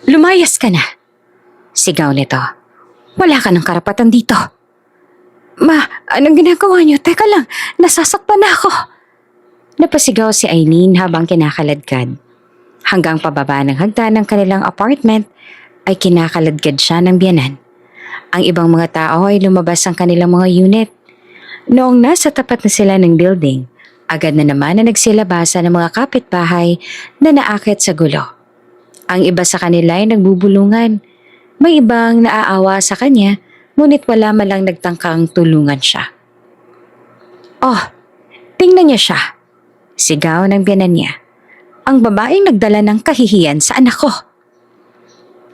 Lumayas ka na! Sigaw nito. Wala ka ng karapatan dito. Ma, anong ginagawa niyo? Teka lang, nasasaktan na ako. Napasigaw si Eileen habang kinakaladkad. Hanggang pababa ng hagdan ng kanilang apartment ay kinakaladkad siya ng biyanan. Ang ibang mga tao ay lumabas ang kanilang mga unit. Noong nasa tapat na sila ng building, agad na naman na nagsilabasa ng mga kapitbahay na naakit sa gulo. Ang iba sa kanila ay nagbubulungan. May ibang naaawa sa kanya, ngunit wala malang nagtangkang tulungan siya. Oh, tingnan niya siya. Sigaw ng biyanan niya. Ang babaeng nagdala ng kahihiyan sa anak ko.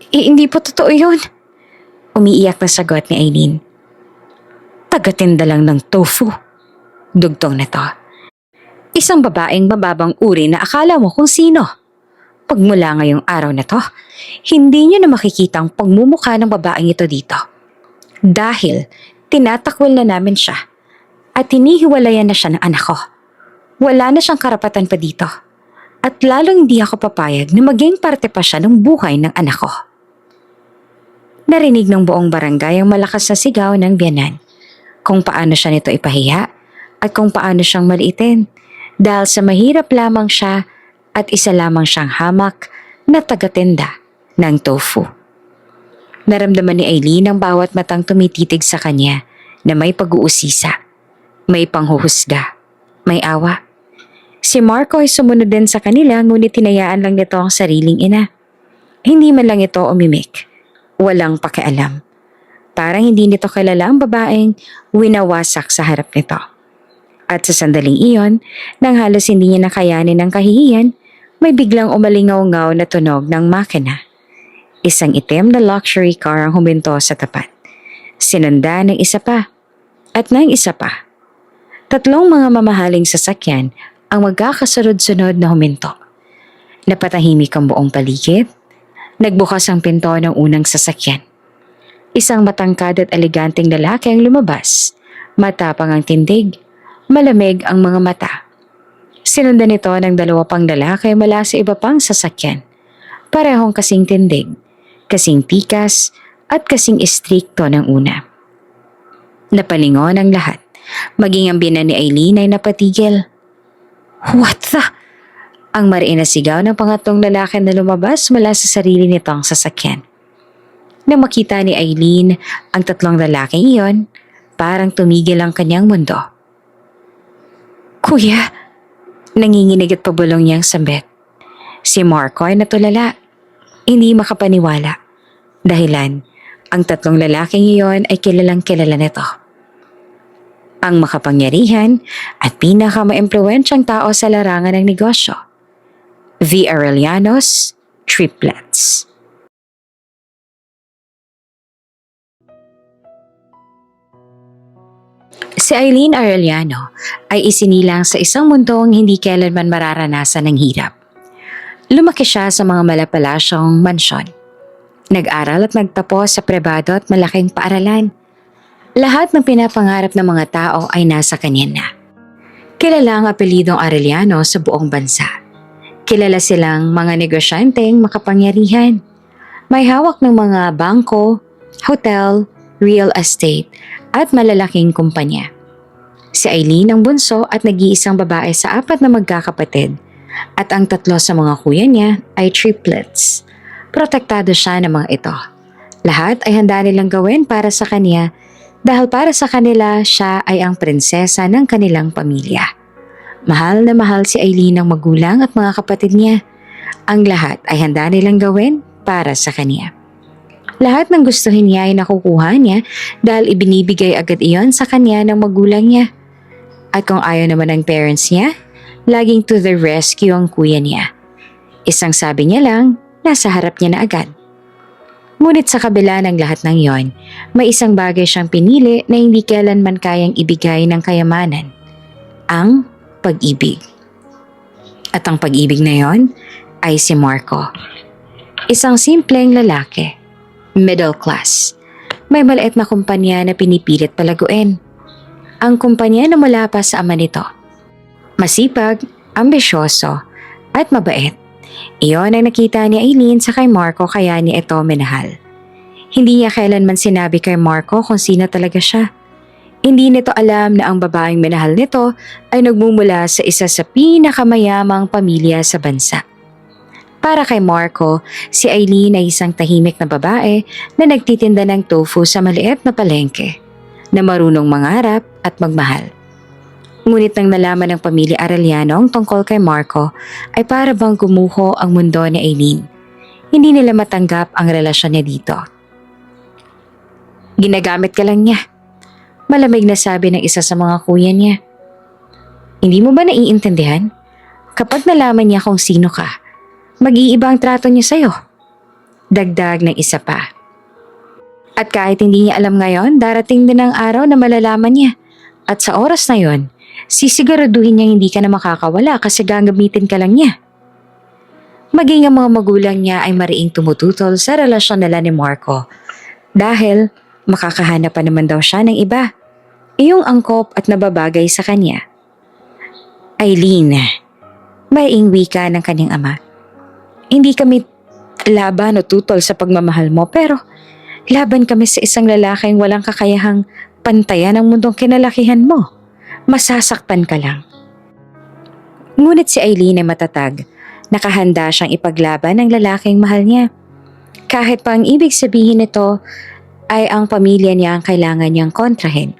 Hindi po totoo yun. Umiiyak na sagot ni Eileen. Tagatinda lang ng tofu. Dugtong na to. Isang babaeng mababang uri na akala mo kung sino. Pagmula ngayong araw na to, hindi niyo na makikita ang pagmumukha ng babaeng ito dito. Dahil tinatakwil na namin siya at hinihiwalayan na siya ng anak ko. Wala na siyang karapatan pa dito. At lalong hindi ako papayag na maging parte pa siya ng buhay ng anak ko. Narinig ng buong barangay ang malakas na sigaw ng biyanan. Kung paano siya nito ipahiya at kung paano siyang maliitin. Dahil sa mahirap lamang siya at isa lamang siyang hamak na tagatinda ng tofu. Naramdaman ni Eileen ang bawat matang tumititig sa kanya na may pag-uusisa, may panghuhusga, may awa. Si Marco ay sumunod din sa kanila ngunit hinayaan lang nito ang sariling ina. Hindi man lang ito umimik. Walang pakialam. Parang hindi nito kilala ang babaeng winawasak sa harap nito. At sa sandaling iyon, nang halos hindi niya nakayanin ang kahihiyan, may biglang umalingaw-ngaw na tunog ng makina. Isang itim na luxury car ang huminto sa tapat. Sinunda ng isa pa at ng isa pa. Tatlong mga mamahaling sasakyan ang magkakasunod-sunod na huminto. Napatahimik ang buong paligid. Nagbukas ang pinto ng unang sasakyan. Isang matangkad at eleganteng lalaki ang lumabas. Matapang ang tindig. Malamig ang mga mata. Sinundan nito ng dalawa pang lalaki mula sa iba pang sasakyan. Parehong kasing tindig, kasing pikas, at kasing istrikto ng una. Napalingon ang lahat. Maging ang biyanan ni Eileen ay napatigil. What the? Ang mariin na sigaw ng pangatlong lalaki na lumabas mula sa sarili nitong sasakyan. Nang makita ni Eileen ang tatlong lalaking iyon, parang tumigil ang kanyang mundo. Kuya, nanginginig at pabulong niyang sambit. Si Marco ay natulala. Hindi makapaniwala. Dahilan, ang tatlong lalaking iyon ay kilalang kilala nito. Ang makapangyarihan at pinakamaimpluwensyang tao sa larangan ng negosyo. The Arellianos Triplets. Si Eileen Arellano ay isinilang sa isang mundong hindi kailanman mararanasan ng hirap. Lumaki siya sa mga malapalasyong mansyon. Nag-aral at nagtapos sa pribado at malaking paaralan. Lahat ng pinapangarap ng mga tao ay nasa kanya na. Kilala ang apelidong Arellano sa buong bansa. Kilala silang mga negosyanteng makapangyarihan. May hawak ng mga bangko, hotel, real estate at malalaking kumpanya. Si Eileen ang bunso at nag-iisang babae sa 4 na magkakapatid at ang 3 sa mga kuya niya ay triplets. Protektado siya ng mga ito. Lahat ay handa nilang gawin para sa kanya dahil para sa kanila siya ay ang prinsesa ng kanilang pamilya. Mahal na mahal si Eileen ng magulang at mga kapatid niya. Ang lahat ay handa nilang gawin para sa kanya. Lahat ng gustuhin niya ay nakukuha niya dahil ibinibigay agad iyon sa kanya ng magulang niya. At kung ayaw naman ng parents niya, laging to the rescue ang kuya niya. Isang sabi niya lang, nasa harap niya na agad. Ngunit sa kabila ng lahat ng iyon, may isang bagay siyang pinili na hindi kailanman kayang ibigay ng kayamanan. Ang pag-ibig. At ang pag-ibig na iyon ay si Marco. Isang simpleng lalaki. Middle class. May maliit na kumpanya na pinipilit palaguin. Ang kumpanya na mula pa sa ama nito. Masipag, ambisyoso, at mabait. Iyon ang nakita ni Aileen sa kay Marco kaya niya ito minahal. Hindi niya kailanman sinabi kay Marco kung sino talaga siya. Hindi nito alam na ang babaeng minahal nito ay nagmumula sa isa sa pinakamayamang pamilya sa bansa. Para kay Marco, si Aileen ay isang tahimik na babae na nagtitinda ng tofu sa maliit na palengke, na marunong mangarap at magmahal. Ngunit nang nalaman ng pamilya Arellano ang tungkol kay Marco ay para bang gumuho ang mundo ni Aileen. Hindi nila matanggap ang relasyon niya dito. Ginagamit ka lang niya. Malamig na sabi ng isa sa mga kuya niya. Hindi mo ba naiintindihan? Kapag nalaman niya kung sino ka, mag-iiba ang trato niya sa'yo. Dagdag ng isa pa. At kahit hindi niya alam ngayon, darating din ang araw na malalaman niya. At sa oras na yon, sisiguraduhin niya hindi ka na makakawala kasi gagamitin ka lang niya. Maging ang mga magulang niya ay mariing tumututol sa relasyon nila ni Marco dahil makakahanap pa naman daw siya ng iba, iyong angkop at nababagay sa kanya. Aileen, maiing wika ng kanyang ama. Hindi kami laban o tutol sa pagmamahal mo pero laban kami sa isang lalaking walang kakayahang pantayan ang mundong kinalakihan mo. Masasaktan ka lang. Ngunit si Aileen ay matatag. Nakahanda siyang ipaglaban ng lalaking mahal niya. Kahit pa ang ibig sabihin nito ay ang pamilya niya ang kailangan niyang kontrahin.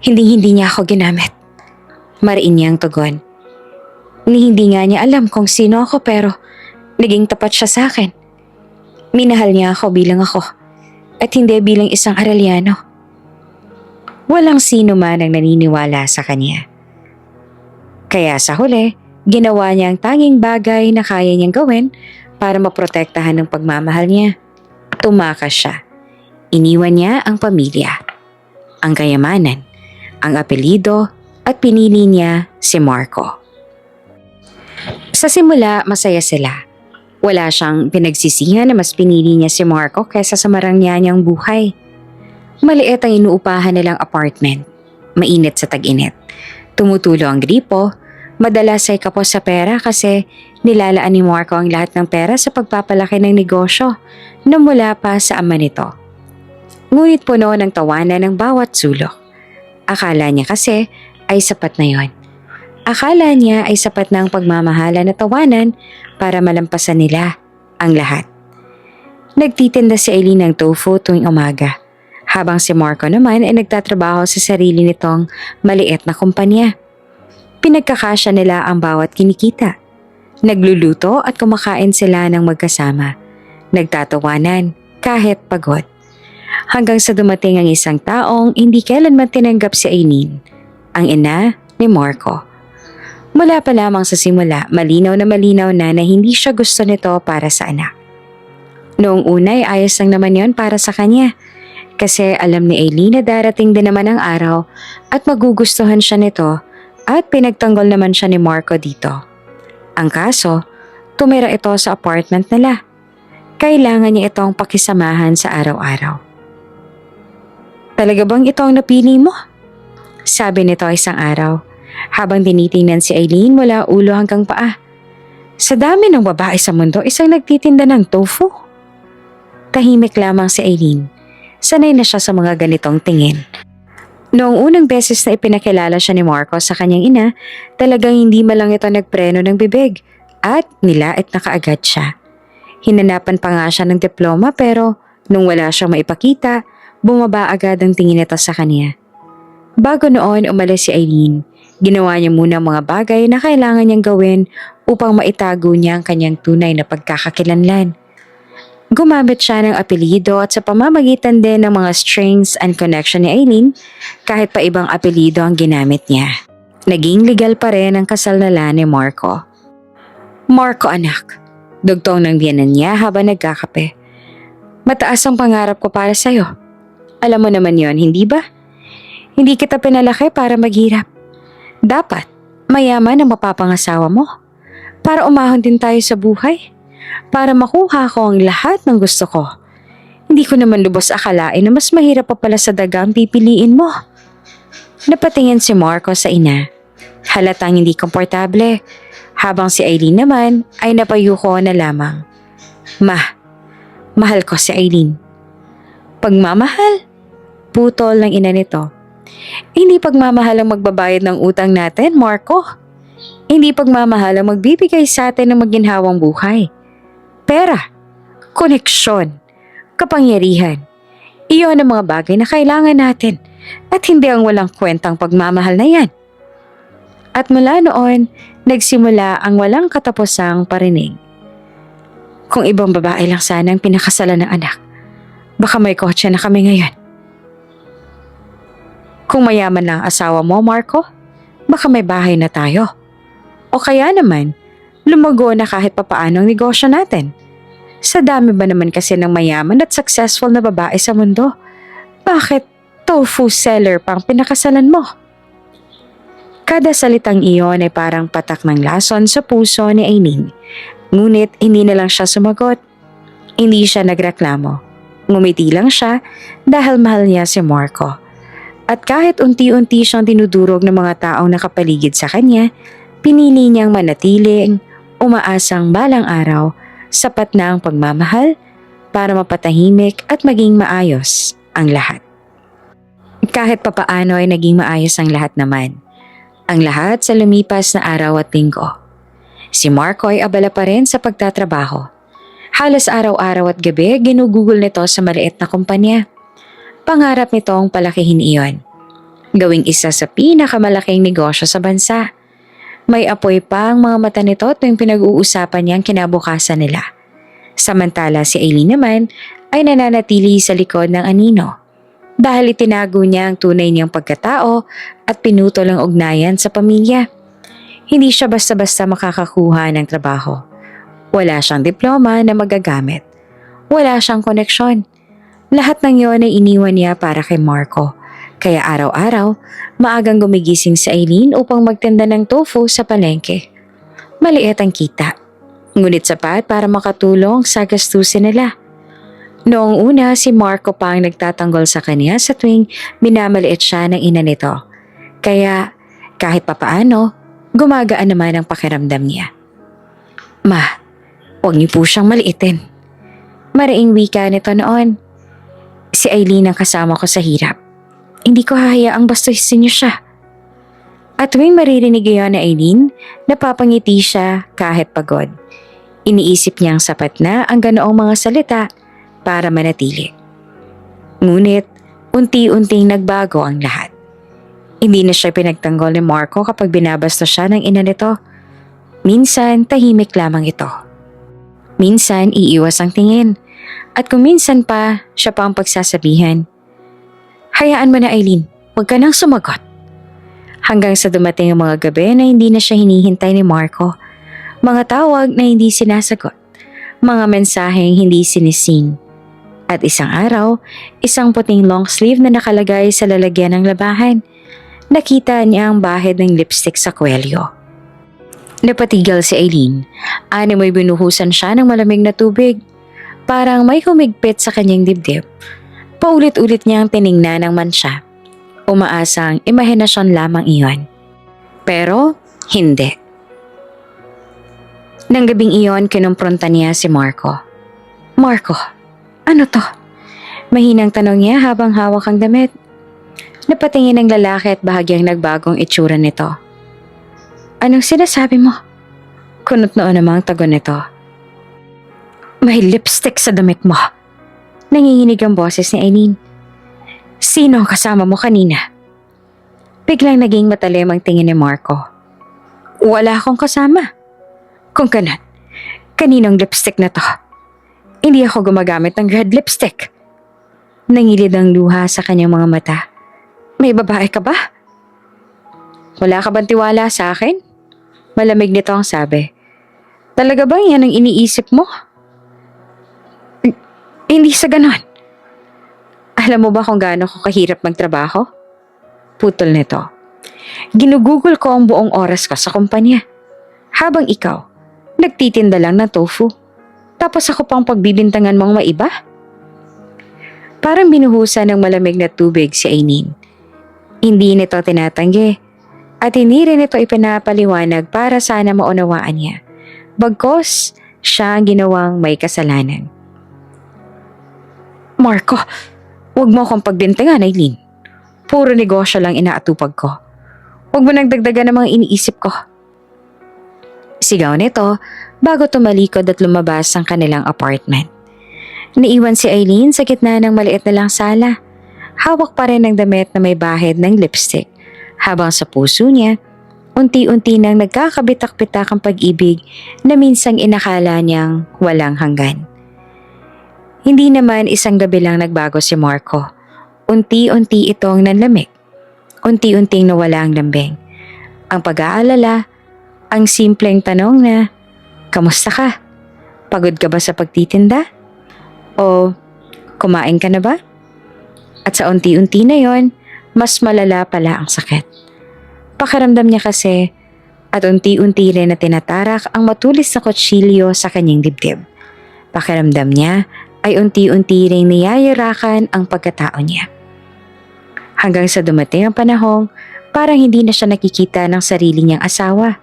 Hindi niya ako ginamit. Mariin niyang tugon. Hindi nga niya alam kung sino ako pero naging tapat siya sa akin. Minahal niya ako bilang ako at hindi bilang isang Arellano. Walang sino man ang naniniwala sa kanya. Kaya sa huli, ginawa niya ang tanging bagay na kaya niyang gawin para maprotektahan ng pagmamahal niya. Tumakas siya. Iniwan niya ang pamilya, ang kayamanan, ang apelyido at pinili niya si Marco. Sa simula, masaya sila. Wala siyang pinagsisihan na mas pinili niya si Marco kaysa sa marangya niyang buhay. Maliit ang inuupahan nilang apartment. Mainit sa tag-init. Tumutulo ang gripo. Madalas ay kapos sa pera kasi nilalaan ni Marco ang lahat ng pera sa pagpapalaki ng negosyo na mula pa sa ama nito. Ngunit puno ng tawanan ng bawat sulok. Akala niya kasi ay sapat na yon. Akala niya ay sapat na ang pagmamahala na tawanan para malampasan nila ang lahat. Nagtitinda si Aileen ng tofu tuwing umaga. Habang si Marco naman ay nagtatrabaho sa sarili nitong maliit na kumpanya. Pinagkakasya nila ang bawat kinikita. Nagluluto at kumakain sila ng magkasama. Nagtatawanan kahit pagod. Hanggang sa dumating ang isang taong hindi kailanman tinanggap si Aileen, ang ina ni Marco. Mula pa lamang sa simula, malinaw na hindi siya gusto nito para sa anak. Noong una ay ayos lang naman yon para sa kanya. Kasi alam ni Aileen na darating din naman ang araw at magugustuhan siya nito at pinagtanggol naman siya ni Marco dito. Ang kaso, tumira ito sa apartment nila. Kailangan niya itong pakisamahan sa araw-araw. Talaga bang ito ang napili mo? Sabi nito isang araw habang tinitingnan si Aileen mula ulo hanggang paa. Sa dami ng babae sa mundo, isang nagtitinda ng tofu. Tahimik lamang si Aileen. Sanay na siya sa mga ganitong tingin. Noong unang beses na ipinakilala siya ni Marco sa kanyang ina, talagang hindi malang ito nagpreno ng bibig at nilait na kaagad siya. Hinanapan pa nga siya ng diploma pero nung wala siyang maipakita, bumaba agad ang tingin nito sa kanya. Bago noon umalis si Aileen, ginawa niya muna ang mga bagay na kailangan niyang gawin upang maitago niya ang kanyang tunay na pagkakakilanlan. Gumamit siya ng apelyido at sa pamamagitan din ng mga strings and connection ni Aileen, kahit pa ibang apelyido ang ginamit niya. Naging legal pa rin ang kasal nila ni Marco. Marco anak, dugtong ng biyanan niya habang nagkakape. Mataas ang pangarap ko para sa'yo. Alam mo naman yon, hindi ba? Hindi kita pinalaki para maghirap. Dapat, mayaman ang mapapangasawa mo. Para umahon din tayo sa buhay. Para makuha ko ang lahat ng gusto ko. Hindi ko naman lubos akalain na mas mahirap pa pala sa daga ang pipiliin mo. Napatingin si Marco sa ina. Halatang hindi komportable. Habang si Aileen naman ay napayuko na lamang. Mahal ko si Aileen. Pagmamahal? Putol ng ina nito. Hindi pagmamahal ang magbabayad ng utang natin, Marco. Hindi pagmamahal ang magbibigay sa atin ng maginhawang buhay. Pera, koneksyon, kapangyarihan. Iyon ang mga bagay na kailangan natin at hindi ang walang kwentang pagmamahal na yan. At mula noon, nagsimula ang walang katapusang parinig. Kung ibang babae lang sana ang pinakasalan ng anak, baka may kotse na kami ngayon. Kung mayaman lang asawa mo, Marco, baka may bahay na tayo. O kaya naman, lumago na kahit papaano ang negosyo natin. Sa dami ba naman kasi ng mayaman at successful na babae sa mundo, bakit tofu seller pang pinakasalan mo? Kada salitang iyon ay parang patak ng lason sa puso ni Aileen. Ngunit hindi na lang siya sumagot. Hindi siya nagreklamo. Ngumiti lang siya dahil mahal niya si Marco. At kahit unti-unti siyang dinudurog ng mga taong nakapaligid sa kanya, pinili niyang manatiling, umaasang balang araw, sapat na ang pagmamahal para mapatahimik at maging maayos ang lahat. Kahit papaano ay naging maayos ang lahat naman. Ang lahat sa lumipas na araw at linggo. Si Marco ay abala pa rin sa pagtatrabaho. Halos araw-araw at gabi ginugugol nito sa maliit na kumpanya. Pangarap nitong palakihin iyon. Gawing isa sa pinakamalaking negosyo sa bansa. May apoy pa ang mga mata nito tuwing pinag-uusapan niyang kinabukasan nila. Samantala si Aileen naman ay nananatili sa likod ng anino. Dahil itinago niya ang tunay niyang pagkatao at pinutol ang ugnayan sa pamilya. Hindi siya basta-basta makakakuha ng trabaho. Wala siyang diploma na magagamit. Wala siyang koneksyon. Lahat ng yon ay iniwan niya para kay Marco. Kaya araw-araw, maagang gumigising si Aileen upang magtinda ng tofu sa palengke. Maliit ang kita. Ngunit sapat para makatulong sa gastusin nila. Noong una, si Marco pa ang nagtatanggol sa kanya sa tuwing minamaliit siya ng ina nito. Kaya kahit papaano, gumagaan naman ang pakiramdam niya. Ma, huwag niyo po siyang maliitin. Maraing wika nito noon. Si Aileen ang kasama ko sa hirap. Hindi ko hahayaang bastusin niyo siya. At tuwing maririnig iyon na Aileen, napapangiti siya kahit pagod. Iniisip niyang sapat na ang ganoong mga salita para manatili. Ngunit, unti-unting nagbago ang lahat. Hindi na siya pinagtanggol ni Marco kapag binabasta siya ng ina nito. Minsan, tahimik lamang ito. Minsan, iiwas ang tingin. At kung minsan pa, siya pa ang pagsasabihan. Hayaan mo na Aileen, huwag ka nang sumagot. Hanggang sa dumating ang mga gabi na hindi na siya hinihintay ni Marco. Mga tawag na hindi sinasagot. Mga mensaheng hindi sinising. At isang araw, isang puting long sleeve na nakalagay sa lalagyan ng labahan. Nakita niya ang bahid ng lipstick sa kwelyo. Napatigal si Aileen. Mo'y binuhusan siya ng malamig na tubig. Parang may humigpit sa kanyang dibdib. Paulit-ulit niyang tiningnan ang mansya. Umaasang imahinasyon lamang iyon. Pero hindi. Nang gabing iyon, kinumpronta niya si Marco. Marco, ano to? Mahinang tanong niya habang hawak ang damit. Napatingin ang lalaki at bahagyang nagbagong itsura nito. Anong sinasabi mo? Kunot noon namang tagon nito. May lipstick sa damit mo. Nanginginig ang boses ni Aileen. Sino ang kasama mo kanina? Biglang naging matalim ang tingin ni Marco. Wala akong kasama. Kung kanan, kaninong lipstick na to? Hindi ako gumagamit ng red lipstick. Nangilid ang luha sa kanyang mga mata. May babae ka ba? Wala ka bang tiwala sa akin? Malamig nito ang sabi. Talaga bang yan ang iniisip mo? Hindi sa ganon. Alam mo ba kung gaano ko kahirap magtrabaho? Putol nito. Ginugugol ko ang buong oras ko sa kumpanya. Habang ikaw, nagtitinda lang ng tofu. Tapos ako pang pagbibintangan mong maiba? Parang binuhusan ng malamig na tubig si Aileen. Hindi nito tinatanggi. At hindi rin ito ipinapaliwanag para sana maunawaan niya. Bagkos, siya ang ginawang may kasalanan. Marco, huwag mo akong pagbintangan, Aileen. Puro negosyo lang inaatupag ko. Huwag mo nagdagdagan ng mga iniisip ko. Sigaw nito bago tumalikod at lumabas ang kanilang apartment. Naiwan si Aileen sa gitna ng maliit na lang sala. Hawak pa rin ng damit na may bahid ng lipstick. Habang sa puso niya, unti-unti nang nagkakabitak-bitak ang pag-ibig na minsang inakala niyang walang hanggan. Hindi naman isang gabi lang nagbago si Marco. Unti-unti itong nanlamig. Unti-unting nawala ang lambing. Ang pag-aalala, ang simpleng tanong na, "Kamusta ka? Pagod ka ba sa pagtitinda? O kumain ka na ba?" At sa unti-unti na yon, mas malala pala ang sakit. Pakiramdam niya kasi at unti-unti rin na tinatarak ang matulis na kutsilyo sa kanyang dibdib. Pakiramdam niya ay unti-unti rin niyayarakan ang pagkatao niya. Hanggang sa dumating ang panahong parang hindi na siya nakikita ng sarili niyang asawa.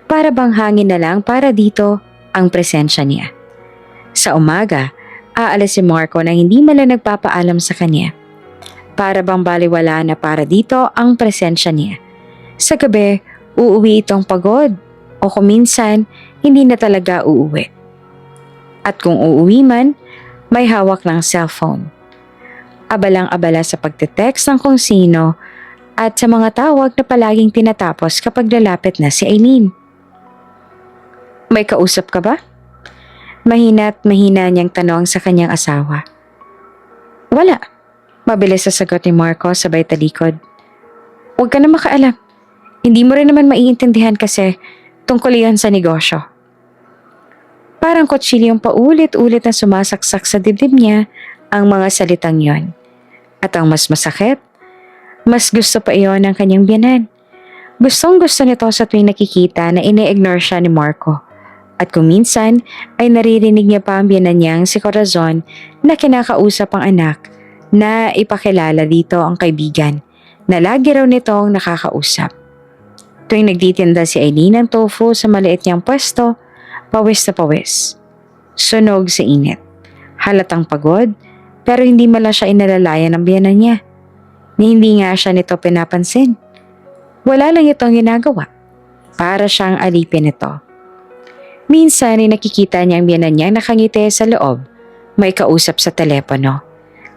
Para bang hangin na lang para dito ang presensya niya. Sa umaga, aalis si Marco nang hindi man lang nagpapaalam sa kanya. Para bang baliwala na para dito ang presensya niya. Sa gabi, uuwi itong pagod o kung minsan, hindi na talaga uuwi. At kung uuwi man, may hawak ng cellphone. Abalang-abala sa pagte-text ng kung sino at sa mga tawag na palaging tinatapos kapag lalapit na si Aileen. "May kausap ka ba?" Mahina niyang tanong sa kanyang asawa. "Wala." Mabilis sa sagot ni Marco sabay talikod. "Huwag ka na makaalam. Hindi mo rin naman maiintindihan kasi tungkol iyan sa negosyo." Parang kutsilyong paulit-ulit na sumasaksak sa dibdib niya ang mga salitang yon. At ang mas masakit, mas gusto pa iyon ng kanyang biyanan. Gustong-gusto nito sa tuwing nakikita na ine-ignore siya ni Marco. At kung minsan ay naririnig niya pa ang biyanan niyang si Corazon na kinakausap ang anak na ipakilala dito ang kaibigan na lagi raw nitong nakakausap. Tuwing nagtitinda si Aileen ng tofu sa maliit niyang pwesto, pawis na pawis. Sunog sa init. Halatang pagod, pero hindi mala siya inalalayan ng biyanan niya. Ni hindi nga siya nito pinapansin. Wala lang itong ginagawa. Para siyang alipin nito. Minsan ay nakikita niya ang biyanan niya nakangiti sa loob. May kausap sa telepono.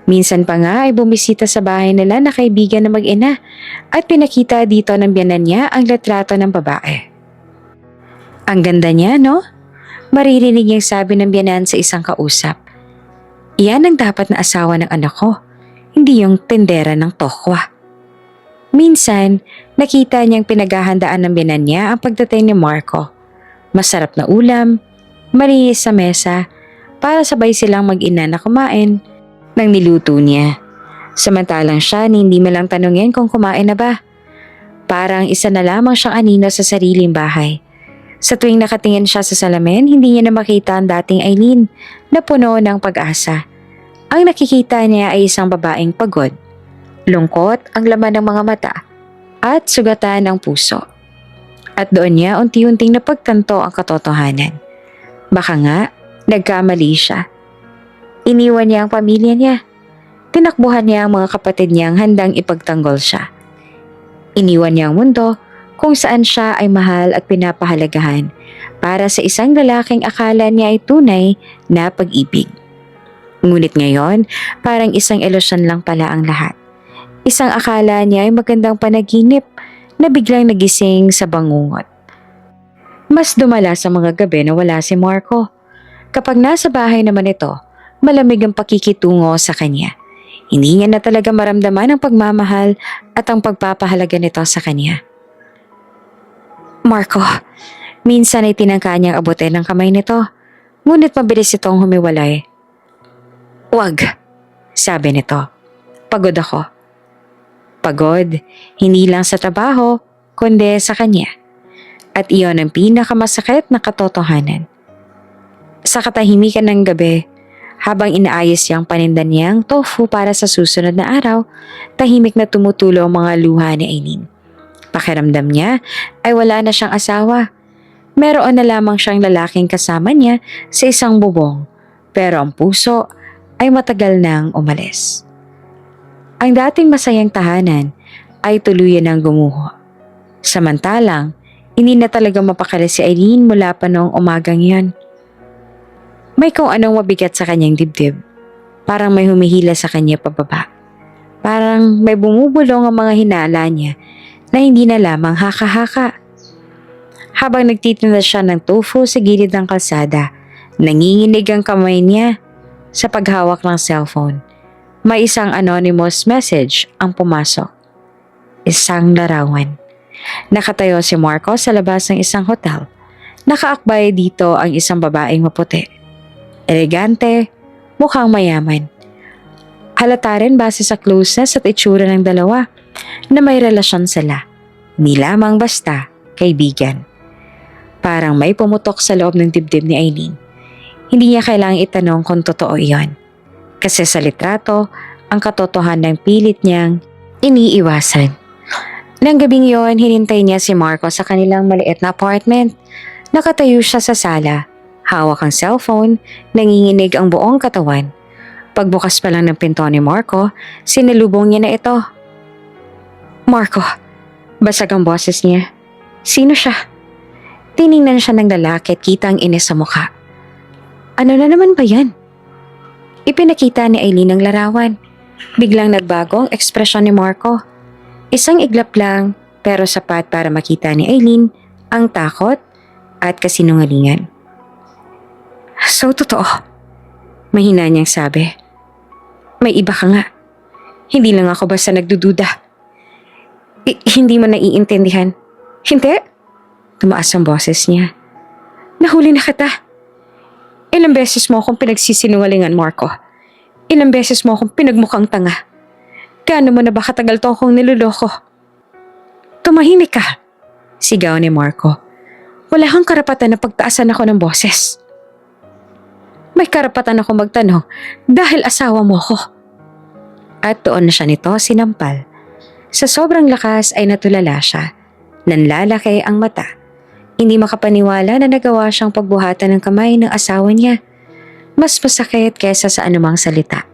Minsan pa nga ay bumisita sa bahay nila na kaibigan na mag-ina at pinakita dito ng biyanan niya ang litrato ng babae. "Ang ganda niya, no?" Maririnig niyang sabi ng biyanan sa isang kausap. "Iyan ang dapat na asawa ng anak ko, hindi yung tendera ng tokwa." Minsan, nakita niyang pinaghahandaan ng biyanan niya ang pagdating ni Marco. Masarap na ulam, malinis sa mesa, para sabay silang mag-ina na kumain ng niluto niya. Samantalang siya hindi malang tanungin kung kumain na ba. Parang isa na lamang siyang anino sa sariling bahay. Sa tuwing nakatingin siya sa salamin, hindi niya na makita ang dating Aileen na puno ng pag-asa. Ang nakikita niya ay isang babaeng pagod. Lungkot ang laman ng mga mata at sugatan ng puso. At doon niya unti-unting napagtanto ang katotohanan. Baka nga, nagkamali siya. Iniwan niya ang pamilya niya. Tinakbuhan niya ang mga kapatid niyang handang ipagtanggol siya. Iniwan niya ang mundo kung saan siya ay mahal at pinapahalagahan para sa isang lalaking akala niya ay tunay na pag-ibig. Ngunit ngayon, parang isang ilusyon lang pala ang lahat. Isang akala niya ay magandang panaginip na biglang nagising sa bangungot. Mas dumala sa mga gabi na wala si Marco. Kapag nasa bahay naman ito, malamig ang pakikitungo sa kanya. Hindi niya na talaga maramdaman ang pagmamahal at ang pagpapahalaga nito sa kanya. "Marco," minsan ay tinangka niyang abutin ang kamay nito, ngunit mabilis itong humiwalay. "Wag," sabi nito. "Pagod ako." Pagod, hindi lang sa trabaho, kundi sa kanya. At iyon ang pinakamasakit na katotohanan. Sa katahimikan ng gabi, habang inaayos niyang paninda niyang tofu para sa susunod na araw, tahimik na tumutulo ang mga luha ni Aileen. Pakiramdam niya ay wala na siyang asawa. Meron na lamang siyang lalaking kasama niya sa isang bubong, pero ang puso ay matagal nang umalis. Ang dating masayang tahanan ay tuluyan ng gumuho. Samantalang, hindi na talaga mapakali si Eileen mula pa noong umagang yon. May kung anong mabigat sa kanyang dibdib. Parang may humihila sa kanya pababa. Parang may bumubulong ang mga hinala niya na hindi na lamang haka-haka. Habang nagtitinda siya ng tofu sa gilid ng kalsada, nanginginig ang kamay niya sa paghawak ng cellphone. May isang anonymous message ang pumasok. Isang larawan. Nakatayo si Marco sa labas ng isang hotel. Nakaakbay dito ang isang babaeng maputi. Elegante, mukhang mayaman. Halata rin base sa closeness at itsura ng dalawa na may relasyon sila. Hindi lamang basta kaibigan. Parang may pumutok sa loob ng dibdib ni Eileen. Hindi niya kailangang itanong kung totoo iyon. Kasi sa litrato, ang katotohanan ng pilit niyang iniiwasan. Nang gabing yon, hinintay niya si Marco sa kanilang maliit na apartment. Nakatayo siya sa sala, hawak ang cellphone, nanginginig ang buong katawan. Pagbukas pa lang ng pinto ni Marco, sinalubong niya na ito. Marco, basag ang boses niya. Sino siya? Tiningnan siya ng lalaki at kita ang inis sa mukha. Ano na naman ba yan? Ipinakita ni Eileen ang larawan. Biglang nagbago ang ekspresyon ni Marco. Isang iglap lang pero sapat para makita ni Eileen ang takot at kasinungalingan. So totoo, mahina niyang sabi. May iba ka nga. Hindi lang ako basta nagdududa. Hindi mo naiintindihan. Hindi? Tumaas ang boses niya. Nahuli na kita. Ilang beses mo akong pinagsisinungalingan, Marco. Ilang beses mo akong pinagmukhang tanga. Gaano mo na ba katagal to akong niloloko? Tumahimik ka, sigaw ni Marco. Wala kang karapatan na pagtaasan ako ng boses. May karapatan ako magtanong dahil asawa mo ko. At doon na siya nito sinampal. Sa sobrang lakas ay natulala siya. Nanlalaki ang mata. Hindi makapaniwala na nagawa siyang pagbuhatan ng kamay ng asawa niya. Mas masakit kaysa sa anumang salita.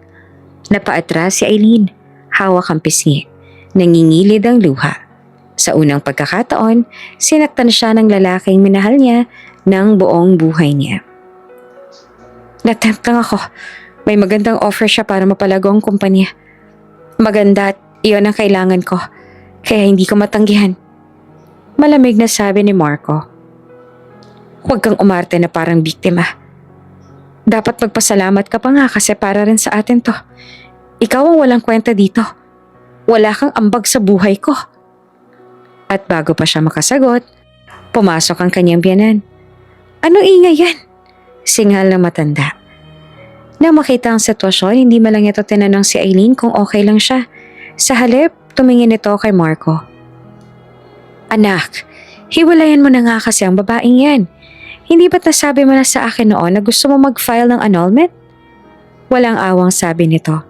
Napaatras si Eileen, hawak ang pisngi. Nangingilid ang luha. Sa unang pagkakataon, sinaktan siya ng lalaking minahal niya ng buong buhay niya. Natempt lang ako. May magandang offer siya para mapalago ang kumpanya. Maganda at iyon ang kailangan ko, kaya hindi ko matanggihan. Malamig na sabi ni Marco. Huwag kang umarte na parang biktima. Dapat magpasalamat ka pa nga kasi para rin sa atin to. Ikaw ang walang kwenta dito. Wala kang ambag sa buhay ko. At bago pa siya makasagot, pumasok ang kanyang biyanan. Ano ingay yan? Singal ng matanda. Nang makita ang sitwasyon, hindi malang ito tinanong si Eileen kung okay lang siya. Sa halip, tumingin ito kay Marco. Anak, hiwalayan mo na nga kasi ang babaeng yan. Hindi ba't nasabi mo na sa akin noon na gusto mo mag-file ng annulment? Walang awang sabi nito.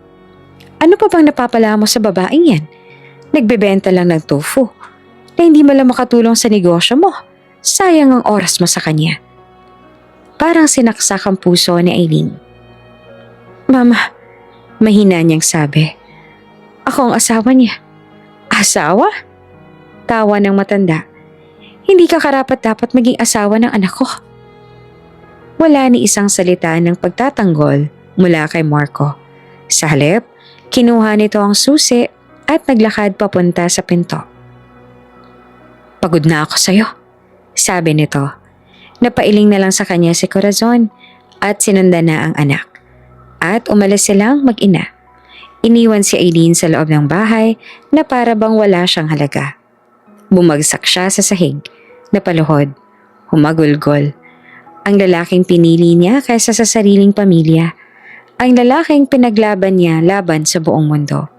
Ano pa bang napapala mo sa babaeng yan? Nagbebenta lang ng tofu na hindi mo lang makatulong sa negosyo mo. Sayang ang oras mo sa kanya. Parang sinaksak ang puso ni Eileen. Mama, mahina niyang sabi. Ako ang asawa niya. Asawa? Tawa ng matanda. Hindi ka karapat-dapat maging asawa ng anak ko. Wala ni isang salita ng pagtatanggol mula kay Marco. Sa halip, kinuha nito ang susi at naglakad papunta sa pinto. Pagod na ako sa'yo, sabi nito. Napailing na lang sa kanya si Corazon at sinundan na ang anak. At umalis silang mag-ina. Iniwan si Eileen sa loob ng bahay na para bang wala siyang halaga. Bumagsak siya sa sahig, napaluhod, humagulgol. Ang lalaking pinili niya kaysa sa sariling pamilya. Ang lalaking pinaglaban niya laban sa buong mundo.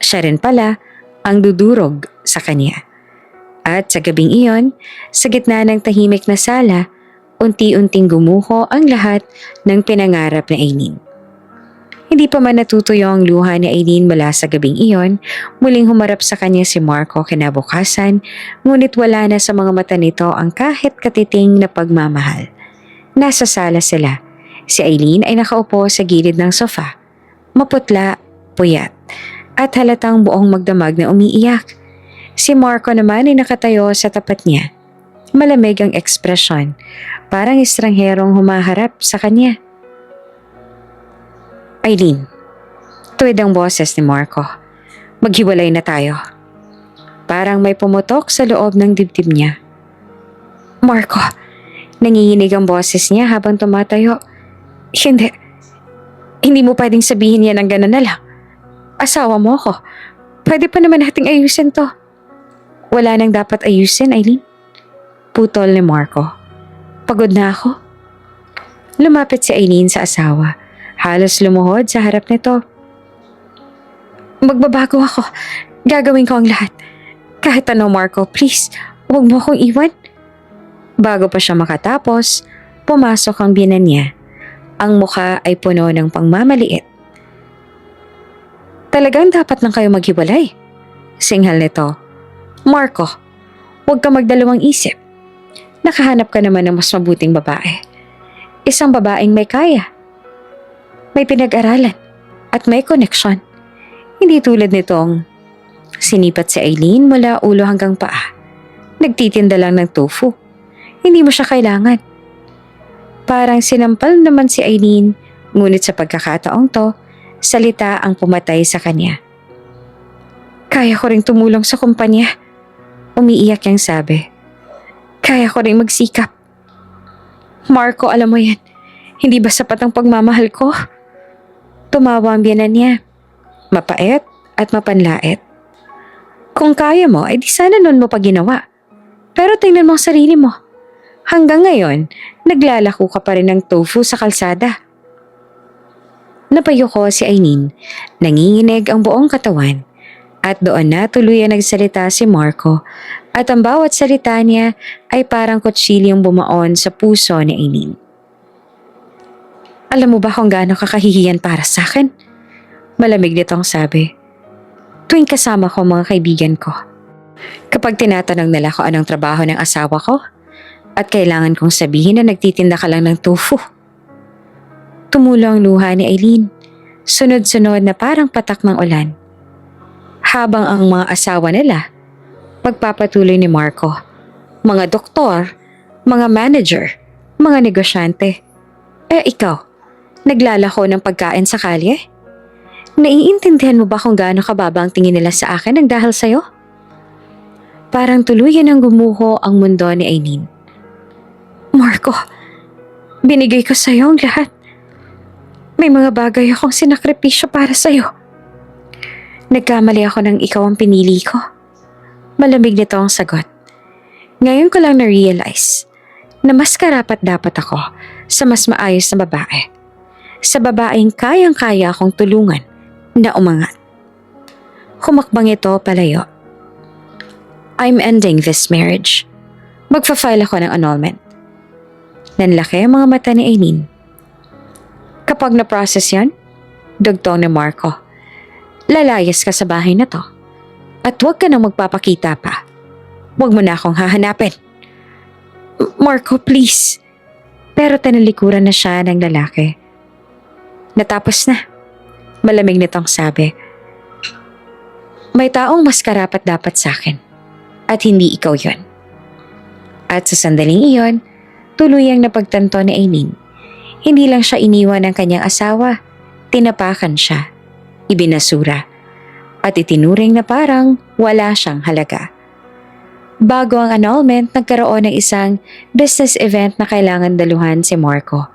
Siya rin pala ang dudurog sa kanya. At sa gabing iyon, sa gitna ng tahimik na sala, unti-unting gumuho ang lahat ng pinangarap na Eileen. Hindi pa man natutuyo ang luha ni Aileen mula sa gabing iyon, muling humarap sa kanya si Marco kinabukasan, ngunit wala na sa mga mata nito ang kahit katiting na pagmamahal. Nasa sala sila. Si Aileen ay nakaupo sa gilid ng sofa. Maputla, puyat, at halatang buong magdamag na umiiyak. Si Marco naman ay nakatayo sa tapat niya. Malamig ang ekspresyon, parang estrangherong humaharap sa kanya. Aileen, tuwid ang boses ni Marco. Maghiwalay na tayo. Parang may pumutok sa loob ng dibdib niya. Marco, nanginginig ang boses niya habang tumatayo. Hindi mo pwedeng sabihin yan ng gano'n na lang. Asawa mo ako. Pwede pa naman nating ayusin to. Wala nang dapat ayusin, Aileen. Putol ni Marco. Pagod na ako. Lumapit si Aileen sa asawa. Halos lumuhod sa harap nito. Magbabago ako. Gagawin ko ang lahat. Kahit ano, Marco, please, huwag mo akong iwan. Bago pa siya makatapos, pumasok ang biyenan niya. Ang mukha ay puno ng pangmamaliit. Talagang dapat lang kayo maghiwalay. Singhal nito. Marco, huwag ka magdalawang isip. Nakahanap ka naman ng mas mabuting babae. Isang babaeng may kaya. May pinag-aralan at may koneksyon. Hindi tulad nitong sinipat si Aileen mula ulo hanggang paa. Nagtitinda lang ng tofu. Hindi mo siya kailangan. Parang sinampal naman si Aileen, ngunit sa pagkakataong to, salita ang pumatay sa kanya. Kaya ko ring tumulong sa kumpanya. Umiiyak niyang sabi. Kaya ko ring magsikap. Marco, alam mo yan. Hindi ba sapat ang pagmamahal ko? Tumawa ang biyenan niya. Mapait at mapanlait. Kung kaya mo, ay di sana nun mo pa ginawa. Pero tingnan mo ang sarili mo. Hanggang ngayon, naglalako ka pa rin ng tofu sa kalsada. Napayuko si Aileen. Nanginginig ang buong katawan. At doon na tuluyan nagsalita si Marco. At ang bawat salita niya ay parang kutsilyong bumaon sa puso ni Aileen. Alam mo ba kung gaano kakahihiyan para sa akin? Malamig nitong sabi. Tuwing kasama ko mga kaibigan ko. Kapag tinatanong nila ko anong trabaho ng asawa ko, at kailangan kong sabihin na nagtitinda ka lang ng tofu. Tumulo ang luha ni Aileen. Sunod-sunod na parang patak ng ulan. Habang ang mga asawa nila, pagpapatuloy ni Marco, mga doktor, mga manager, mga negosyante. Ikaw, naglalako ng pagkain sa kalye? Naiintindihan mo ba kung gaano kababa ang tingin nila sa akin ng dahil sa'yo? Parang tuluyan ang gumuho ang mundo ni Aileen. Marco, binigay ko sa'yo ang lahat. May mga bagay akong sinakripisyo para sa'yo. Nagkamali ako nang ikaw ang pinili ko. Malamig nito ang sagot. Ngayon ko lang na-realize na mas karapat dapat ako sa mas maayos na babae. Sa babaeng kayang-kaya akong tulungan na umangat. Humakbang ito palayo. I'm ending this marriage. Magfa-file ako ng annulment. Nanlaki ang mga mata ni Aileen. Kapag na-process yan, dugtong ni Marco, lalayas ka sa bahay na to. At huwag ka nang magpapakita pa. Huwag mo na akong hahanapin. Marco, please. Pero tanalikuran na siya ng lalaki. Natapos na. Malamig nitong sabi. May taong mas karapat dapat sa akin. At hindi ikaw yon. At sa sandaling iyon, tuluyang napagtanto ni Aileen. Hindi lang siya iniwan ng kanyang asawa. Tinapakan siya. Ibinasura. At itinuring na parang wala siyang halaga. Bago ang annulment, nagkaroon ng isang business event na kailangan daluhan si Marco.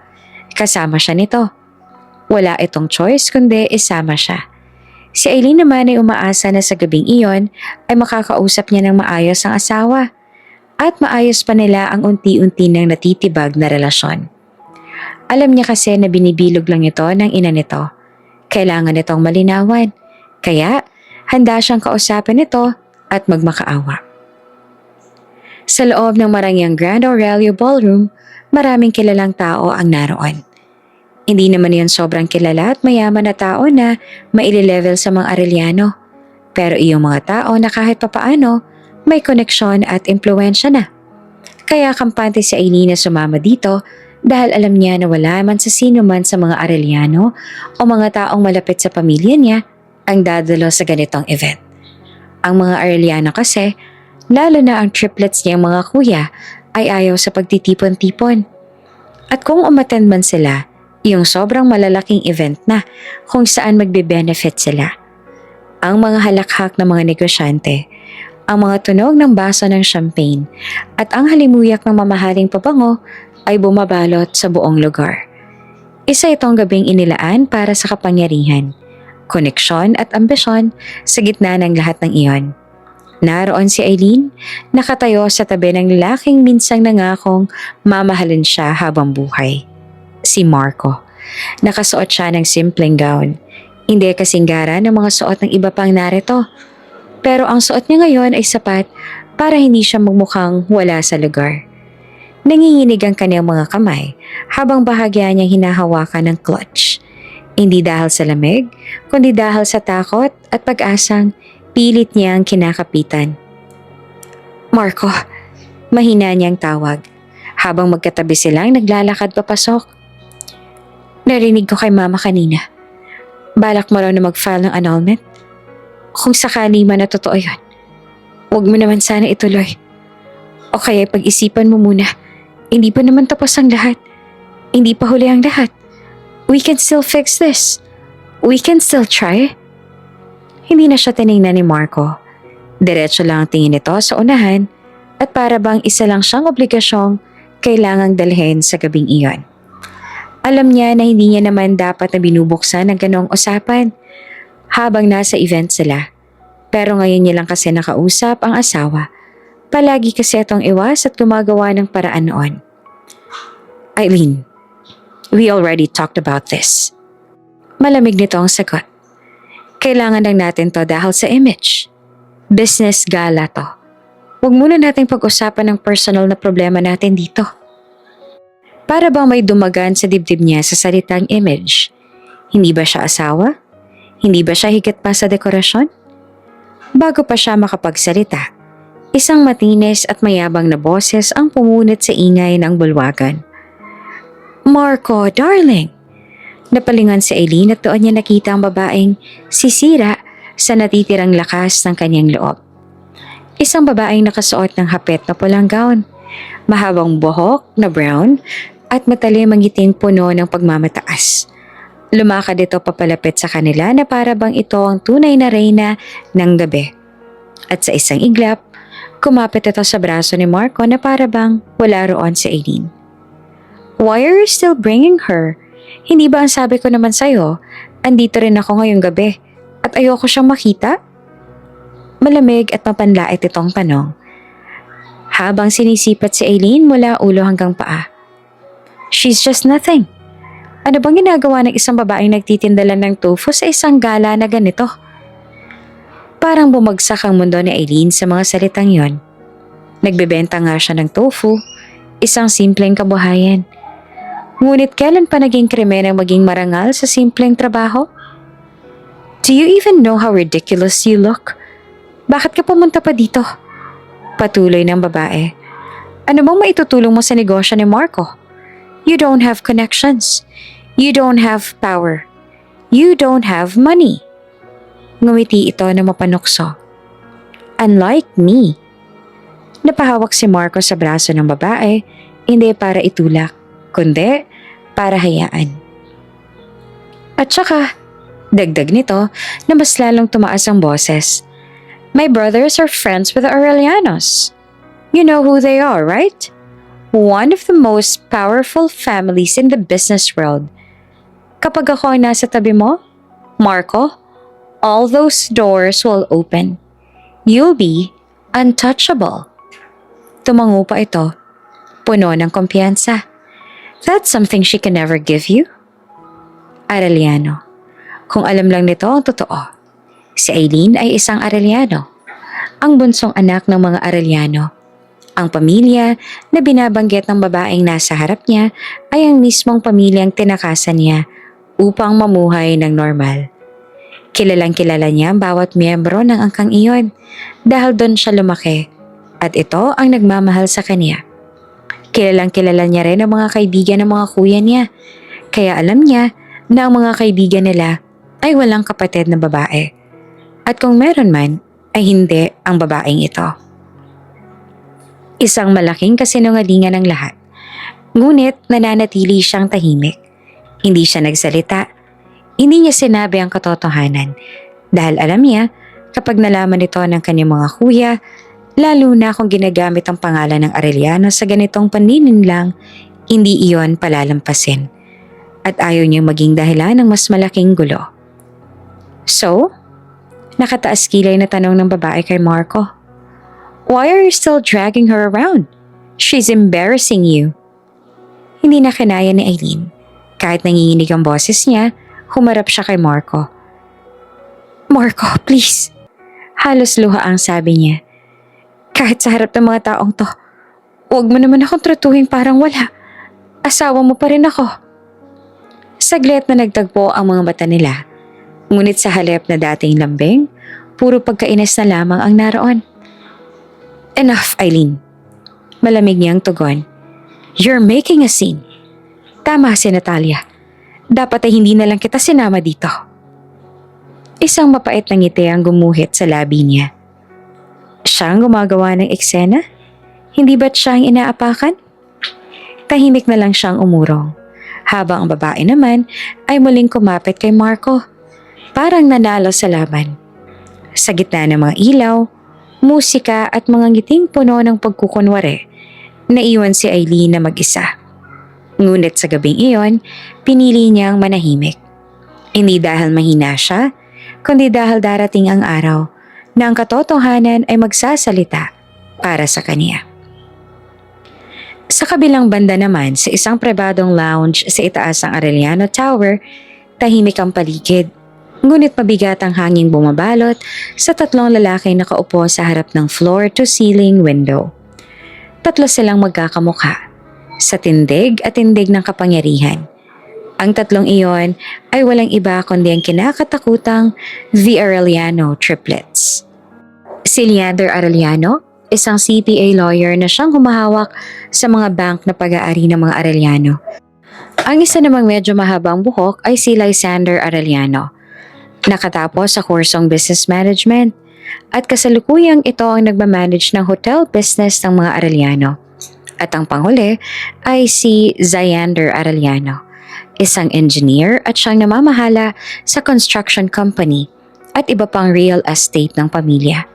Kasama siya nito. Wala itong choice kundi isama siya. Si Aileen naman ay umaasa na sa gabing iyon ay makakausap niya ng maayos ang asawa at maayos pa nila ang unti-unti nang natitibag na relasyon. Alam niya kasi na binibilog lang ito ng ina nito. Kailangan itong malinawan. Kaya handa siyang kausapin ito at magmakaawa. Sa loob ng marangyang Grand Aurelio Ballroom, maraming kilalang tao ang naroon. Hindi naman yan sobrang kilala at mayaman na tao na maililevel sa mga Arellano. Pero iyong mga tao na kahit papaano may koneksyon at impluensya na. Kaya kampante si Aileen na sumama dito dahil alam niya na wala man sa sino man sa mga Arellano o mga taong malapit sa pamilya niya ang dadalo sa ganitong event. Ang mga Arellano kasi, lalo na ang triplets niyang mga kuya, ay ayaw sa pagtitipon-tipon. At kung umattend man sila, yung sobrang malalaking event na kung saan magbe-benefit sila. Ang mga halakhak na mga negosyante, ang mga tunog ng baso ng champagne at ang halimuyak ng mamahaling pabango ay bumabalot sa buong lugar. Isa itong gabing inilaan para sa kapangyarihan, koneksyon at ambisyon sa gitna ng lahat ng iyon. Naroon si Aileen, nakatayo sa tabi ng lalaking minsang nangakong mamahalin siya habang buhay. Si Marco. Nakasuot siya ng simpleng gown. Hindi kasinggaran ng mga suot ng iba pang narito. Pero ang suot niya ngayon ay sapat para hindi siya magmukhang wala sa lugar. Nanginginig ang kanyang mga kamay habang bahagya niyang hinahawakan ng clutch. Hindi dahil sa lamig, kundi dahil sa takot at pag-asang pilit niyang kinakapitan. Marco, mahina niyang tawag habang magkatabi silang naglalakad papasok. Narinig ko kay mama kanina. Balak mo raw na mag-file ng annulment? Kung sakali man na totoo yun, huwag mo naman sana ituloy. O kaya pag-isipan mo muna. Hindi pa naman tapos ang lahat. Hindi pa huli ang lahat. We can still fix this. We can still try. Hindi na siya tiningnan ni Marco. Diretso lang ang tingin nito sa unahan at para bang isa lang siyang obligasyong kailangang dalhin sa gabing iyon. Alam niya na hindi niya naman dapat na binubuksan ang ganong usapan habang nasa event sila. Pero ngayon niya lang kasi nakausap ang asawa. Palagi kasi itong iwas at gumagawa ng paraan noon. Aileen, we already talked about this. Malamig nito ang sagot. Kailangan lang natin to dahil sa image. Business gala to. Huwag muna nating pag-usapan ng personal na problema natin dito. Para bang may dumagan sa dibdib niya sa salitang image? Hindi ba siya asawa? Hindi ba siya higit pa sa dekorasyon? Bago pa siya makapagsalita, isang matinis at mayabang na boses ang pumunit sa ingay ng bulwagan. Marco, darling! Napalingon si Aileen at doon niya nakita ang babaeng sisira sa natitirang lakas ng kanyang loob. Isang babaeng nakasuot ng hapet na pulang gown, mahabang buhok na brown at matalim ang ngiting puno ng pagmamataas. Lumakad ito papalapit sa kanila na para bang ito ang tunay na reyna ng gabi. At sa isang iglap, kumapit ito sa braso ni Marco na para bang wala roon si Aileen. Why are you still bringing her? Hindi ba ang sabi ko naman sa'yo, andito rin ako ngayong gabi at ayoko siyang makita? Malamig at mapanlait itong tanong. Habang sinisipat si Aileen mula ulo hanggang paa. She's just nothing. Ano bang ginagawa ng isang babaeng nagtitindalan ng tofu sa isang gala na ganito? Parang bumagsak ang mundo ni Aileen sa mga salitang yon. Nagbebenta nga siya ng tofu, isang simpleng kabuhayan. Ngunit kailan pa naging krimen ang maging marangal sa simpleng trabaho? Do you even know how ridiculous you look? Bakit ka pumunta pa dito? Patuloy ng babae. Ano bang maitutulong mo sa negosyo ni Marco? You don't have connections. You don't have power. You don't have money. Ngumiti ito na mapanukso. Unlike me. Napahawak si Marco sa braso ng babae, hindi para itulak, kundi para hayaan. At saka, dagdag nito na mas lalong tumaas ang boses. My brothers are friends with the Aurelianos. You know who they are, right? One of the most powerful families in the business world. Kapag ako ay nasa tabi mo, Marco, all those doors will open. You'll be untouchable. Tumango pa ito, puno ng kumpiyansa. That's something she can never give you. Arellano. Kung alam lang nito ang totoo, si Aileen ay isang Arellano, ang bunsong anak ng mga Arellano. Ang pamilya na binabanggit ng babaeng nasa harap niya ay ang mismong pamilyang tinakasan niya upang mamuhay ng normal. Kilalang kilala niya ang bawat miyembro ng angkang iyon dahil doon siya lumaki at ito ang nagmamahal sa kanya. Kilalang kilala niya rin ang mga kaibigan ng mga kuya niya kaya alam niya na ang mga kaibigan nila ay walang kapatid na babae. At kung meron man ay hindi ang babaeng ito. Isang malaking kasinungalingan ng lahat. Ngunit nananatili siyang tahimik. Hindi siya nagsalita. Hindi niya sinabi ang katotohanan dahil alam niya kapag nalaman ito ng kanyang mga kuya, lalo na kung ginagamit ang pangalan ng Arellano sa ganitong panininlang, hindi iyon palalampasin. At ayaw niyang maging dahilan ng mas malaking gulo. So, nakataas kilay na tanong ng babae kay Marco. Why are you still dragging her around? She's embarrassing you. Hindi na kinaya ni Aileen. Kahit nanginginig ang boses niya, humarap siya kay Marco. Marco, please. Halos luha ang sabi niya. Kahit sa harap ng mga taong to, huwag mo naman akong tratuhin parang wala. Asawa mo pa rin ako. Saglit na nagtagpo ang mga mata nila. Ngunit sa halip na dating lambing, puro pagkainis na lamang ang naroon. Enough, Aileen. Malamig niyang tugon. You're making a scene. Tama si Natalia. Dapat ay hindi na lang kita sinama dito. Isang mapait na ngiti ang gumuhit sa labi niya. Siya ang gumagawa ng eksena? Hindi ba't siya ang inaapakan? Tahimik na lang siyang umurong. Habang ang babae naman ay muling kumapit kay Marco. Parang nanalo sa laban. Sa gitna ng mga ilaw, musika at mga ngiting puno ng pagkukunwari, naiwan si Aileen na mag-isa. Ngunit sa gabing iyon, pinili niyang manahimik. Hindi dahil mahina siya, kundi dahil darating ang araw na ang katotohanan ay magsasalita para sa kanya. Sa kabilang banda naman, sa isang pribadong lounge sa itaas ng Arellano Tower, tahimik ang paligid. Ngunit mabigat ang hanging bumabalot sa tatlong lalaki na nakaupo sa harap ng floor-to-ceiling window. Tatlo silang magkakamukha, sa tindig at tindig ng kapangyarihan. Ang tatlong iyon ay walang iba kundi ang kinakatakutang The Arellano Triplets. Si Leander Arellano, isang CPA lawyer na siyang humahawak sa mga bank na pag-aari ng mga Arellano. Ang isa namang medyo mahabang buhok ay si Lysander Arellano. Nakatapos sa kursong business management at kasalukuyang ito ang nagmamanage ng hotel business ng mga Arellano. At ang panghuli ay si Zayander Arellano, isang engineer at siyang namamahala sa construction company at iba pang real estate ng pamilya.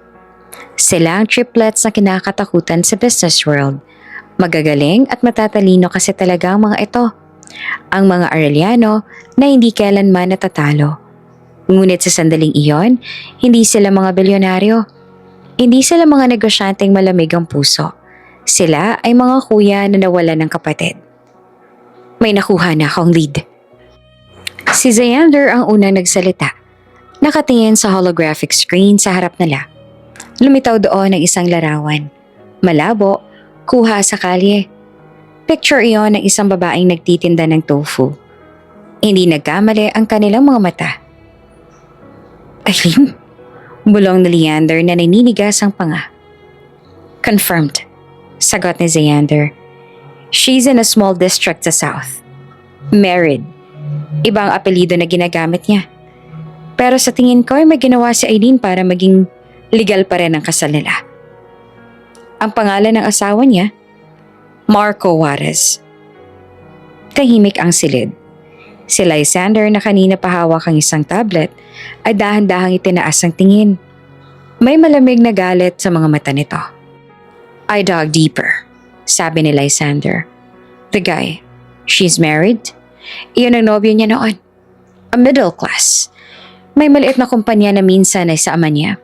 Sila ang triplets na kinakatakutan sa business world. Magagaling at matatalino kasi talaga ang mga ito. Ang mga Arellano na hindi kailanman natatalo. Ngunit sa sandaling iyon, hindi sila mga bilyonaryo. Hindi sila mga negosyanteng malamig ang puso. Sila ay mga kuya na nawalan ng kapatid. May nakuha na akong lead. Si Zayander ang unang nagsalita. Nakatingin sa holographic screen sa harap nila. Lumitaw doon ang isang larawan. Malabo, kuha sa kalye. Picture iyon ng isang babaeng nagtitinda ng tofu. Hindi nagkamali ang kanilang mga mata. Aileen? Bulong ni Leander na naninigas ang panga. Confirmed, sagot ni Zayander. She's in a small district sa south. Married. Ibang apelido na ginagamit niya. Pero sa tingin ko ay may ginawa si Aileen para maging legal pa rin ang kasal nila. Ang pangalan ng asawa niya, Marco Juarez. Tahimik ang silid. Si Lysander na kanina pahawak ang isang tablet ay dahan-dahang itinaas ang tingin. May malamig na galit sa mga mata nito. I dug deeper, sabi ni Lysander. The guy, she's married? Iyon ang nobyo niya noon. A middle class. May maliit na kumpanya na minsan ay sa ama niya.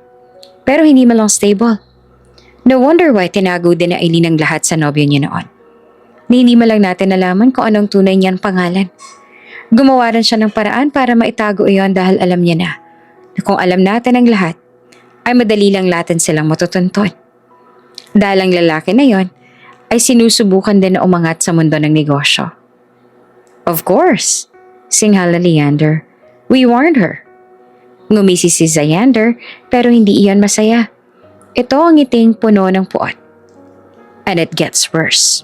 Pero hindi malang stable. No wonder why tinago din na Aileen ang lahat sa nobyo niya noon. Hindi malang natin nalaman kung anong tunay niyang pangalan. Gumawa rin siya ng paraan para maitago iyon dahil alam niya na kung alam natin ang lahat, ay madali lang natin silang matutuntun. Dahil ang lalaki na yon ay sinusubukan din na umangat sa mundo ng negosyo. Of course, singhal na Leander. We warned her. Ngumisi si Xander pero hindi iyon masaya. Ito ang ngiting puno ng puot. And it gets worse.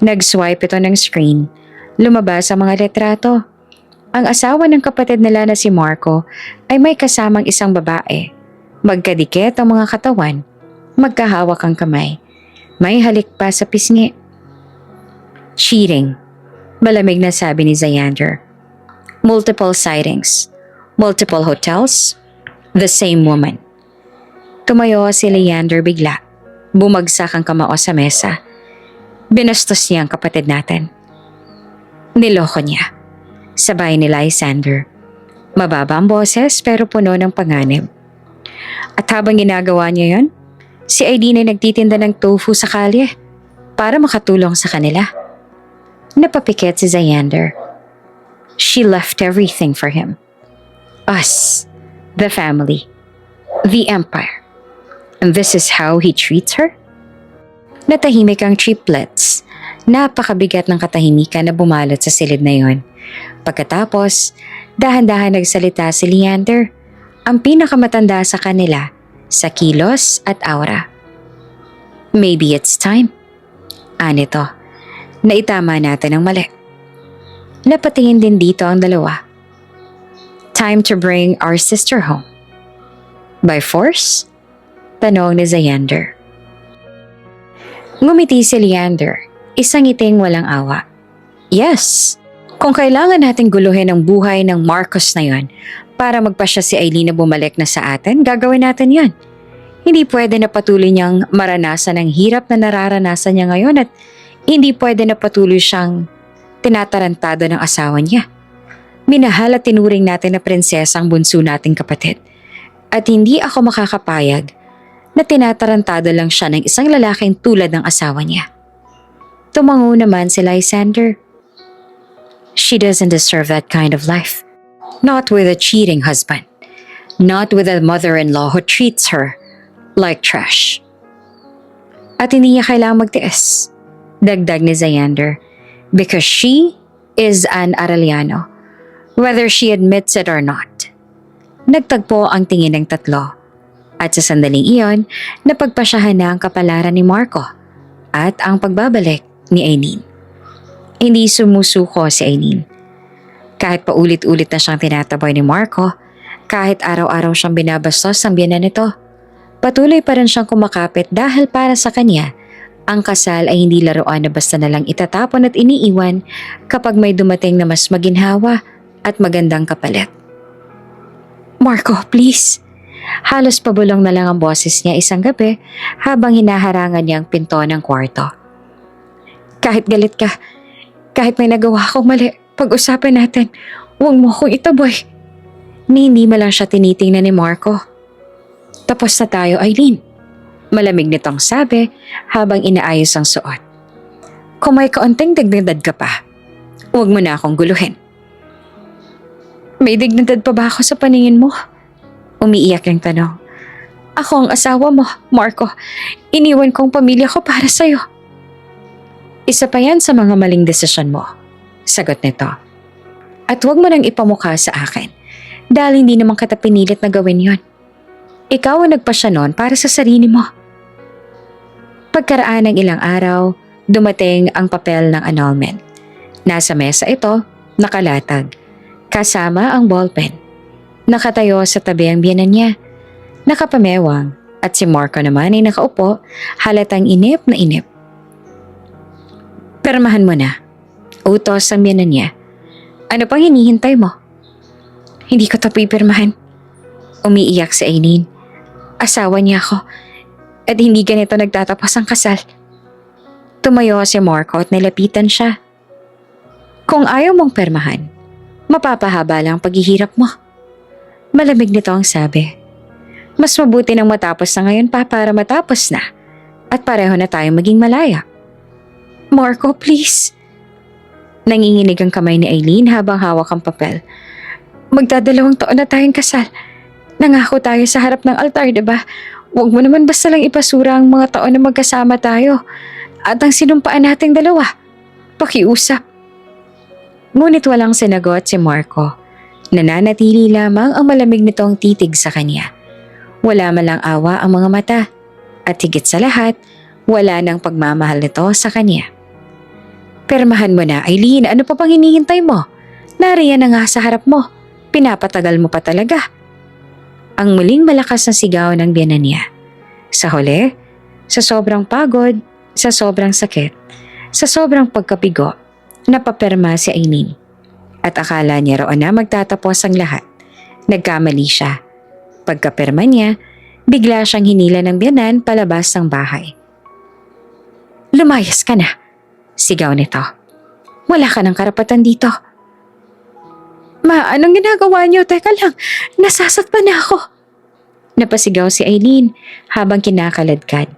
Nag-swipe ito ng screen. Lumabas ang mga retrato. Ang asawa ng kapatid nila na si Marco ay may kasamang isang babae. Magkadikit ang mga katawan. Magkahawak ang kamay. May halik pa sa pisngi. Cheating. Malamig na sabi ni Xander. Multiple sightings. Multiple hotels. The same woman. Tumayo si Leander bigla. Bumagsak ang kamao sa mesa. Binastos niya ang kapatid natin. Niloko niya. Sabay ni Lysander. Mababa ang boses pero puno ng panganib. At habang ginagawa niya yon, si Aileen ay nagtitinda ng tofu sa kalye para makatulong sa kanila. Napapikit si Xander. She left everything for him. Us, the family, the empire. And this is how he treats her? Natahimik ang triplets. Napakabigat ng katahimikan na bumalot sa silid na yon. Pagkatapos, dahan-dahan nagsalita si Leander, ang pinakamatanda sa kanila, sa kilos at aura. Maybe it's time. Anito, naitama natin ang mali. Napatingin din dito ang dalawa. Time to bring our sister home. By force? Tanong ni Xander. Ngumiti si Leander, isang ngiting walang awa. Yes, kung kailangan nating guluhin ang buhay ng Marcos na yon para magpasya si Aileen na bumalik na sa atin, gagawin natin yan. Hindi pwede na patuloy niyang maranasan ang hirap na nararanasan niya ngayon at hindi pwede na patuloy siyang tinatarantado ng asawa niya. Minahal at tinuring natin na prinsesa ang bunso nating kapatid. At hindi ako makakapayag na tinatarantado lang siya ng isang lalaking tulad ng asawa niya. Tumango naman si Lysander. She doesn't deserve that kind of life. Not with a cheating husband. Not with a mother-in-law who treats her like trash. At hindi niya kailangang magtiis. Dagdag ni Xander. Because she is an Arellano. Whether she admits it or not. Nagtagpo ang tingin ng tatlo. At sa sandaling iyon, napagpasyahan na ang kapalaran ni Marco at ang pagbabalik ni Aileen. Hindi sumusuko si Aileen. Kahit paulit-ulit na siyang tinataboy ni Marco, kahit araw-araw siyang binabastos ang biyanan nito, patuloy pa rin siyang kumakapit dahil para sa kanya, ang kasal ay hindi laruan na basta nalang itatapon at iniiwan kapag may dumating na mas maginhawa at magandang kapalit. Marco, please. Halos pabulong na lang ang boses niya isang gabi habang hinaharangan niya ang pinto ng kwarto. Kahit galit ka, kahit may nagawa akong mali, pag-usapan natin, huwag mo akong itaboy. Hindi mo lang siya tinitingnan ni Marco. Tapos na tayo, Aileen. Malamig nitong sabi habang inaayos ang suot. Kung may kaunting dignidad ka pa, huwag mo na akong guluhin. May dignidad pa ba ako sa paningin mo? Umiiyak yung tanong. Ako ang asawa mo, Marco. Iniwan kong pamilya ko para sa'yo. Isa pa yan sa mga maling desisyon mo. Sagot nito. At huwag mo nang ipamukha sa akin dahil hindi naman kita pinilit na gawin yon. Ikaw ang nagpasya nun para sa sarili mo. Pagkaraan ng ilang araw, dumating ang papel ng annulment. Nasa mesa ito, nakalatag. Kasama ang ballpen. Nakatayo sa tabi ang biyanan niya. Nakapamewang at si Marco naman ay nakaupo, halatang inip na inip. Permahan mo na. Utos ang biyanan niya. Ano pang hinihintay mo? Hindi ko ito pipirmahan. Umiiyak si Aileen. Asawa niya ako at hindi ganito nagtatapos ang kasal. Tumayo si Marco at nilapitan siya. Kung ayaw mong permahan, mapapahaba lang ang paghihirap mo. Malamig nito ang sabi. Mas mabuti nang matapos na ngayon pa para matapos na at pareho na tayong maging malaya. Marco, please. Nanginginig ang kamay ni Aileen habang hawak ang papel. Magdadalawang taon na tayong kasal. Nangako tayo sa harap ng altar, diba? Huwag mo naman basta lang ipasura ang mga taon na magkasama tayo at ang sinumpaan nating dalawa. Pakiusap. Ngunit walang sinagot si Marco. Nananatili lamang ang malamig nitong titig sa kanya. Wala man lang awa ang mga mata. At higit sa lahat, wala nang pagmamahal nito sa kanya. Permahan mo na, Aileen. Ano pa bang hinihintay mo? Nariyan na nga sa harap mo. Pinapatagal mo pa talaga. Ang muling malakas na sigaw ng biyanan niya. Sa huli, sa sobrang pagod, sa sobrang sakit, sa sobrang pagkabigo, napaperma si Aileen. At akala niya roon na magtatapos ang lahat. Nagkamali siya. Pagkaperma niya, bigla siyang hinila ng biyanan palabas ng bahay. Lumayas ka na, sigaw nito. Wala ka ng karapatan dito. Ma, anong ginagawa niyo? Teka lang, nasasaktan na ako. Napasigaw si Aileen habang kinakaladkad.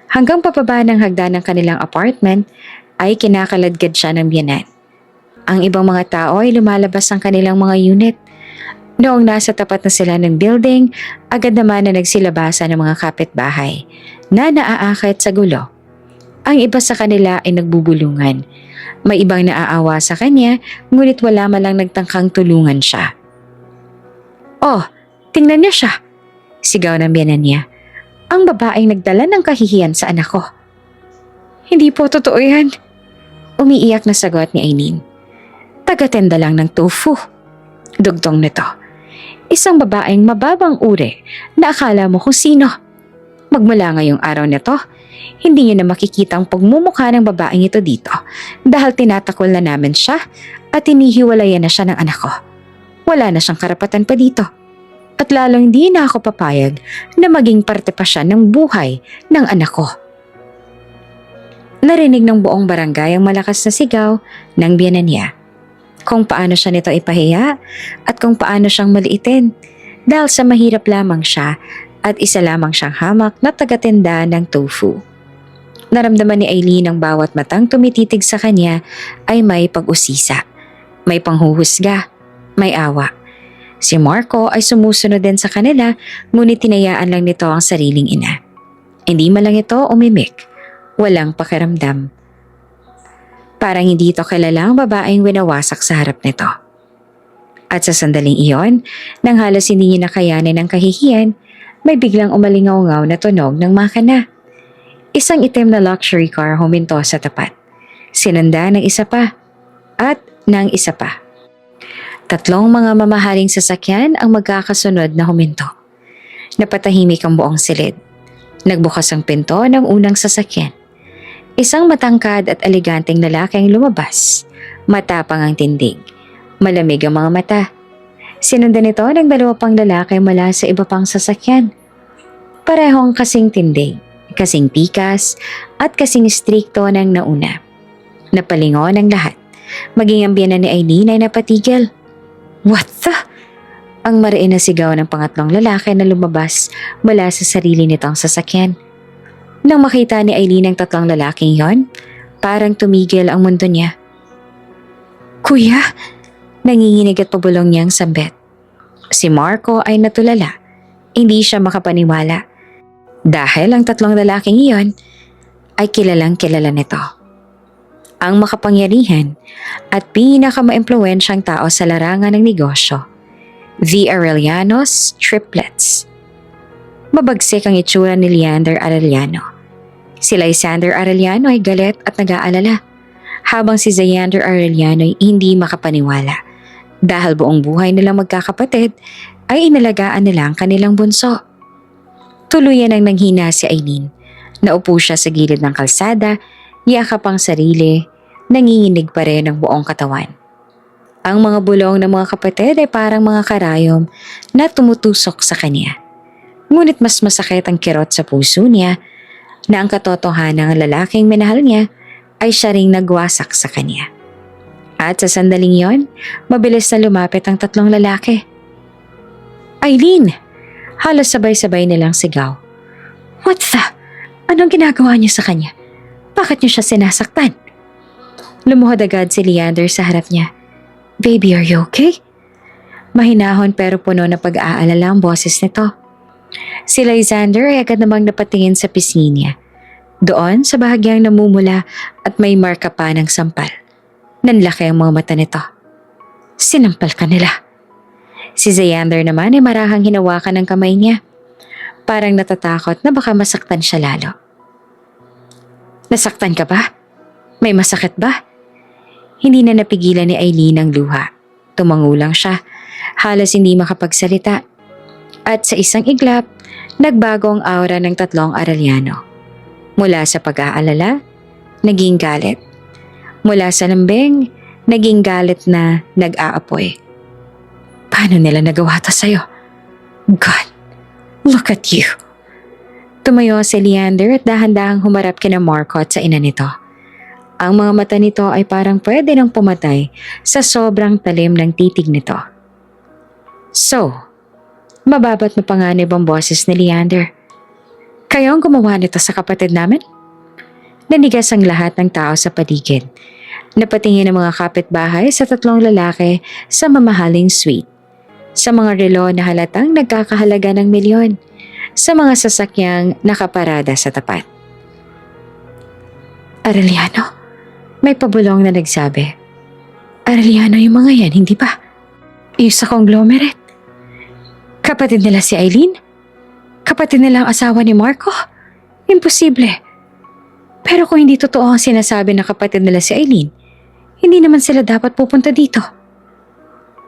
Hanggang papaba ng hagdan ng kanilang apartment ay kinakaladkad siya ng biyanan. Ang ibang mga tao ay lumalabas ng kanilang mga unit. Noong nasa tapat na sila ng building, agad naman na nagsilabasa ng mga kapitbahay na naaakit sa gulo. Ang iba sa kanila ay nagbubulungan. May ibang naaawa sa kanya, ngunit wala man lang nagtangkang tulungan siya. Oh, tingnan niyo siya, sigaw ng biyanan niya. Ang babaeng nagdala ng kahihiyan sa anak ko. Hindi po totoo yan. Umiiyak na sagot ni Aileen. Tagatenda lang ng tofu. Dugtong nito. Isang babaeng mababang uri na akala mo kung sino. Magmula ngayong araw na to, hindi niyo na makikita ang pagmumukha ng babaeng ito dito dahil tinatakol na namin siya at hinihiwalayan na siya ng anak ko. Wala na siyang karapatan pa dito. At lalong hindi na ako papayag na maging parte pa siya ng buhay ng anak ko. Narinig ng buong barangay ang malakas na sigaw ng biyanan niya. Kung paano siya nito ipahiya at kung paano siyang maliitin dahil sa mahirap lamang siya at isa lamang siyang hamak na tagatenda ng tofu. Naramdaman ni Aileen ang bawat matang tumititig sa kanya ay may pag-usisa, may panghuhusga, may awa. Si Marco ay sumusunod din sa kanila ngunit tinayaan lang nito ang sariling ina. Hindi man lang ito umimik, walang pakiramdam. Parang hindi ito kilala ang babaeng winawasak sa harap nito. At sa sandaling iyon, nang halos hindi niya nakayanin ang kahihiyan, may biglang umalingaw-ngaw na tunog ng makina. Isang itim na luxury car huminto sa tapat. Sinanda ng isa pa at ng isa pa. Tatlong mga mamahaling sasakyan ang magkakasunod na huminto. Napatahimik ang buong silid. Nagbukas ang pinto ng unang sasakyan. Isang matangkad at eleganteng lalaki ang lumabas. Matapang ang tindig. Malamig ang mga mata. Sinundan nito ng dalawa pang lalaki mula sa iba pang sasakyan. Parehong kasing tindig, kasing pikas, at kasing strikto ng nauna. Napalingon ang lahat. Maging ang biyanan ni Aileen ay napatigil. What the? Ang mariin na sigaw ng pangatlong lalaki na lumabas mula sa sarili nitong sasakyan. Nang makita ni Aileen ang tatlong lalaking yon, parang tumigil ang mundo niya. Kuya, nanginginig at pabulong niyang sambit. Si Marco ay natulala. Hindi siya makapaniwala. Dahil ang tatlong lalaking iyon ay kilalang kilala nito. Ang makapangyarihan at pinakamaimpluwensyang tao sa larangan ng negosyo, the Arellano's Triplets. Mabagsik ang itsura ni Leander Arellano. Si Lysander Arellano ay galit at nag-aalala, habang si Xander Arellano ay hindi makapaniwala dahil buong buhay nilang magkakapatid ay inalagaan nila ang kanilang bunso. Tuluyan ang nanghina si Aileen. Naupo siya sa gilid ng kalsada, yakap ang sarili, nanginginig pa rin ang buong katawan. Ang mga bulong ng mga kapatid ay parang mga karayom na tumutusok sa kanya. Ngunit mas masakit ang kirot sa puso niya na ang katotohanan ng lalaking minahal niya ay siya ring nagwasak sa kanya. At sa sandaling yon, mabilis na lumapit ang tatlong lalaki. Aileen! Halos sabay-sabay nilang sigaw. What the? Anong ginagawa niyo sa kanya? Bakit niyo siya sinasaktan? Lumuhod agad si Leander sa harap niya. Baby, are you okay? Mahinahon pero puno na pag-aalala ang boses nito. Si Lysander ay agad namang napatingin sa pisngi niya. Doon sa bahagyang namumula at may marka pa ng sampal. Nanlaki ang mga mata nito. Sinampal ka nila. Si Xander naman ay marahang hinawakan ng kamay niya. Parang natatakot na baka masaktan siya lalo. Nasaktan ka ba? May masakit ba? Hindi na napigilan ni Eileen ang luha. Tumangulang siya, halos hindi makapagsalita. At sa isang iglap, nagbago ang aura ng tatlong Arellano. Mula sa pag-aalala, naging galit. Mula sa lambing, naging galit na nag-aapoy. Paano nila nagawa to sa'yo? God, look at you. Tumayo si Leander at dahan-dahang humarap kina Marco at sa ina nito. Ang mga mata nito ay parang pwede nang pumatay sa sobrang talim ng titig nito. So, mababa't mapanganib ang boses ni Leander. Kayo ang gumawa nito sa kapatid namin? Nanigas ang lahat ng tao sa paligid. Napatingin ang mga kapitbahay sa tatlong lalaki sa mamahaling suite. Sa mga relo na halatang nagkakahalaga ng milyon. Sa mga sasakyang nakaparada sa tapat. Arellano? May pabulong na nagsabi. Arellano yung mga yan, hindi ba? Yung sa conglomerate. Kapatid nila si Eileen? Kapatid nila ang asawa ni Marco? Imposible. Pero kung hindi totoo ang sinasabi na kapatid nila si Eileen, hindi naman sila dapat pupunta dito.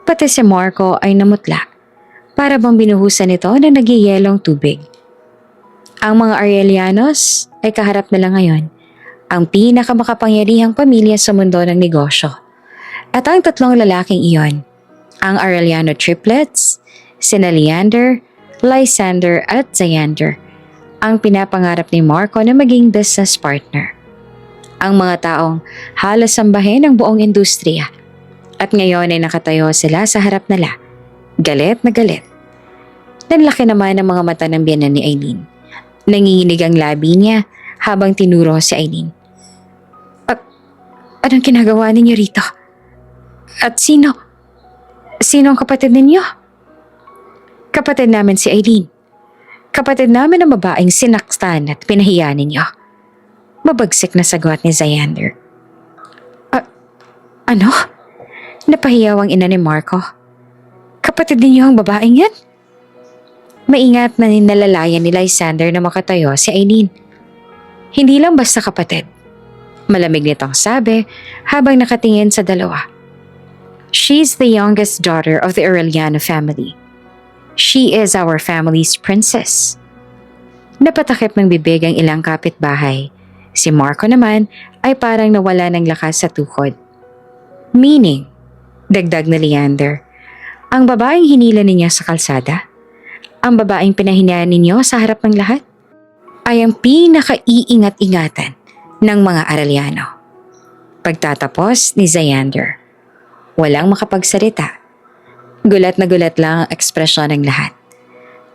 Pati si Marco ay namutla. Para bang binuhusan nito ng nagyayelong tubig. Ang mga Arellianos ay kaharap na lang ngayon ang pinakamakapangyarihang pamilya sa mundo ng negosyo. At ang tatlong lalaking iyon, ang Arellano triplets, sina Leander, Lysander at Xander, ang pinapangarap ni Marco na maging business partner. Ang mga taong halos sambahin ng buong industriya. At ngayon ay nakatayo sila sa harap nila. Galit na galit. Nanlaki naman ang mga mata ng biyanan ni Eileen. Nanginginig ang labi niya habang tinuro si Eileen. Anong ginagawa ninyo rito? At sino? Sino ang kapatid ninyo? Kapatid namin si Eileen. Kapatid namin ang babaeng sinaktan at pinahiya ninyo. Mabagsik na sagot ni Xander. Ano? Napahiyaw ang ina ni Marco. Kapatid ninyo ang babaeng yan? Maingat na ninalalayan ni Lysander na makatayo si Eileen. Hindi lang basta kapatid. Malamig nitong sabi habang nakatingin sa dalawa. She's the youngest daughter of the Arellano family. She is our family's princess. Napatakip ng bibig ang ilang kapitbahay. Si Marco naman ay parang nawala ng lakas sa tuhod. Meaning, dagdag na Leander, ang babaeng hinila ninyo sa kalsada, ang babaeng pinahinayaan ninyo sa harap ng lahat, ay ang pinaka-iingat-ingatan ng mga Arellano. Pagtatapos ni Xander, walang makapagsalita. Gulat na gulat lang ang ekspresyon ng lahat.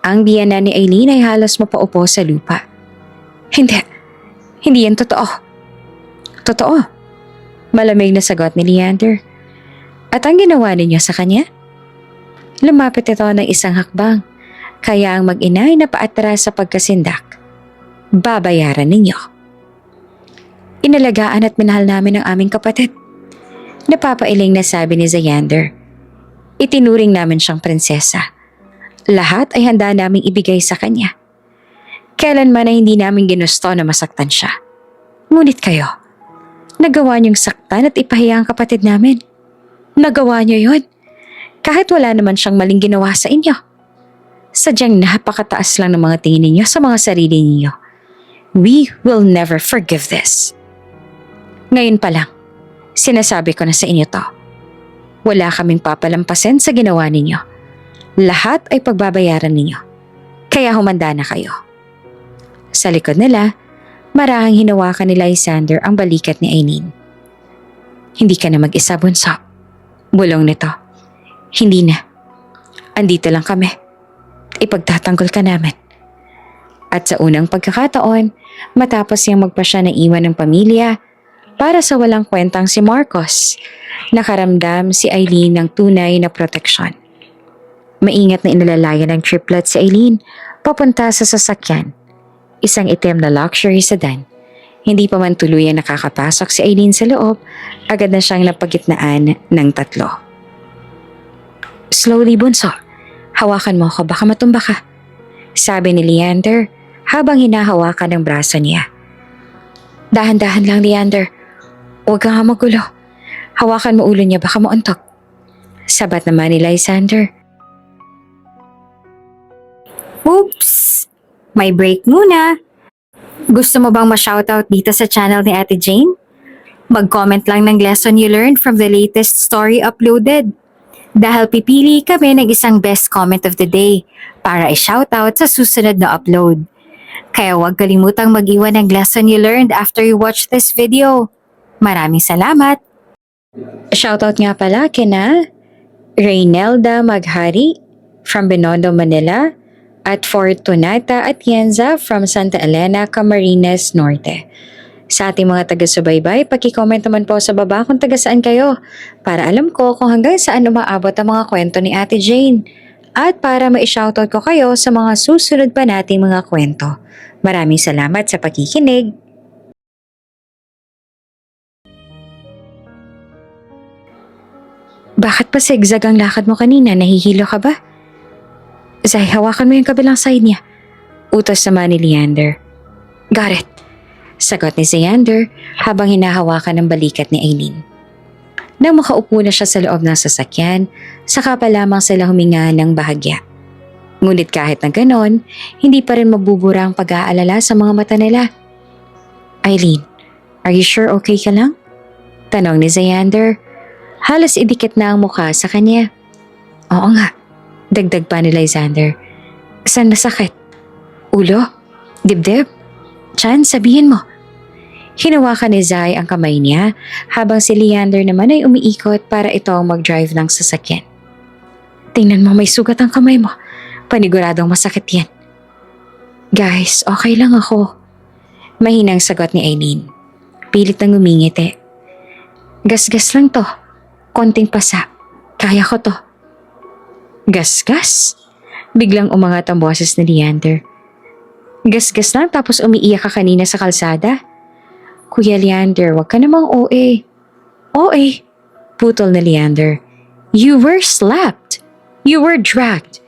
Ang biyanan ni Eileen ay halos mapaupo sa lupa. Hindi yan totoo. Totoo. Malamig na sagot ni Leander. At ang ginawa ninyo sa kanya? Lumapit ito ng isang hakbang, kaya ang mag-ina ay napaatras sa pagkasindak. Babayaran ninyo. Inalagaan at minahal namin ang aming kapatid. Napapailing na sabi ni Xander. Itinuring namin siyang prinsesa. Lahat ay handa naming ibigay sa kanya. Kailanman ay hindi namin ginusto na masaktan siya. Ngunit kayo, nagawa niyong saktan at ipahiya ang kapatid namin. Nagawa niyo yun. Kahit wala naman siyang maling ginawa sa inyo. Sadyang napakataas lang ng mga tingin ninyo sa mga sarili ninyo. We will never forgive this. Ngayon pa lang, sinasabi ko na sa inyo to. Wala kaming papalampasin sa ginawa ninyo. Lahat ay pagbabayaran ninyo. Kaya humanda na kayo. Sa likod nila, marahang hinawakan ni Lysander ang balikat ni Eileen. Hindi ka na mag-isa, bunso. Bulong nito. Hindi na. Andito lang kami. Ipagtatanggol ka namin. At sa unang pagkakataon, matapos niyang magpasya na iwan ng pamilya, para sa walang kwentang si Marcos, nakaramdam si Eileen ng tunay na proteksyon. Maingat na inalalayan ng triplet si Aileen papunta sa sasakyan. Isang itim na luxury sedan. Hindi pa man tuluyang nakakapasok si Aileen sa loob, agad na siyang napagitnaan ng tatlo. Slowly, bunso. Hawakan mo ako, baka matumba ka. Sabi ni Leander habang hinahawakan ng braso niya. Dahan-dahan lang, Leander. Huwag kang magulo. Hawakan mo ulo niya, baka mauntok. Sabat naman ni Lysander. Oops! May break muna. Gusto mo bang ma-shoutout dito sa channel ni Ate Jane? Mag-comment lang ng lesson you learned from the latest story uploaded. Dahil pipili kami ng isang best comment of the day para i-shoutout sa susunod na upload. Kaya huwag kalimutang mag-iwan ng lesson you learned after you watch this video. Maraming salamat! Shoutout nga pala kina Reynelda Maghari from Binondo, Manila at Fortunata Atienza from Santa Elena, Camarines Norte. Sa ating mga taga-subaybay, paki-comment naman po sa baba kung taga saan kayo para alam ko kung hanggang saan umaabot ang mga kwento ni Ate Jane at para ma-shoutout ko kayo sa mga susunod pa nating mga kwento. Maraming salamat sa pakikinig. Bakit pa zigzag ang lakad mo kanina? Nahihilo ka ba? Zay, hawakan mo yung kabilang side niya. Utos naman ni Leander. Got it. Sagot ni Leander habang hinahawakan ng balikat ni Aileen. Nang makaupo na siya sa loob ng sasakyan, saka pa lamang sila huminga ng bahagya. Ngunit kahit na ganon, hindi pa rin mabubura ang pag-aalala sa mga mata nila. Aileen, are you sure okay ka lang? Tanong ni Leander. Halos idikit na ang mukha sa kanya. Oo nga. Dagdag pa ni Lysander. Saan masakit? Ulo? Dibdib? Chan, sabihin mo. Hinawakan ni Zai ang kamay niya habang si Leander naman ay umiikot para ito ang mag-drive ng sasakyan. Tingnan mo, may sugat ang kamay mo. Paniguradong masakit yan. Guys, okay lang ako. Mahinang sagot ni Aileen. Pilit nang umingiti. Gas-gas lang to. Konting pasa. Kaya ko to. Gas-gas? Biglang umangat ang boses ni Leander. Gas-gas lang tapos umiiyak ka kanina sa kalsada? Kuya Leander, wag ka namang OA. OA? Putol ni Leander. You were slapped. You were dragged.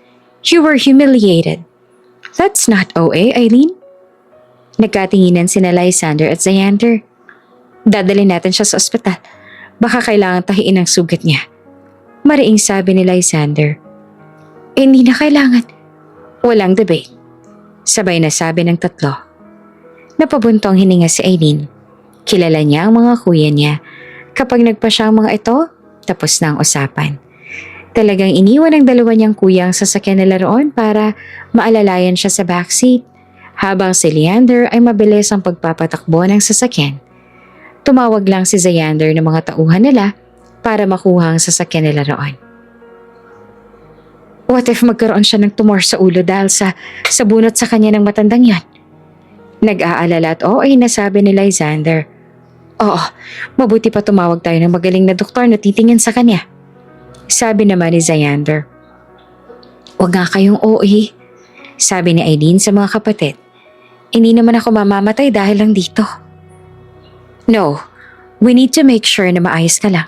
You were humiliated. That's not OA, Aileen. Nagkatinginan sina Lysander at Leander. Dadalhin natin siya sa ospital. Baka kailangan tahiin ang sugat niya. Mariing sabi ni Lysander. Hindi na kailangan. Walang debate. Sabay na sabi ng tatlo. Napabuntong hininga si Aileen. Kilala niya ang mga kuya niya. Kapag nagpa siya ang mga ito, tapos na ang usapan. Talagang iniwan ng dalawa niyang kuya ang sasakyan nila roon para maalalayan siya sa backseat. Habang si Leander ay mabilis ang pagpapatakbo ng sasakyan. Tumawag lang si Leander ng mga tauhan nila para makuha ang sasakyan nila roon. What if magkaroon siya ng tumor sa ulo dahil sa bunot sa kanya ng matandang yan? Nag-aalala at ay nasabi ni Lysander. Oo, mabuti pa tumawag tayo ng magaling na doktor na titingin sa kanya. Sabi naman ni Leander. Huwag nga kayong OA, sabi ni Aileen sa mga kapatid. Hindi naman ako mamamatay dahil lang dito. No, we need to make sure na maayos ka lang.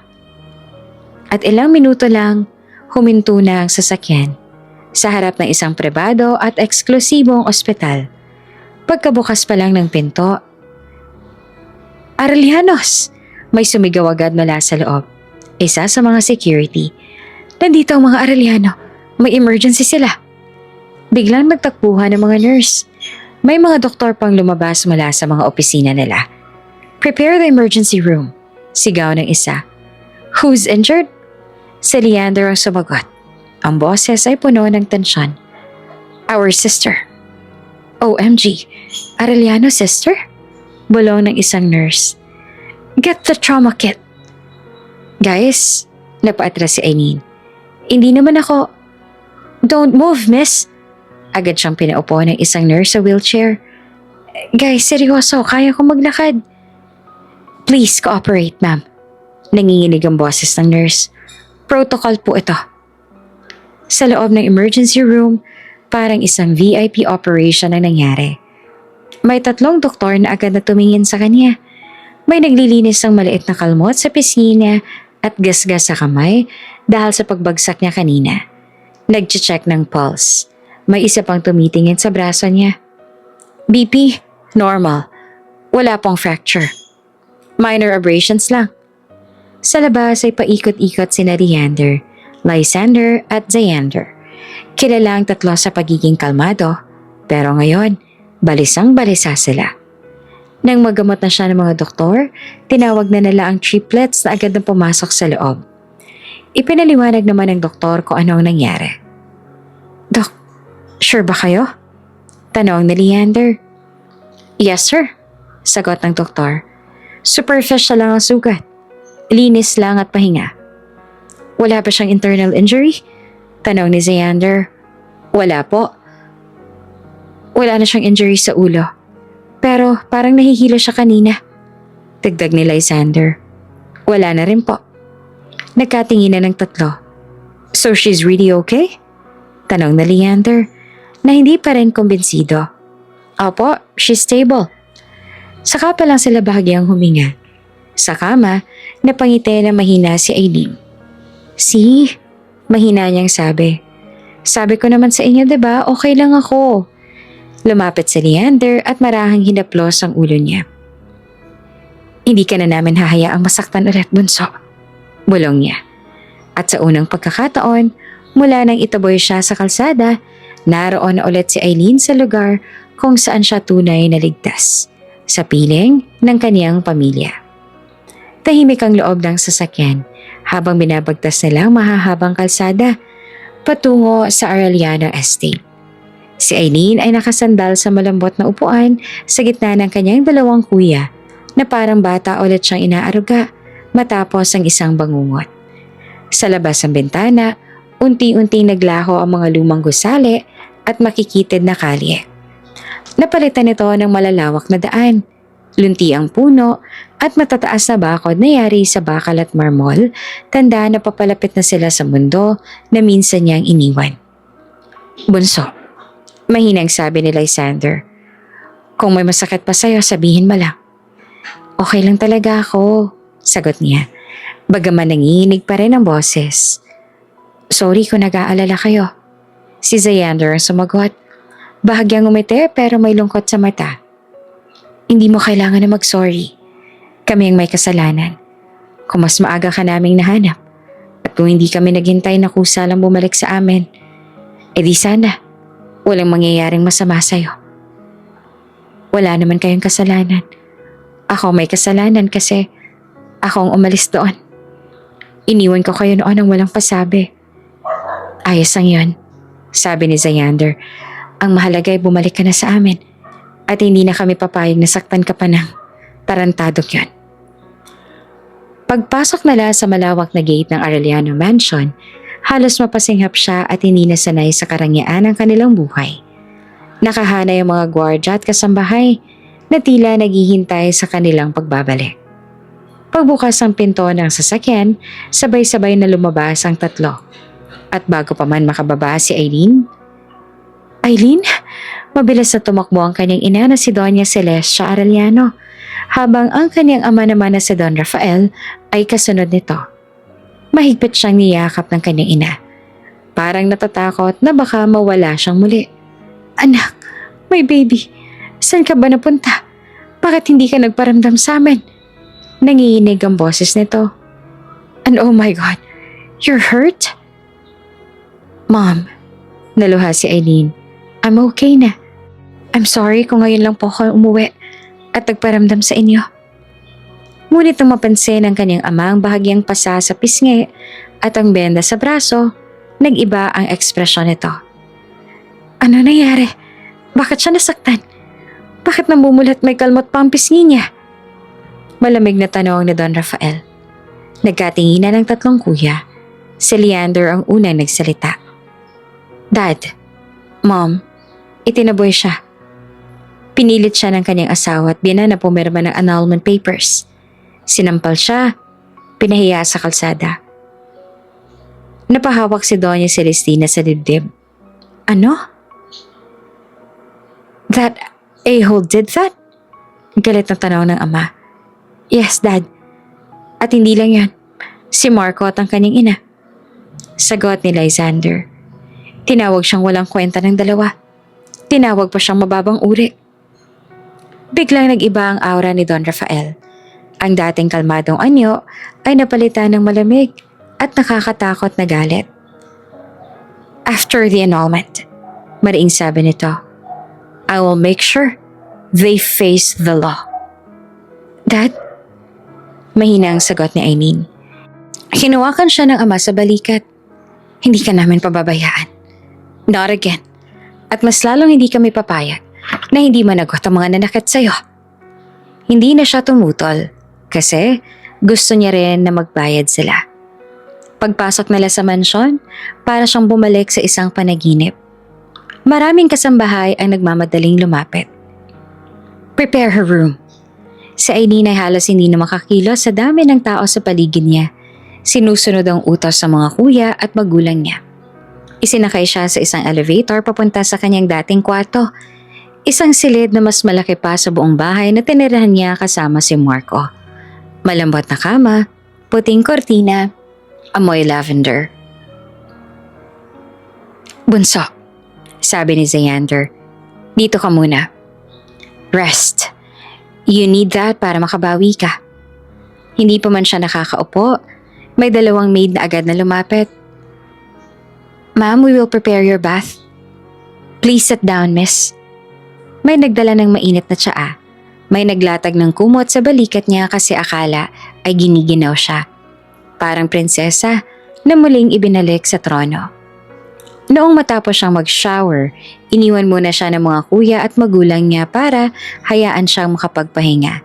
At ilang minuto lang, huminto na ang sasakyan sa harap ng isang pribado at eksklusibong ospital. Pagkabukas pa lang ng pinto, Arellano's! May sumigaw agad mula sa loob. Isa sa mga security. Nandito ang mga Arellano. May emergency sila. Biglang nagtakbuhan ng mga nurse. May mga doktor pang lumabas mula sa mga opisina nila. Prepare the emergency room. Sigaw ng isa. Who's injured? Si Leander ang sumagot. Ang boses ay puno ng tensyon. Our sister. OMG, Arellano sister? Bulong ng isang nurse. Get the trauma kit. Guys, napaatras si Aileen. Hindi naman ako. Don't move, miss. Agad siyang pinaupo ng isang nurse sa wheelchair. Guys, seryoso, kaya ko maglakad. Please cooperate, ma'am. Nanginginig ang boses ng nurse. Protocol po ito. Sa loob ng emergency room, parang isang VIP operation ang nangyari. May 3 doktor na agad na tumingin sa kanya. May naglilinis ng maliit na kalmot sa pisnina at gasgas sa kamay dahil sa pagbagsak niya kanina. Nag-check ng pulse. May isa pang tumitingin sa braso niya. BP, normal. Wala pong fracture. Minor abrasions lang. Sa labas ay paikot-ikot sina Leander, Lysander at Xander. Kilala ang 3 sa pagiging kalmado, pero ngayon, balisang-balisa sila. Nang magamot na siya ng mga doktor, tinawag na nila ang triplets na agad na pumasok sa loob. Ipinaliwanag naman ng doktor kung ano ang nangyari. Dok, sure ba kayo? Tanong ni Leander. Yes sir, sagot ng doktor. Superficial lang ang sugat. Linis lang at pahinga. Wala ba siyang internal injury? Tanong ni Xander. Wala po. Wala na siyang injury sa ulo. Pero parang nahihilo siya kanina. Dagdag ni Lysander. Wala na rin po. Nagkatinginan ng 3. So she's really okay? Tanong ni Leander na hindi pa rin kumbinsido. Opo, she's stable. Saka pa lang sila bahagyang huminga. Sa kama, napangiti na mahina si Aileen. See? Mahina niyang sabi. Sabi ko naman sa inyo, 'di ba? Okay lang ako. Lumapit si Leander at marahang hinaplos ang ulo niya. Hindi ka na namin hahayaang masaktan ulit, bunso. Bulong niya. At sa unang pagkakataon, mula nang itaboy siya sa kalsada, naroon na ulit si Aileen sa lugar kung saan siya tunay na ligtas. Sa piling ng kaniyang pamilya. Tahimik ang loob ng sasakyan habang binabagtas nila ang mahahabang kalsada patungo sa Arellano Estate. Si Aileen ay nakasandal sa malambot na upuan sa gitna ng kanyang 2 kuya na parang bata ulit siyang inaaruga matapos ang isang bangungot. Sa labas ng bintana, unti-unting naglaho ang mga lumang gusali at makikitid na kalye. Napalitan ito ng malalawak na daan, lunti ang puno at matataas na bakod na yari sa bakal at marmol, tanda na papalapit na sila sa mundo na minsan niyang iniwan. Bunso, mahinang sabi ni Lysander. Kung may masakit pa sa'yo, sabihin mo lang. Okay lang talaga ako, sagot niya. Bagaman nanginginig pa rin ang boses. Sorry kung nag-aalala kayo. Si Xander ang sumagot. Bahagyang umiti pero may lungkot sa mata. Hindi mo kailangan na mag-sorry. Kami ang may kasalanan. Kung mas maaga ka naming nahanap at kung hindi kami naghintay na kusa lang bumalik sa amin, edi sana walang mangyayaring masama sa'yo. Wala naman kayong kasalanan. Ako may kasalanan kasi ako ang umalis doon. Iniwan ko kayo noon ng walang pasabi. Ayos ang yun, sabi ni Xander. Ang mahalaga ay bumalik ka na sa amin at hindi na kami papayag na saktan ka pa ng tarantadong yun. Pagpasok nila sa malawak na gate ng Arellano Mansion, halos mapasinghap siya at hindi na sanay sa karangyaan ng kanilang buhay. Nakahana yung mga gwardya at kasambahay na tila naghihintay sa kanilang pagbabalik. Pagbukas ng pinto ng sasakyan, sabay-sabay na lumabas ang 3. At bago pa man makababa si Aileen, mabilis na tumakbo ang kanyang ina na si Doña Celestia Arellano, habang ang kanyang ama naman na si Don Rafael ay kasunod nito. Mahigpit siyang niyakap ng kanyang ina. Parang natatakot na baka mawala siyang muli. Anak, my baby, saan ka ba napunta? Bakit hindi ka nagparamdam sa amin? Nanginginig ang boses nito. And oh my God, you're hurt? Mom, naluha si Aileen. I'm okay na. I'm sorry kung ngayon lang po ako umuwi at nagparamdam sa inyo. Ngunit nang mapansin ng kanyang ama ang bahagyang pasa sa pisngi at ang benda sa braso, nag-iba ang ekspresyon nito. Ano nangyari? Bakit siya nasaktan? Bakit namumulat may kalmot pa ang pisngi niya? Malamig na tanong ni Don Rafael. Nagkatinginan ng 3 kuya. Si Leander ang unang nagsalita. Dad, Mom, itinaboy siya. Pinilit siya ng kanyang asawa at binan na pumirma ng annulment papers. Sinampal siya, pinahiya sa kalsada. Napahawak si Doña Celestina sa dibdib. Ano? That a-hole did that? Galit na tanaw ng ama. Yes, Dad. At hindi lang yan. Si Marco at ang kanyang ina. Sagot ni Lysander. Tinawag siyang walang kwenta ng dalawa. Tinawag pa siyang mababang uri. Biglang nag-iba ang aura ni Don Rafael. Ang dating kalmadong anyo ay napalitan ng malamig at nakakatakot na galit. After the annulment, mariing sabi nito, I will make sure they face the law. Dad? Mahina ang sagot ni Eileen. Hinawakan siya ng ama sa balikat. Hindi ka namin pababayaan. Not again. At mas lalong hindi kami papayag na hindi managot ang mga nanakit sa'yo. Hindi na siya tumutol kasi gusto niya rin na magbayad sila. Pagpasok nila sa mansyon, para siyang bumalik sa isang panaginip. Maraming kasambahay ang nagmamadaling lumapit. Prepare her room. Si Eileen ay halos hindi na makakilos sa dami ng tao sa paligid niya. Sinusunod ang utos sa mga kuya at magulang niya. Isinakay siya sa isang elevator papunta sa kanyang dating kwarto. Isang silid na mas malaki pa sa buong bahay na tinirahan niya kasama si Marco. Malambot na kama, puting kortina, amoy lavender. Bunso, sabi ni Xander, dito ka muna. Rest. You need that para makabawi ka. Hindi pa man siya nakakaupo, may dalawang maid na agad na lumapit. Ma'am, we will prepare your bath. Please sit down, miss. May nagdala ng mainit na tsaa. May naglatag ng kumot sa balikat niya kasi akala ay giniginaw siya. Parang prinsesa na muling ibinalik sa trono. Noong matapos siyang mag-shower, iniwan muna siya ng mga kuya at magulang niya para hayaan siyang makapagpahinga.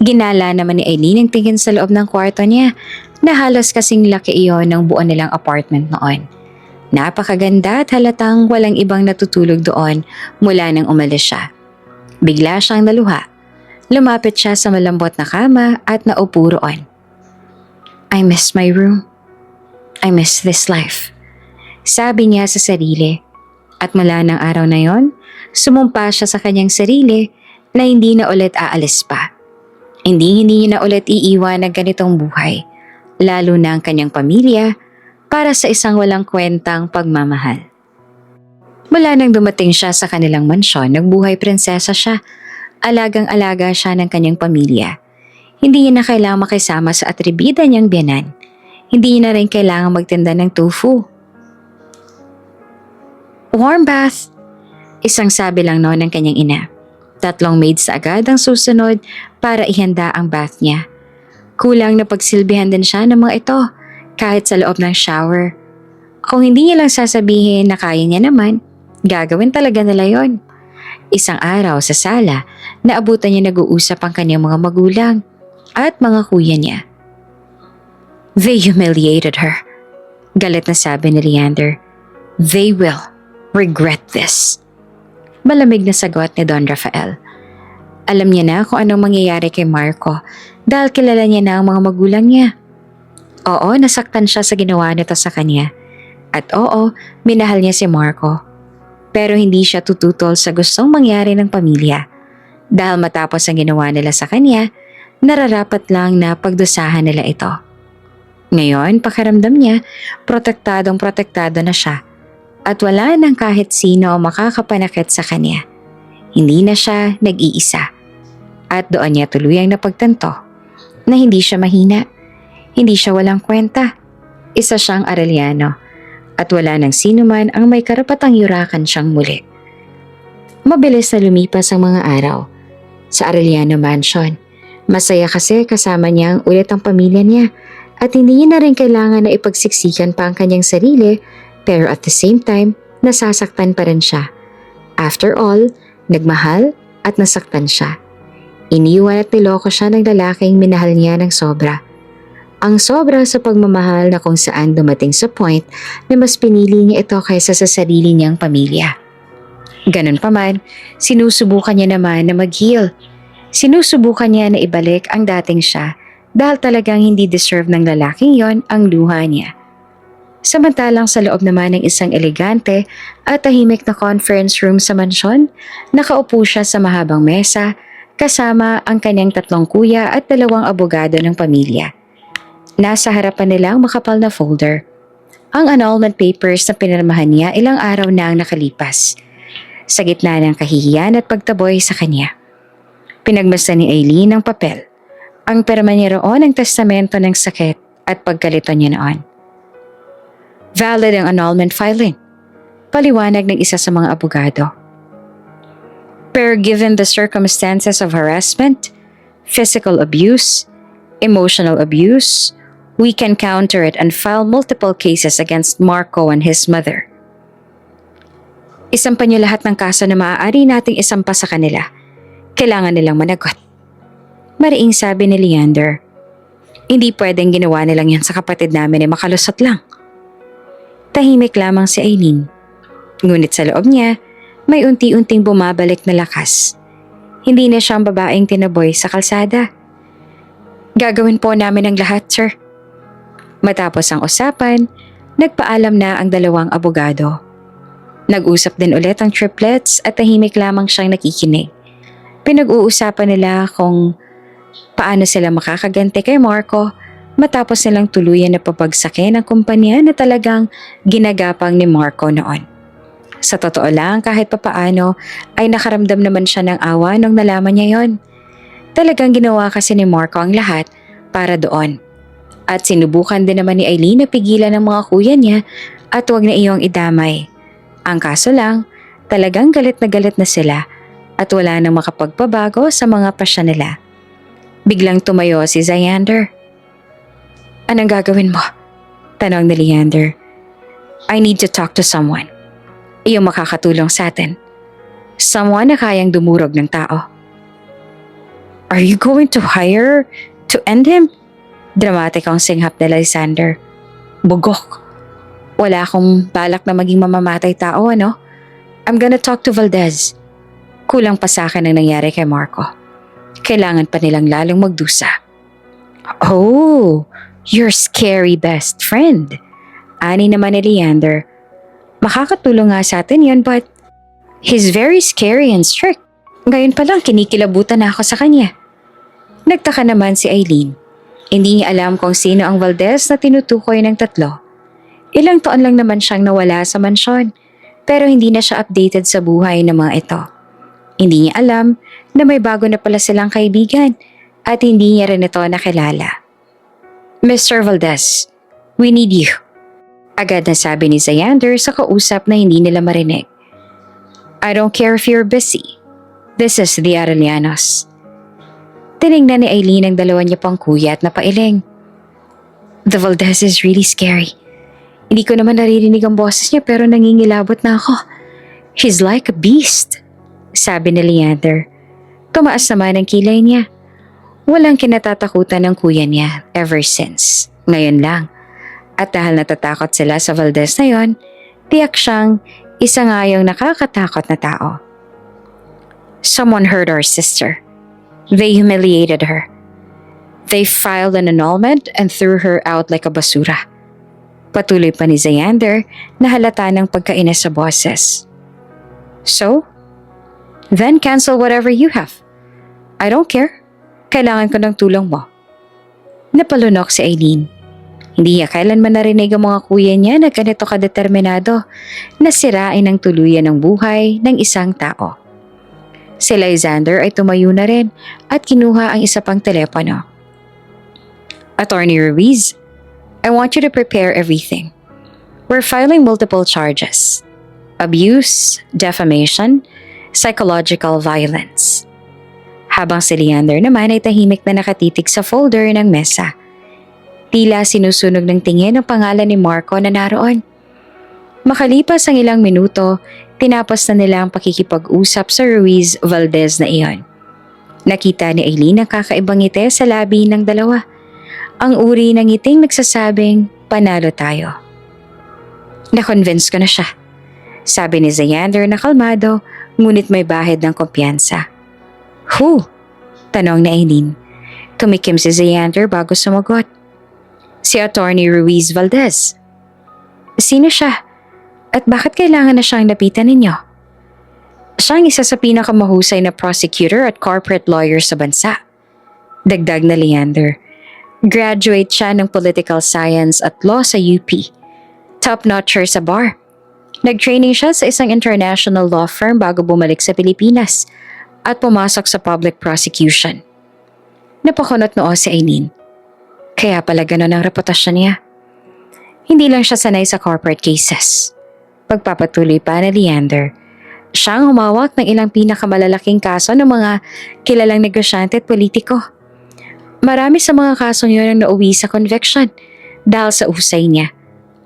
Ginala naman ni Eileen ang tingin sa loob ng kwarto niya na halos kasing laki iyon ng buo nilang apartment noon. Napakaganda at halatang walang ibang natutulog doon mula nang umalis siya. Bigla siyang naluha. Lumapit siya sa malambot na kama at naupo roon. I miss my room. I miss this life. Sabi niya sa sarili. At mula ng araw na yon, sumumpa siya sa kanyang sarili na hindi na ulit aalis pa. Hindi niya na ulit iiwan ng ganitong buhay, lalo na ang kanyang pamilya, para sa isang walang kwentang pagmamahal. Mula nang dumating siya sa kanilang mansyon, nagbuhay prinsesa siya. Alagang-alaga siya ng kanyang pamilya. Hindi niya na kailangang makisama sa atribida niyang biyanan. Hindi niya na rin kailangang magtinda ng tofu. Warm bath! Isang sabi lang noon ng kanyang ina. 3 maids agad ang susunod para ihanda ang bath niya. Kulang na pagsilbihan din siya ng mga ito kahit sa loob ng shower. Kung hindi niya lang sasabihin na kaya niya naman, gagawin talaga nila yon. Isang araw sa sala, naabutan niya nag-uusap ang kanyang mga magulang at mga kuya niya. They humiliated her. Galit na sabi ni Leander. They will regret this. Malamig na sagot ni Don Rafael. Alam niya na kung anong mangyayari kay Marco dahil kilala niya na ang mga magulang niya. Oo, nasaktan siya sa ginawa nito sa kanya. At oo, minahal niya si Marco. Pero hindi siya tututol sa gustong mangyari ng pamilya. Dahil matapos ang ginawa nila sa kanya, nararapat lang na pagdusahan nila ito. Ngayon, pakiramdam niya, protektado na siya. At wala nang kahit sino makakapanakit sa kanya. Hindi na siya nag-iisa. At doon niya tuluyang napagtanto na hindi siya mahina. Hindi siya walang kwenta. Isa siyang Arellano at wala nang sino man ang may karapatang yurakan siyang muli. Mabilis na lumipas ang mga araw sa Arellano Mansion. Masaya kasi kasama niya ulit ang pamilya niya at hindi niya na rin kailangan na ipagsiksikan pa ang kanyang sarili pero at the same time, nasasaktan pa rin siya. After all, nagmahal at nasaktan siya. Iniwan at niloko siya ng lalaking minahal niya ng sobra. Ang sobra sa pagmamahal na kung saan dumating sa point na mas pinili niya ito kaysa sa sarili niyang pamilya. Ganun pa man, sinusubukan niya naman na mag-heal. Sinusubukan niya na ibalik ang dating siya dahil talagang hindi deserve ng lalaking yon ang luha niya. Samantalang sa loob naman ng isang elegante at tahimik na conference room sa mansyon, nakaupo siya sa mahabang mesa kasama ang kanyang 3 kuya at 2 abogado ng pamilya. Nasa harapan nila ang makapal na folder. Ang annulment papers na pinirmahan niya ilang araw na ang nakalipas. Sa gitna ng kahihiyan at pagtaboy sa kanya. Pinagmasdan ni Aileen ang papel. Ang pirma niya roon ang testamento ng sakit at pagkalito niya noon. Valid ang annulment filing. Paliwanag ng isa sa mga abogado. Pero given the circumstances of harassment, physical abuse, emotional abuse, we can counter it and file multiple cases against Marco and his mother. Isampa niyo lahat ng kaso na maaari nating isampa sa kanila. Kailangan nilang managot. Mariing sabi ni Leander. Hindi pwedeng ginawa nilang yan sa kapatid namin ay makalusot lang. Tahimik lamang si Aileen. Ngunit sa loob niya, may unti-unting bumabalik na lakas. Hindi na siyang babaeng tinaboy sa kalsada. Gagawin po namin ang lahat, sir. Matapos ang usapan, nagpaalam na ang 2 abogado. Nag-usap din ulit ang triplets at tahimik lamang siyang nakikinig. Pinag-uusapan nila kung paano sila makakaganti kay Marco matapos nilang tuluyan na papagsakin ang kumpanya na talagang ginagapang ni Marco noon. Sa totoo lang, kahit papaano ay nakaramdam naman siya ng awa nung nalaman niya yon. Talagang ginawa kasi ni Marco ang lahat para doon. At sinubukan din naman ni Aileen na pigilan ng mga kuya niya at huwag na iyong idamay. Ang kaso lang, talagang galit na sila at wala nang makapagpabago sa mga pasya nila. Biglang tumayo si Xander. Anong gagawin mo? Tanong ni Leander. I need to talk to someone. Iyong makakatulong sa atin. Someone na kayang dumurog ng tao. Are you going to hire to end him? Dramatic ang singhap ni Lysander. Bugok. Wala akong balak na maging mamamatay tao, ano? I'm gonna talk to Valdez. Kulang pa sa akin ang nangyari kay Marco. Kailangan pa nilang lalong magdusa. Oh, your scary best friend. Ani naman ni Leander. Makakatulong nga sa atin yun but he's very scary and strict. Ngayon pa lang kinikilabutan na ako sa kanya. Nagtaka naman si Aileen. Hindi niya alam kung sino ang Valdez na tinutukoy ng 3. Ilang taon lang naman siyang nawala sa mansyon pero hindi na siya updated sa buhay ng mga ito. Hindi niya alam na may bago na pala silang kaibigan at hindi niya rin ito nakilala. Mr. Valdez, we need you. Agad na sabi ni Xander sa kausap na hindi nila marinig. I don't care if you're busy. This is the Arellanos. Tinignan ni Aileen ang 2 niya pang kuya at napailing. The Valdez is really scary. Hindi ko naman naririnig ang boses niya pero nangingilabot na ako. He's like a beast, sabi ni Leander. Tumaas naman ang kilay niya. Walang kinatatakutan ng kuya niya ever since. Ngayon lang. At dahil natatakot sila sa Valdez na yon, tiyak siyang isa nga yung nakakatakot na tao. Someone hurt our sister. They humiliated her. They filed an annulment and threw her out like a basura. Patuloy pa ni Xander na halata ng pagkainis sa boses. So? Then cancel whatever you have. I don't care. Kailangan ko ng tulong mo. Napalunok si Aileen. Hindi niya kailanman narinig ang mga kuya niya na ganito kadeterminado na sirain ang tuluyan ng buhay ng isang tao. Si Lysander ay tumayo na rin at kinuha ang isa pang telepono. Attorney Ruiz, I want you to prepare everything. We're filing multiple charges. Abuse, defamation, psychological violence. Habang si Leander naman ay tahimik na nakatitig sa folder ng mesa. Tila sinusunog ng tingin ang pangalan ni Marco na naroon. Makalipas ang ilang minuto, tinapos na nila ang pakikipag-usap sa Ruiz Valdez na iyon. Nakita ni Aileen ang kakaibang ngiti sa labi ng 2. Ang uri ng ngiting nagsasabing, panalo tayo. Na-convince ko na siya. Sabi ni Xander na kalmado, ngunit may bahid ng kumpiyansa. Who? Tanong ni Aileen. Tumikim si Xander bago sumagot. Si Attorney Ruiz Valdez. Sino siya? At bakit kailangan na siyang lapitan ninyo? Siya ang isa sa pinakamahusay na prosecutor at corporate lawyer sa bansa. Dagdag na Leander. Graduate siya ng political science at law sa UP. Top-notcher sa bar. Nag-training siya sa isang international law firm bago bumalik sa Pilipinas at pumasok sa public prosecution. Napakunot noo si Aileen. Kaya pala ganun ang reputasyon niya. Hindi lang siya sanay sa corporate cases. Pagpapatuloy pa ni Leander, siya ang humawak ng ilang pinakamalalaking kaso ng mga kilalang negosyante at politiko. Marami sa mga kasong yun ang nauwi sa conviction dahil sa usay niya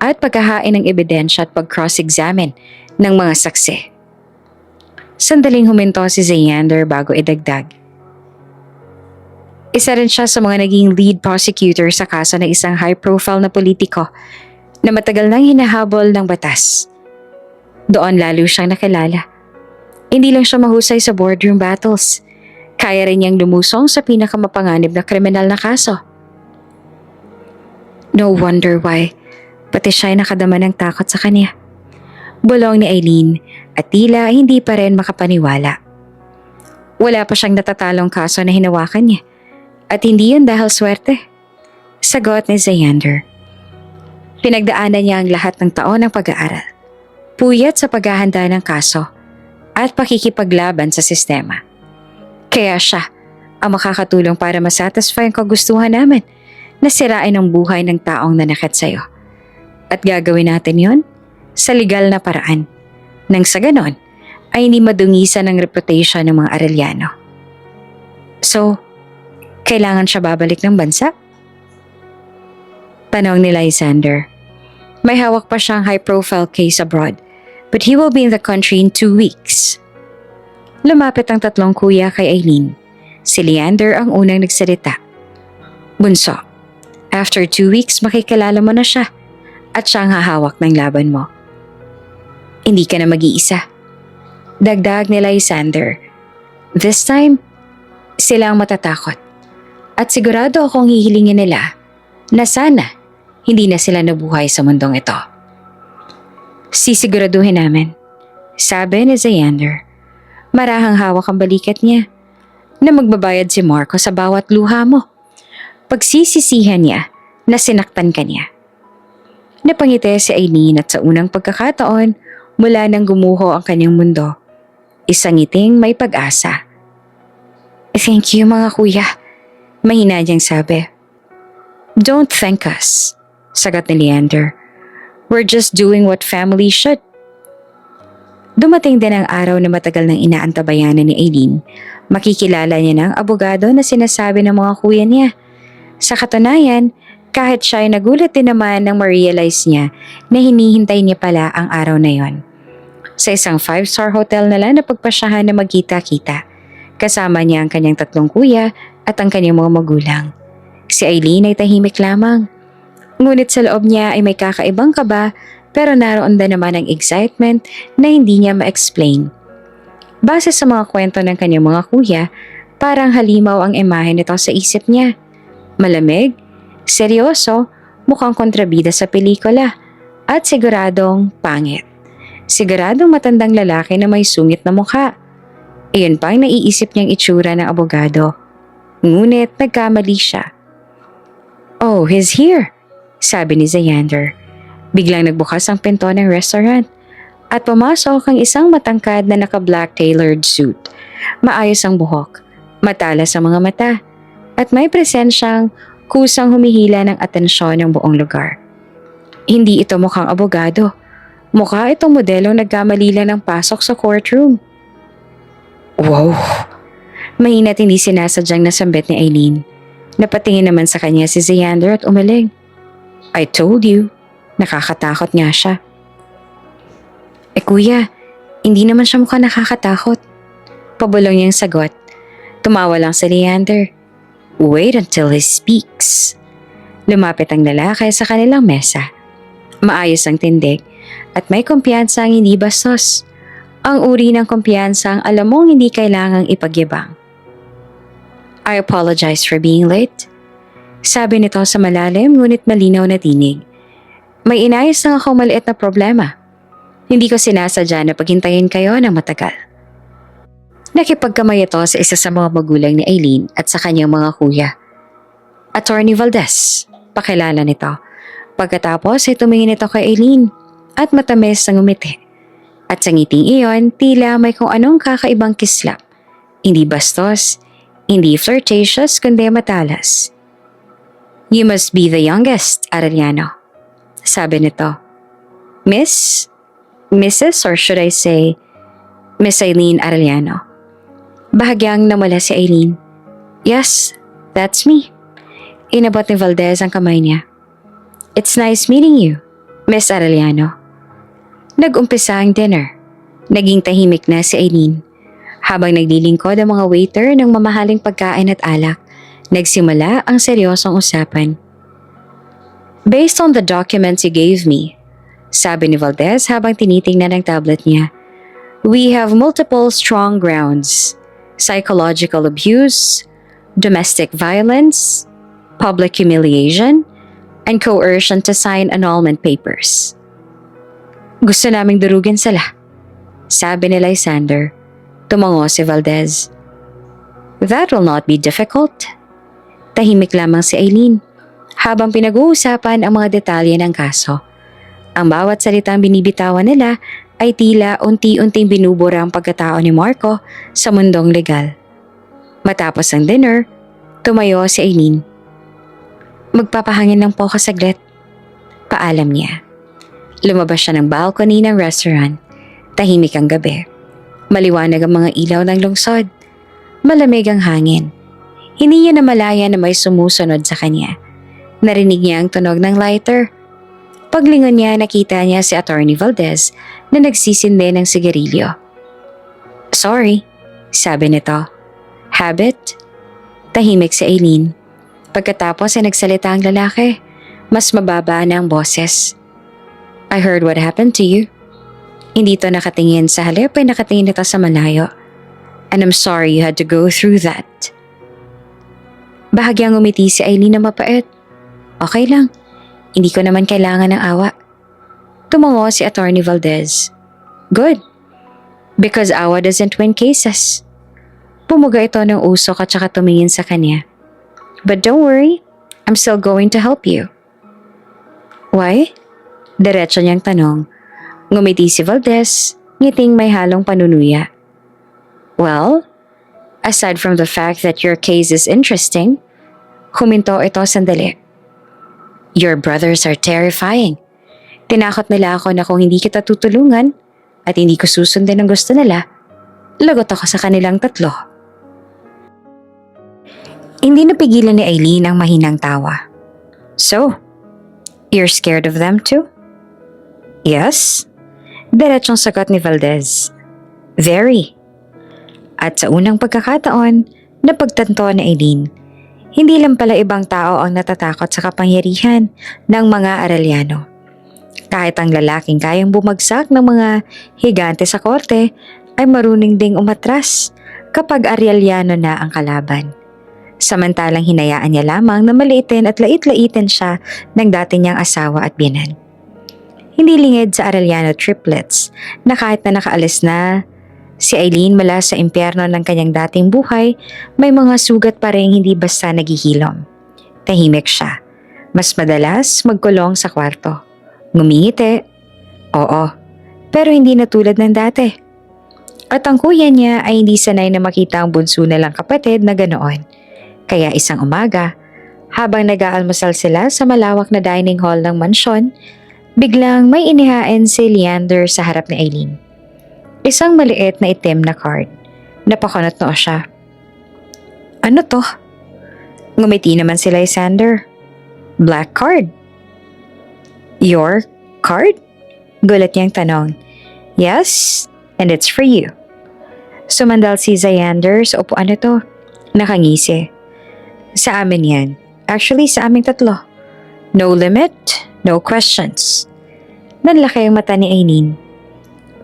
at paghahain ng ebidensya at pag-cross-examine ng mga saksi. Sandaling huminto si Leander bago idagdag. Isa rin siya sa mga naging lead prosecutor sa kaso ng isang high-profile na politiko na matagal nang hinahabol ng batas. Doon lalo siyang nakilala. Hindi lang siya mahusay sa boardroom battles. Kaya rin niyang lumusong sa pinakamapanganib na kriminal na kaso. No wonder why, pati siya ay nakadama ng takot sa kanya. Bulong ni Aileen at tila hindi pa rin makapaniwala. Wala pa siyang natatalong kaso na hinawakan niya at hindi yun dahil swerte. Sagot ni Leander. Pinagdaanan niya ang lahat ng taon ng pag-aaral, puyat sa paghahanda ng kaso at pakikipaglaban sa sistema. Kaya siya ang makakatulong para masatisfy ang kagustuhan namin na sirain ang buhay ng taong nanakit sa'yo. At gagawin natin yon sa legal na paraan nang sa ganon ay hindi madungisan ang reputation ng mga Arellano. So, kailangan siya babalik ng bansa? Tanong ni Lysander. May hawak pa siyang high-profile case abroad, but he will be in the country in 2 weeks. Lumapit ang tatlong kuya kay Aileen. Si Leander ang unang nagsalita. Bunso, after 2 weeks makikilala mo na siya at siya ang hahawak ng laban mo. Hindi ka na mag-iisa. Dagdag ni Lysander. This time, sila ang matatakot. At sigurado akong hihilingin nila na sana hindi na sila nabuhay sa mundong ito. Sisiguraduhin namin, sabi ni Leander. Marahang hawak ang balikat niya na magbabayad si Marco sa bawat luha mo. Pagsisisihan niya na sinaktan ka niya. Napangiti si Aileen at sa unang pagkakataon mula nang gumuho ang kanyang mundo, isang ngiting may pag-asa. Thank you mga kuya, mahina niyang sabi. Don't thank us, sagot ni Leander. We're just doing what family should. Dumating din ang araw na matagal nang inaantabayanan ni Aileen. Makikilala niya ng abogado na sinasabi ng mga kuya niya. Sa katunayan, kahit siya ay nagulat din naman nang ma-realize niya na hinihintay niya pala ang araw na yon. Sa isang 5-star hotel na lang na pagpasyahan na magkita-kita. Kasama niya ang kanyang tatlong kuya at ang kanyang mga magulang. Si Aileen ay tahimik lamang. Ngunit sa loob niya ay may kakaibang kaba pero naroon din naman ang excitement na hindi niya ma-explain. Base sa mga kwento ng kanyang mga kuya, parang halimaw ang imahe nito sa isip niya. Malamig, seryoso, mukhang kontrabida sa pelikula, at siguradong pangit. Siguradong matandang lalaki na may sungit na mukha. Iyon pa ang naiisip niyang itsura ng abogado. Ngunit nagkamali siya. Oh, he's here, sabi ni Leander. Biglang nagbukas ang pinto ng restaurant at pumasok ang isang matangkad na naka-black tailored suit. Maayos ang buhok, matalas ang mga mata, at may presensyang kusang humihila ng atensyon ng buong lugar. Hindi ito mukhang abogado. Mukha itong modelong nagkamali lang ng pasok sa courtroom. Wow! Mahina't hindi sinasadyang nasambit ni Aileen. Napatingin naman sa kanya si Leander at umaling. I told you. Nakakatakot nga siya. Kuya, hindi naman siya mukhang nakakatakot. Pabulong niyang sagot. Tumawa lang si Leander. Wait until he speaks. Lumapit ang lalaki sa kanilang mesa. Maayos ang tindig at may kumpiyansang hindi bastos. Ang uri ng kumpiyansang alam mong hindi kailangang ipagyabang. I apologize for being late. Sabi nito sa malalim ngunit malinaw na tinig. May inayos lang ako maliit na problema. Hindi ko sinasadya na paghintayin kayo ng matagal. Nakipagkamay ito sa isa sa mga magulang ni Aileen at sa kanyang mga kuya. Attorney Valdez, pakilala nito. Pagkatapos ay tumingin ito kay Aileen at matamis na ngumiti. At sa ngiting iyon, tila may kung anong kakaibang kislap. Hindi bastos, hindi flirtatious, kundi matalas. You must be the youngest, Arellano. Sabi nito. Mrs. or should I say, Miss Aileen Arellano. Bahagyang namula si Aileen. Yes, that's me. Inabot ni Valdez ang kamay niya. It's nice meeting you, Miss Arellano. Nag-umpisa ang dinner. Naging tahimik na si Aileen. Habang naglilingkod ang mga waiter ng mamahaling pagkain at alak, nagsimula ang seryosong usapan. Based on the documents you gave me, sabi ni Valdez habang tinitingnan ang tablet niya, we have multiple strong grounds: psychological abuse, domestic violence, public humiliation, and coercion to sign annulment papers. Gusto naming durugin sila, sabi ni Lysander. Tumango si Valdez. That will not be difficult. Tahimik lamang si Aileen habang pinag-uusapan ang mga detalye ng kaso. Ang bawat salitang binibitawan nila ay tila unti-unting binubura ang pagkatao ni Marco sa mundong legal. Matapos ang dinner, tumayo si Aileen. Magpapahangin lang po ako saglit. Paalam niya. Lumabas siya ng balcony ng restaurant. Tahimik ang gabi. Maliwanag ang mga ilaw ng lungsod. Malamig ang hangin. Hindi niya namalaya na may sumusunod sa kanya. Narinig niya ang tunog ng lighter. Paglingon niya, nakita niya si Attorney Valdez na nagsisindi ng sigarilyo. Sorry, sabi nito. Habit? Tahimik si Aileen. Pagkatapos ay nagsalita ang lalaki. Mas mababa na ang boses. I heard what happened to you. Hindi to nakatingin sa halip ay nakatingin ito sa malayo. And I'm sorry you had to go through that. Bahagyang umiti si Aileen na mapait. Okay lang. Hindi ko naman kailangan ng awa. Tumango si Attorney Valdez. Good. Because awa doesn't win cases. Pumuga ito ng usok at saka tumingin sa kanya. But don't worry, I'm still going to help you. Why? Diretso niyang tanong. Ngumiti si Valdez, ngiting may halong panunuya. Well, aside from the fact that your case is interesting, huminto ito sandali. Your brothers are terrifying. Tinakot nila ako na kung hindi kita tutulungan at hindi ko susundin ang gusto nila, lagot ako sa kanilang tatlo. Hindi napigilan ni Aileen ang mahinang tawa. So, you're scared of them too? Yes. Diretsong sagot ni Valdez. Very. At sa unang pagkakataon, napagtanto ni Aileen, hindi lang pala ibang tao ang natatakot sa kapangyarihan ng mga Arellano. Kahit ang lalaking kayang bumagsak ng mga higante sa korte ay marunong ding umatras kapag Arellano na ang kalaban. Samantalang hinayaan niya lamang na maliitin at lait-laitin siya ng dati niyang asawa at biyenan. Hindi lingid sa Arellano triplets na kahit na nakaalis na si Aileen mula sa impyerno ng kanyang dating buhay, may mga sugat pa rin hindi basta naghihilom. Tahimik siya. Mas madalas magkulong sa kwarto. Ngumingiti. Oo, pero hindi na tulad ng dati. At ang kuya niya ay hindi sanay na makita ang bunso na lang kapatid na ganoon. Kaya isang umaga, habang nag-aalmusal sila sa malawak na dining hall ng mansyon, biglang may inihain si Leander sa harap ni Aileen. Isang maliit na itim na card. Napakunot noo siya. Ano to? Ngumiti naman si Lysander. Black card. Your card? Gulat niyang tanong. Yes, and it's for you. Sumandal si Xander sa upuan nito. Nakangisi. Sa amin yan. Actually, sa aming tatlo. No limit, no questions. Nanlaki ang mata ni Aileen.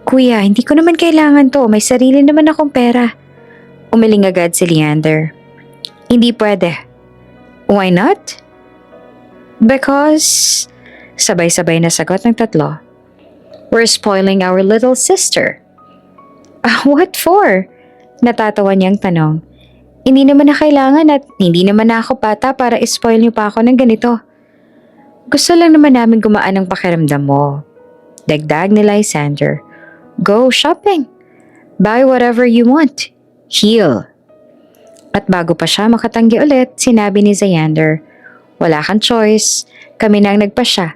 Kuya, hindi ko naman kailangan to. May sarili naman akong pera. Umiling agad si Leander. Hindi pwede. Why not? Because Sabay-sabay na sagot ng tatlo. We're spoiling our little sister. What for? Natatawa niyang tanong. Hindi naman na kailangan at hindi naman na ako bata para ispoil niyo pa ako ng ganito. Gusto lang naman namin gumaan ang pakiramdam mo. Dagdag ni Lysander. Go shopping. Buy whatever you want. Heal. At bago pa siya makatanggi ulit, sinabi ni Xander, wala kang choice. Kami na ang nagpasya.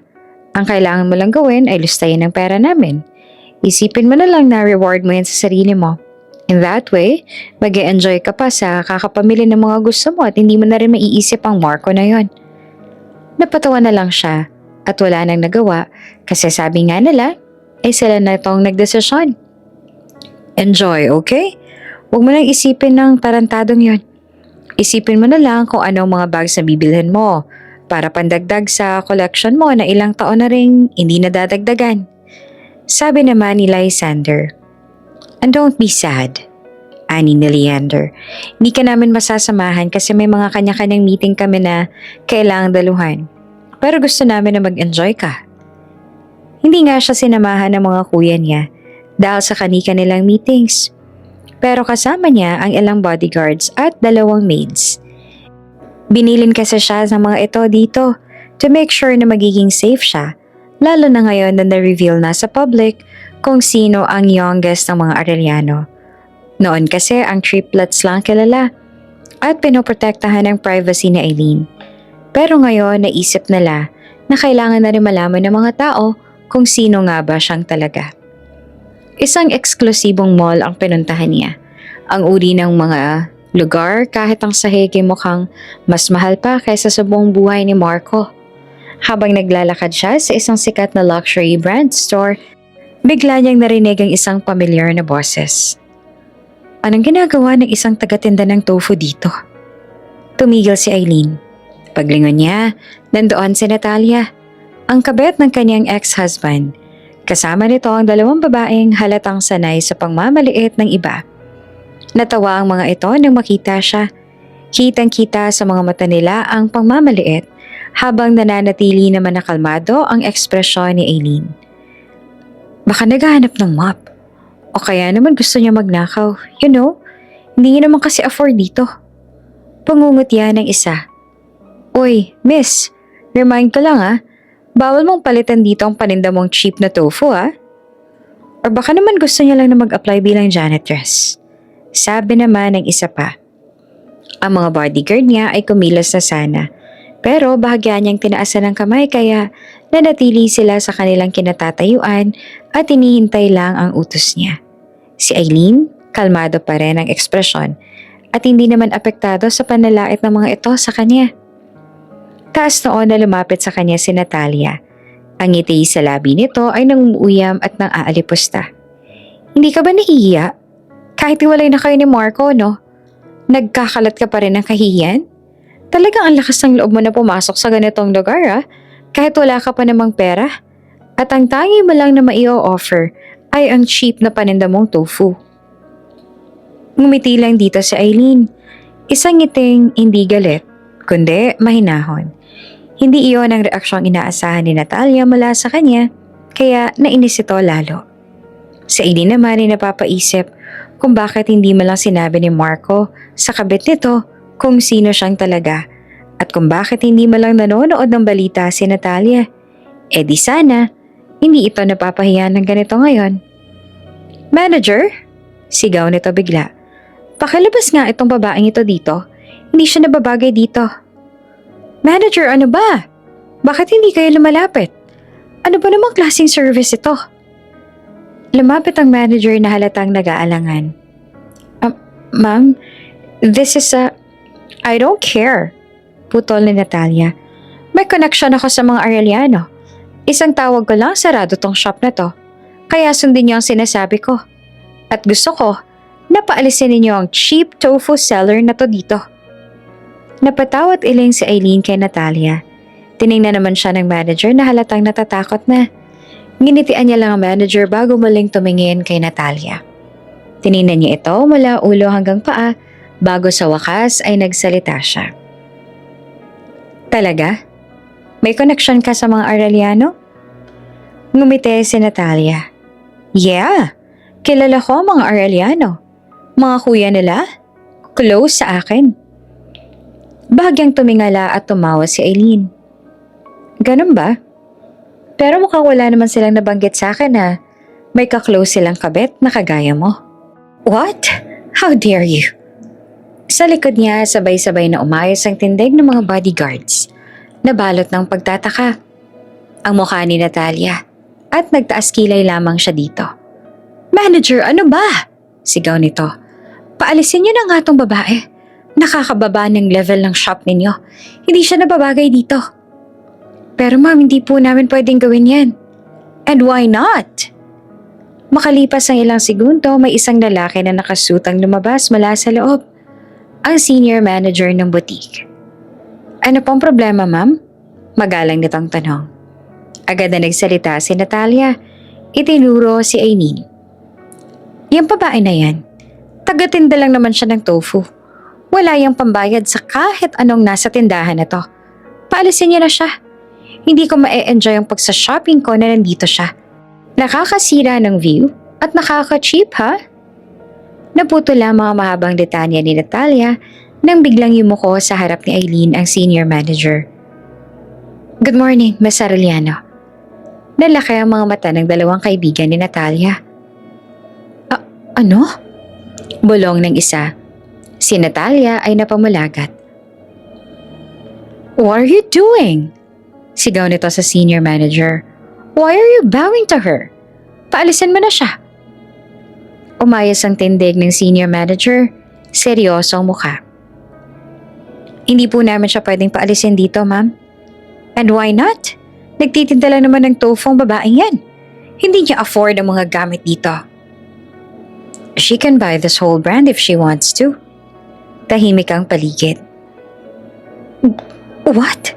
Ang kailangan mo lang gawin ay lustayin ang pera namin. Isipin mo na lang na reward mo yan sa sarili mo. In that way, mag-e-enjoy ka pa sa kakapamili ng mga gusto mo at hindi mo na rin maiisip ang Marco na yon. Napatawa na lang siya at wala nang nagawa kasi sabi nga nila ay sila na itong nagdesisyon. Enjoy, okay? Huwag mo nang isipin ng tarantadong yon. Isipin mo na lang kung ano ang mga bags na bibilhin mo para pandagdag sa collection mo na ilang taon na rin hindi nadadagdagan. Sabi naman ni Lysander. And don't be sad, ani ni Leander. Hindi ka namin masasamahan kasi may mga kanya-kanyang meeting kami na kailangang daluhan. Pero gusto namin na mag-enjoy ka. Hindi nga siya sinamahan ng mga kuya niya dahil sa kani-kanilang meetings. Pero kasama niya ang ilang bodyguards at 2 maids. Binilin kasi siya ng mga ito dito to make sure na magiging safe siya, lalo na ngayon na na-reveal na sa public kung sino ang youngest ng mga Arellano. Noon kasi ang triplets lang kilala at pinoprotektahan ang privacy ni Eileen. Pero ngayon naisip nila na kailangan na rin malaman ng mga tao kung sino nga ba siyang talaga. Isang eksklusibong mall ang pinuntahan niya. Ang uri ng mga lugar kahit ang sahig ay mukhang mas mahal pa kaysa sa buong buhay ni Marco. Habang naglalakad siya sa isang sikat na luxury brand store, bigla niyang narinig ang isang pamilyar na boses. Anong ginagawa ng isang tagatinda ng tofu dito? Tumigil si Eileen. Paglingon niya, nandoon si Natalia, ang kabet ng kanyang ex-husband. Kasama nito ang 2 babaeng halatang sanay sa pangmamaliit ng iba. Natawa ang mga ito nang makita siya. Kitang-kita sa mga mata nila ang pangmamaliit habang nananatili naman na kalmado ang ekspresyon ni Eileen. Baka naghahanap ng mop. O kaya naman gusto niya magnakaw. You know, hindi niya naman kasi afford dito. Pangungot yan ng isa. Uy, miss, remind ka lang bawal mong palitan dito ang paninda mong cheap na tofu Or baka naman gusto niya lang na mag-apply bilang janitress. Sabi naman ng isa pa. Ang mga bodyguard niya ay kumilos na sana. Pero bahagya niyang tinaasan ng kamay kaya nanatili sila sa kanilang kinatatayuan at hinihintay lang ang utos niya. Si Eileen, kalmado pa rin ang ekspresyon at hindi naman apektado sa panlalait ng mga ito sa kanya. Taas noon na lumapit sa kanya si Natalia. Ang ngiti sa labi nito ay nangunguyam at nang aalipusta. Hindi ka ba nahihiya? Kahit iwalay na kayo ni Marco, no? Nagkakalat ka pa rin ng kahihiyan? Talagang ang lakas ng loob mo na pumasok sa ganitong lugar kahit wala ka pa namang pera. At ang tangi mo lang na mai-offer ay ang cheap na paninda mong tofu. Ngumiti lang dito si Eileen. Isang ngiting hindi galit, kundi mahinahon. Hindi iyon ang reaksyong inaasahan ni Natalia mula sa kanya, kaya nainis ito lalo. Si Eileen naman ay napapaisip kung bakit hindi mo lang sinabi ni Marco sa kabit nito kung sino siyang talaga at kung bakit hindi mo lang nanonood ng balita si Natalia. E di sana, hindi ito napapahiya ng ganito ngayon. Manager? Sigaw nito bigla. Pakilabas nga itong babaeng ito dito. Hindi siya nababagay dito. Manager, ano ba? Bakit hindi kayo lumalapit? Ano ba namang klaseng service ito? Lumapit ang manager na halatang nag-aalangan. Ma'am, this is I don't care. Putol ni Natalia. May connection ako sa mga Arellano. Isang tawag ko lang, sarado tong shop na to. Kaya sundin niyo ang sinasabi ko. At gusto ko, napaalisin ninyo ang cheap tofu seller na to dito. Napatawat iling si Eileen kay Natalia. Tiningnan naman siya ng manager na halatang natatakot na. Nginitian niya lang ang manager bago muling tumingin kay Natalia. Tiningnan niya ito mula ulo hanggang paa bago sa wakas ay nagsalita siya. Talaga? May connection ka sa mga Arellano? Ngumiti si Natalia. Yeah, kilala ko ang mga Arellano. Mga kuya nila, close sa akin. Bahagyang tumingala at tumawa si Aileen. Ganun ba? Pero mukhang wala naman silang nabanggit sa akin na may ka-close silang kabit na kagaya mo. What? How dare you? Sa likod niya, sabay-sabay na umayos ang tindig ng mga bodyguards na balot ng pagtataka. Ang mukha ni Natalia at nagtaas kilay lamang siya dito. Manager, ano ba? Sigaw nito. Paalisin niyo na nga tong babae. Nakakababa ng level ng shop ninyo. Hindi siya nababagay dito. Pero ma'am, hindi po namin pwedeng gawin yan. And why not? Makalipas ang ilang segundo, may isang lalaki na nakasutang lumabas mula sa loob. Ang senior manager ng boutique. Ano pong problema, ma'am? Magalang nitong tanong. Agad na nagsalita si Natalia. Itinuro si Aileen. Yung babae na yan, tagatinda lang naman siya ng tofu. Wala yung pambayad sa kahit anong nasa tindahan na to. Paalisin niya na siya. Hindi ko ma-enjoy ang pagsa-shopping ko na nandito siya. Nakakasira ng view at nakaka-cheap, ha? Naputo lamang ang mahabang detanya ni Natalia nang biglang yumuko sa harap ni Aileen ang senior manager. Good morning, Ms. Arellano. Nalaki ang mga mata ng dalawang kaibigan ni Natalia. Ano? Bulong ng isa. Si Natalia ay napamulagat. What are you doing? Sigaw nito sa senior manager. Why are you bowing to her? Paalisin mo na siya. Umayos ang tindig ng senior manager. Seryoso ang mukha. Hindi po namin siya pwedeng paalisin dito, ma'am. And why not? Nagtitinda lang naman ng tofu ang babaeng yan. Hindi niya afford ang mga gamit dito. She can buy this whole brand if she wants to. Tahimik ang paligid. What?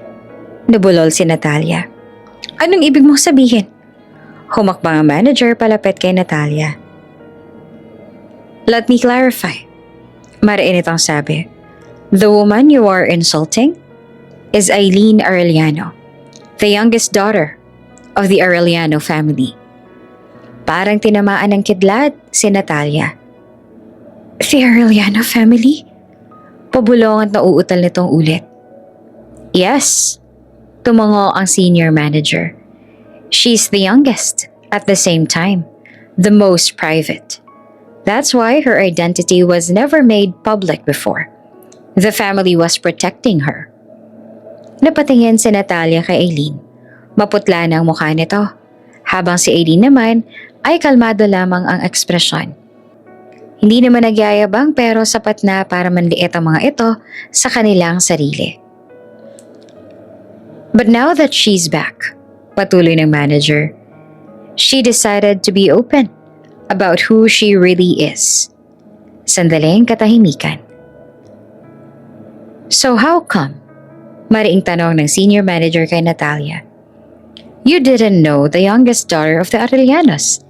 Nabulol si Natalia. Anong ibig mong sabihin? Humakbang ang manager palapit kay Natalia. Let me clarify. Mariin itong sabi. The woman you are insulting is Aileen Arellano, the youngest daughter of the Arellano family. Parang tinamaan ng kidlat si Natalia. The Arellano family? Pabulong at nauutal nitong ulit. Yes, tumango ang senior manager. She's the youngest, at the same time, the most private. That's why her identity was never made public before. The family was protecting her. Napatingin si Natalia kay Aileen. Maputla na ang mukha nito, habang si Aileen naman ay kalmado lamang ang ekspresyon. Hindi naman nagyayabang pero sapat na para manliit ang mga ito sa kanilang sarili. But now that she's back, patuloy ng manager, she decided to be open about who she really is. Sandaling katahimikan. So how come? Mariing tanong ng senior manager kay Natalia. You didn't know the youngest daughter of the Arellanos.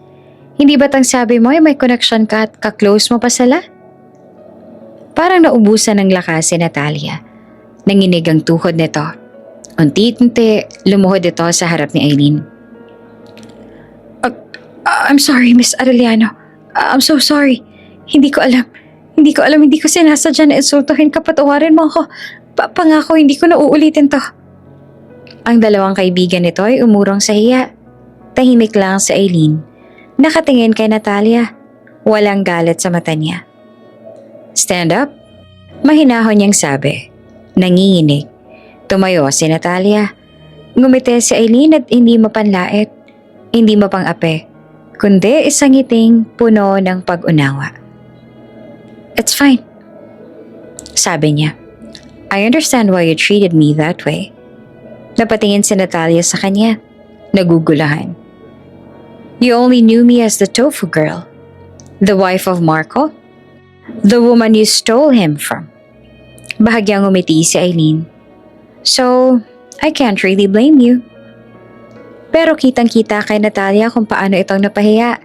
Hindi ba't ang sabi mo ay may connection ka at ka-close mo pa sila? Parang naubusan ng lakas si Natalia. Nanginig ang tuhod nito. Unti-unti, lumuhod ito sa harap ni Aileen. I'm sorry, Miss Arellano. I'm so sorry. Hindi ko alam. Hindi ko sinasadya na insultuhin ka. Patawarin mo ako. Pangako, hindi ko na uulitin to. Ang dalawang kaibigan nito ay umurong sa hiya. Tahimik lang si Aileen. Nakatingin kay Natalia. Walang galit sa mata niya. Stand up? Mahinahon niyang sabi. Nanginginig. Tumayo si Natalia. Ngumiti si Aileen at hindi mapanlait. Hindi mapang-ape. Kundi isang ngiting puno ng pag-unawa. It's fine. Sabi niya. I understand why you treated me that way. Napatingin si Natalia sa kanya. Nagugulahan. You only knew me as the tofu girl. The wife of Marco? The woman you stole him from. Bahagyang umiti si Aileen. So, I can't really blame you. Pero kitang-kita kay Natalia kung paano itong napahiya.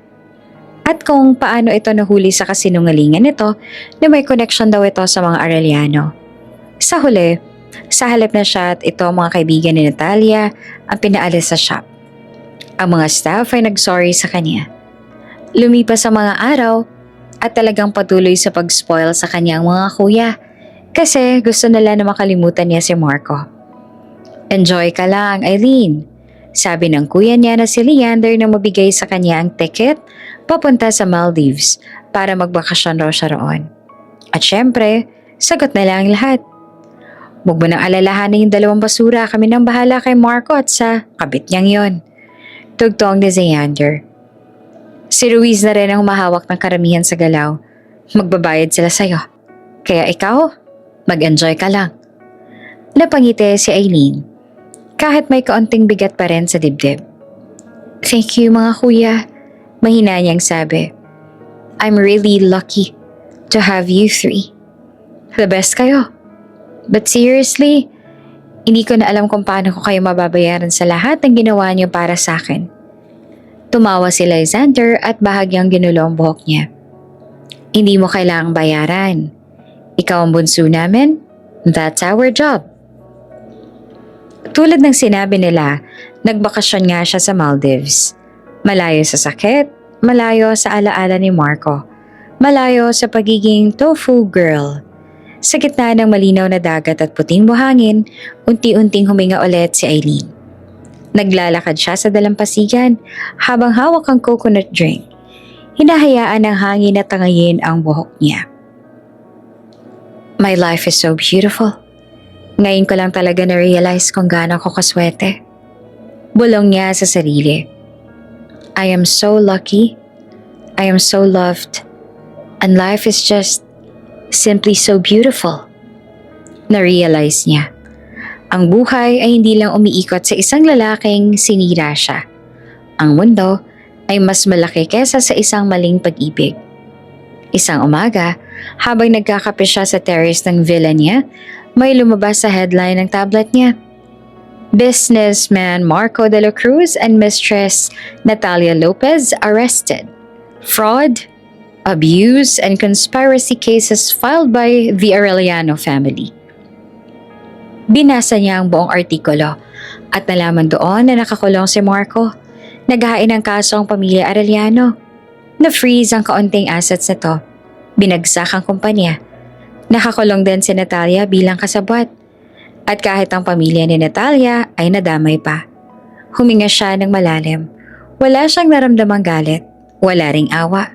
At kung paano ito nahuli sa kasinungalingan nito na may connection daw ito sa mga Arellano. Sa huli, Sa halip na siya at ito mga kaibigan ni Natalia ang pinaalis sa shop. Ang mga staff ay nag-sorry sa kanya. Lumipas ang mga araw at talagang patuloy sa pag-spoil sa kanyang mga kuya kasi gusto nila na makalimutan niya si Marco. Enjoy ka lang, Eileen. Sabi ng kuya niya na si Leander na mabigay sa kanya ang ticket papunta sa Maldives para magbakasyon raw siya roon. At syempre, sagot na lang lahat. Huwag mo nang alalahanin yung dalawang basura, kami nang bahala kay Marco at sa kabit niyang yon. Tugtong ni Leander. Si Ruiz na rin ang humahawak ng karamihan sa galaw. Magbabayad sila sa'yo. Kaya ikaw, mag-enjoy ka lang. Napangiti si Eileen. Kahit may kaunting bigat pa rin sa dibdib. Thank you mga kuya. Mahina niyang sabi. I'm really lucky to have you three. The best kayo. But seriously, hindi ko na alam kung paano ko kayo mababayaran sa lahat ng ginawa niyo para sa akin. Tumawa si Lysander at bahagyang ginulo ang buhok niya. Hindi mo kailangang bayaran. Ikaw ang bunso namin. That's our job. Tulad ng sinabi nila, nagbakasyon nga siya sa Maldives. Malayo sa sakit, malayo sa alaala ni Marco, malayo sa pagiging tofu girl. Sa gitna ng malinaw na dagat at puting buhangin, unti-unting huminga ulit si Eileen. Naglalakad siya sa dalampasigan habang hawak ang coconut drink. Hinahayaan ng hangin na tangayin ang buhok niya. My life is so beautiful. Ngayon ko lang talaga na-realize kung gaano ko kaswerte. Bulong niya sa sarili. I am so lucky. I am so loved. And life is just simply so beautiful. Na-realize niya. Ang buhay ay hindi lang umiikot sa isang lalaking sinira siya. Ang mundo ay mas malaki kesa sa isang maling pag-ibig. Isang umaga, habang nagkakape siya sa terrace ng villa niya, may lumabas sa headline ng tablet niya. Businessman Marco de la Cruz and Mistress Natalia Lopez arrested. Fraud, abuse, and conspiracy cases filed by the Arellano family. Binasa niya ang buong artikulo at nalaman doon na nakakulong si Marco. Naghahain ng kaso ang pamilya Arellano. Na-freeze ang kaunting assets nito. Binagsak ang kumpanya. Nakakulong din si Natalia bilang kasabwat. At kahit ang pamilya ni Natalia ay nadamay pa. Huminga siya ng malalim. Wala siyang naramdamang galit. Wala ring awa.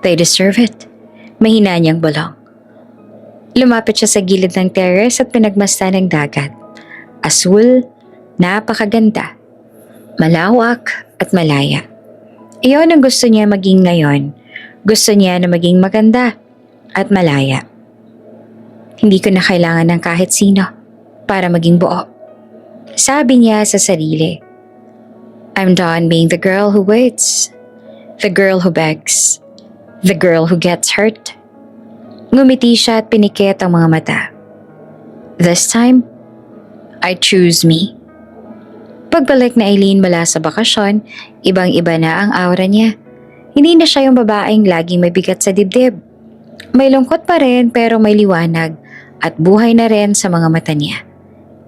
They deserve it. Mahina niyang bulong. Lumapit siya sa gilid ng terrace at pinagmasdan ng dagat. Asul, napakaganda. Malawak at malaya. Iyon ang gusto niya maging ngayon. Gusto niya na maging maganda at malaya. Hindi ko na kailangan ng kahit sino para maging buo. Sabi niya sa sarili. I'm done being the girl who waits. The girl who begs. The girl who gets hurt. Ngumiti siya at pinikit ang mga mata. This time, I choose me. Pagbalik na Eileen mula sa bakasyon, ibang-iba na ang aura niya. Hindi na siya yung babaeng laging may bigat sa dibdib. May lungkot pa rin pero may liwanag at buhay na rin sa mga mata niya.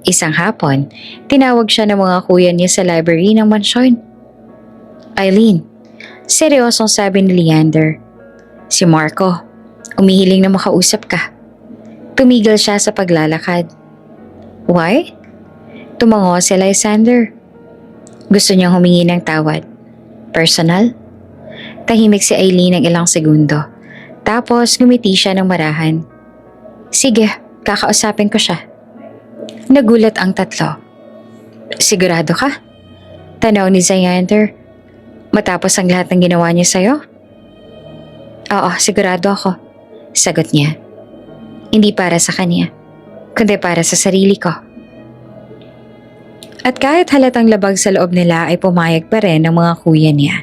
Isang hapon, tinawag siya ng mga kuya niya sa library ng mansyon. Eileen, seryosong sabi ni Leander. Si Marco, umihiling na makausap ka. Tumigil siya sa paglalakad. Why? Tumango si Lysander. Gusto niyang humingi ng tawad. Personal? Tahimik si Eileen ng ilang segundo. Tapos ngumiti siya ng marahan. Sige, kakausapin ko siya. Nagulat ang tatlo. Sigurado ka? Tanaw ni Leander. Matapos ang lahat ng ginawa niya sa'yo? Oo, sigurado ako. Sagot niya. Hindi para sa kanya, kundi para sa sarili ko. At kahit halatang labag sa loob nila ay pumayag pa rin ng mga kuya niya.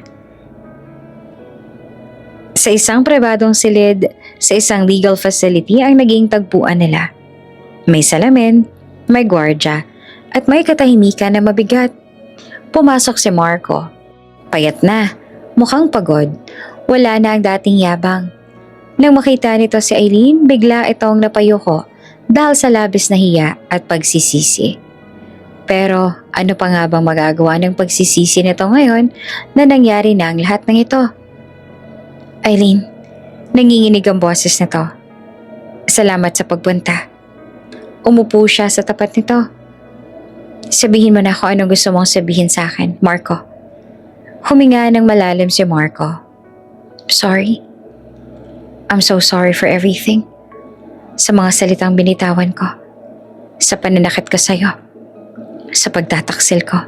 Sa isang pribadong silid, sa isang legal facility ang naging tagpuan nila. May salamin, may gwardya, at may katahimikan na mabigat. Pumasok si Marco. Payat na, mukhang pagod, wala na ang dating yabang. Nang makita nito si Eileen, bigla itong napayuko dahil sa labis na hiya at pagsisisi. Pero ano pa nga bang magagawa ng pagsisisi nito ngayon na nangyari na ang lahat ng ito? Eileen, nanginginig ang boses nito. Salamat sa pagpunta. Umupo siya sa tapat nito. Sabihin mo na kung anong gusto mong sabihin sa akin, Marco. Huminga ng malalim si Marco. Sorry. I'm so sorry for everything. Sa mga salitang binitawan ko. Sa pananakit ko sa'yo. Sa pagtataksil ko.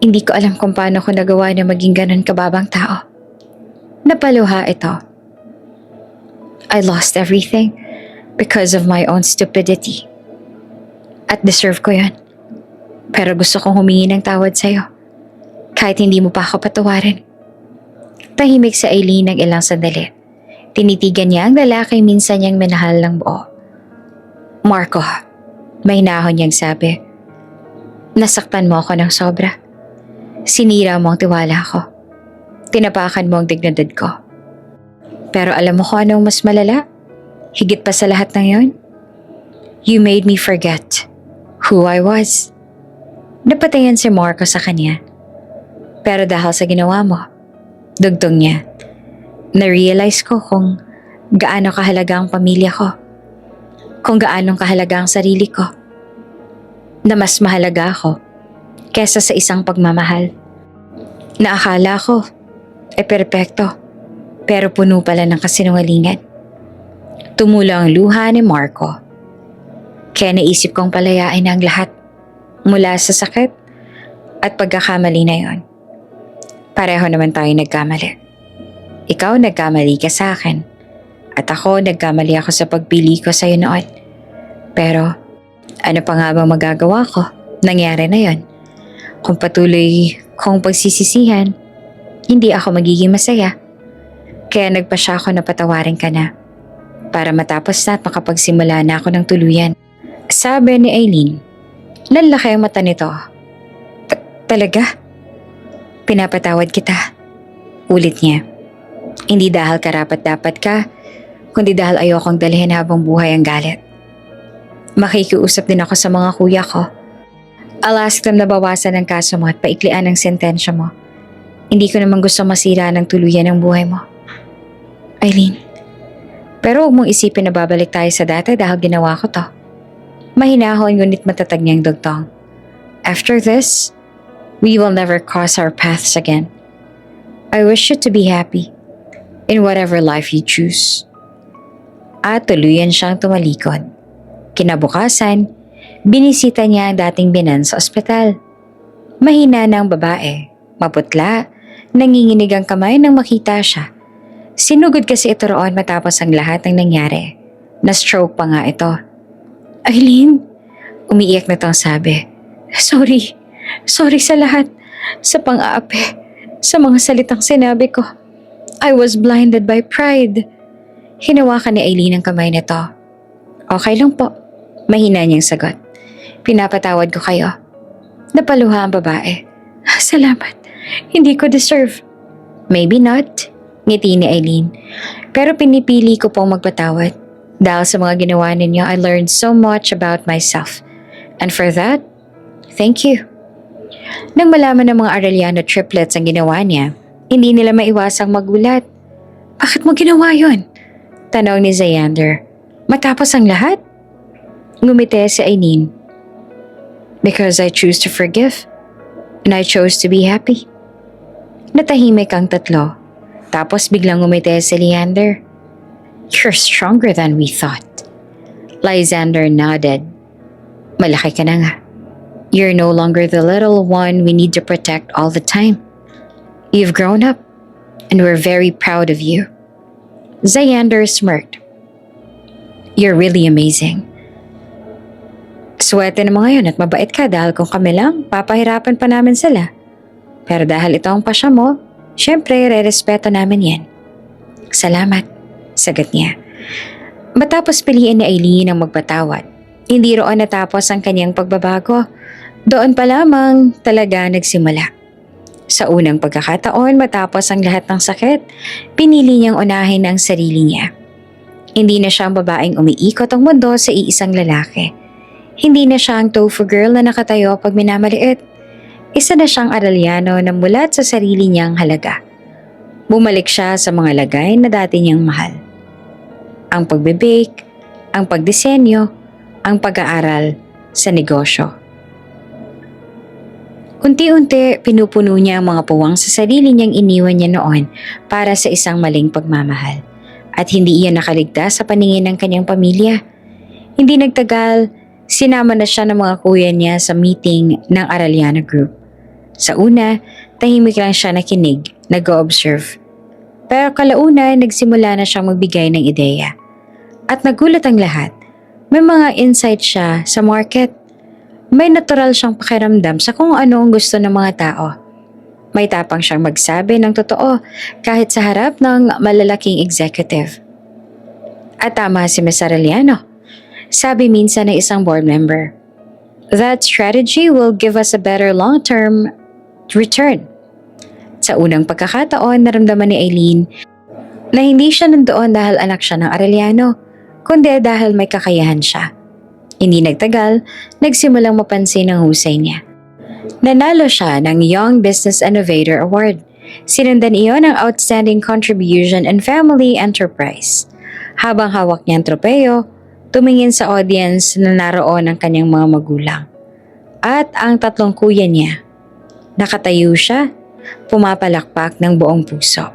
Hindi ko alam kung paano ko nagawa na maging ganun kababang tao. Napaluha ito. I lost everything because of my own stupidity. At deserve ko yan. Pero gusto kong humingi ng tawad sa'yo. Kahit hindi mo pa ako patawarin. Tahimik si Eileen ng ilang sandali. Tinitigan niya ang lalaki minsan niyang minahal ng buo. Marco, may nahon niyang sabi. Nasaktan mo ako ng sobra. Sinira mo ang tiwala ko. Tinapakan mo ang dignidad ko. Pero alam mo kung anong mas malala? Higit pa sa lahat ng yon? You made me forget who I was. Napatayan si Marco sa kanya. Pero dahil sa ginawa mo, dugtong niya, na-realize ko kung gaano kahalaga ang pamilya ko. Kung gaano kahalaga ang sarili ko. Na mas mahalaga ako kesa sa isang pagmamahal. Na akala ko ay perpekto pero puno pala ng kasinungalingan. Tumula ang luha ni Marco. Kaya naisip kong palayain ang lahat mula sa sakit at pagkakamali na yon. Pareho naman tayo nagkamali. Ikaw nagkamali ka sa akin at ako nagkamali ako sa pagpili ko sa'yo noon. Pero ano pa nga bang magagawa ko? Nangyari na yon. Kung patuloy kong pagsisisihan, hindi ako magiging masaya. Kaya nagpasya ako na patawarin ka na para matapos na at makapagsimula na ako ng tuluyan. Sabi ni Eileen. Lalaki ang mata nito. Talaga? Pinapatawad kita. Ulit niya. Hindi dahil karapat-dapat ka, kundi dahil ayokong dalhin habang buhay ang galit. Makikiusap din ako sa mga kuya ko. I'll ask them na bawasan ang kaso mo at paiklian ang sentensya mo. Hindi ko naman gusto masira ng tuluyan ang buhay mo. Eileen, pero huwag mong isipin na babalik tayo sa dati dahil ginawa ko to. Mahinahon ngunit matatag niyang dugtong. After this, we will never cross our paths again. I wish you to be happy in whatever life you choose. At tuluyan siyang tumalikod. Kinabukasan, binisita niya ang dating binan sa ospital. Mahina na ang babae, maputla, nanginginig ang kamay nang makita siya. Sinugod kasi ito roon matapos ang lahat ng nangyari. Na-stroke pa nga ito. Eileen, umiiyak na tong sabi. Sorry sa lahat. Sa pang-aapi, sa mga salitang sinabi ko. I was blinded by pride. Hinawakan ni Eileen ang kamay nito. Okay lang po. Mahina niyang sagot. Pinapatawad ko kayo. Napaluha ang babae. Salamat. Hindi ko deserve. Maybe not. Ngiti ni Eileen. Pero pinipili ko pong magpatawad. Dahil sa mga ginawa ninyo, I learned so much about myself. And for that, thank you. Nang malaman ng mga Arellano triplets ang ginawa niya, hindi nila maiwasang magulat. Bakit mo ginawa yun? Tanong ni Xander. Matapos ang lahat? Ngumiti si Eileen. Because I choose to forgive. And I chose to be happy. Natahimik ang tatlo. Tapos biglang ngumiti si Leander. You're stronger than we thought. Lysander nodded. Malaki ka na nga. You're no longer the little one we need to protect all the time. You've grown up, and we're very proud of you. Xander smirked. You're really amazing. Swerte na mga yun at mabait ka dahil kung kami lang, papahirapan pa namin sila. Pero dahil ito ang pasya mo, syempre re-respeto namin yan. Salamat. Sagot niya. Matapos piliin ni Eileen ang magpatawad, hindi roon natapos ang kanyang pagbabago. Doon pa lamang talaga nagsimula. Sa unang pagkakataon matapos ang lahat ng sakit, pinili niyang unahin ang sarili niya. Hindi na siya ang babaeng umiikot ang mundo sa iisang lalaki. Hindi na siya ang tofu girl na nakatayo pag minamaliit. Isa na siyang Arellano na mulat sa sarili niyang halaga. Bumalik siya sa mga lagay na dati niyang mahal. Ang pagbe-bake, ang pagdisenyo, ang pag-aaral sa negosyo. Unti-unti, pinupuno niya ang mga puwang sa sarili niyang iniwan niya noon para sa isang maling pagmamahal. At hindi iyan nakaligtas sa paningin ng kanyang pamilya. Hindi nagtagal, sinama na siya ng mga kuya niya sa meeting ng Arellano Group. Sa una, tahimik lang siya nakinig, nag-o-observe. Pero kalauna, nagsimula na siyang magbigay ng ideya. At nagulat ang lahat. May mga insight siya sa market. May natural siyang pakiramdam sa kung ano ang gusto ng mga tao. May tapang siyang magsabi ng totoo kahit sa harap ng malalaking executive. At tama si Ms. Arellano. Sabi minsan ng isang board member, "That strategy will give us a better long-term return." Sa unang pagkakataon, naramdaman ni Aileen na hindi siya nandoon dahil anak siya ng Arellano, kundi dahil may kakayahan siya. Hindi nagtagal, nagsimulang mapansin ang husay niya. Nanalo siya ng Young Business Innovator Award. Sinundan iyon ng Outstanding Contribution and Family Enterprise. Habang hawak niya ang tropeyo, tumingin sa audience na naroon ang kanyang mga magulang. At ang tatlong kuya niya. Nakatayo siya, pumapalakpak ng buong puso.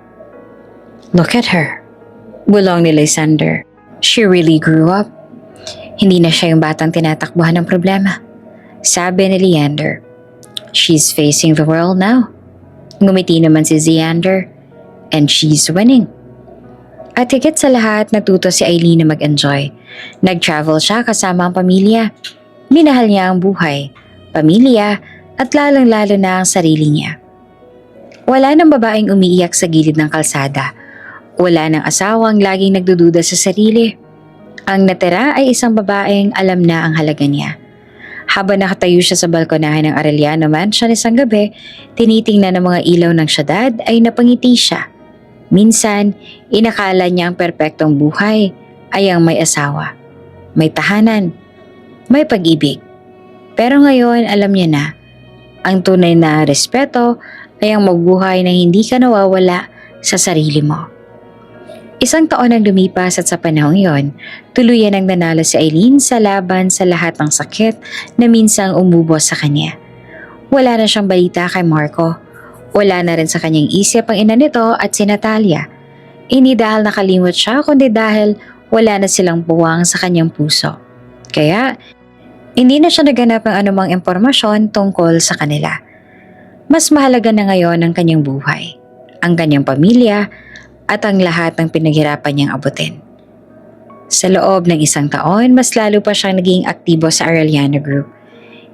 "Look at her," bulong ni Lysander. "She really grew up." Hindi na siya yung batang tinatakbuhan ng problema. Sabi ni Leander, "She's facing the world now." Ngumiti naman si Xander, "And she's winning." At higit sa lahat, natuto si Aileen na mag-enjoy. Nag-travel siya kasama ang pamilya. Minahal niya ang buhay, pamilya, at lalong-lalo na ang sarili niya. Wala nang babaeng umiiyak sa gilid ng kalsada. Wala nang asawang laging nagdududa sa sarili. Ang natira ay isang babaeng alam na ang halaga niya. Habang nakatayo siya sa balkonahe ng Arellano Mansion isang gabi, tinitingnan ng mga ilaw ng syudad ay napangiti siya. Minsan, inakala niya ang perpektong buhay ay ang may asawa, may tahanan, may pag-ibig. Pero ngayon alam niya na, ang tunay na respeto ay ang magbuhay na hindi ka nawawala sa sarili mo. Isang taon ang lumipas at sa panahong yon, tuluyan ang nanalo si Aileen sa laban sa lahat ng sakit na minsang umubos sa kanya. Wala na siyang balita kay Marco. Wala na rin sa kanyang isip ang ina nito at si Natalia. Hindi dahil nakalimot siya kundi dahil wala na silang buwang sa kanyang puso. Kaya, hindi na siya naganap ng anumang impormasyon tungkol sa kanila. Mas mahalaga na ngayon ang kanyang buhay, ang kanyang pamilya, at ang lahat ng pinaghirapan niyang abutin. Sa loob ng isang taon, mas lalo pa siyang naging aktibo sa Arellano Group.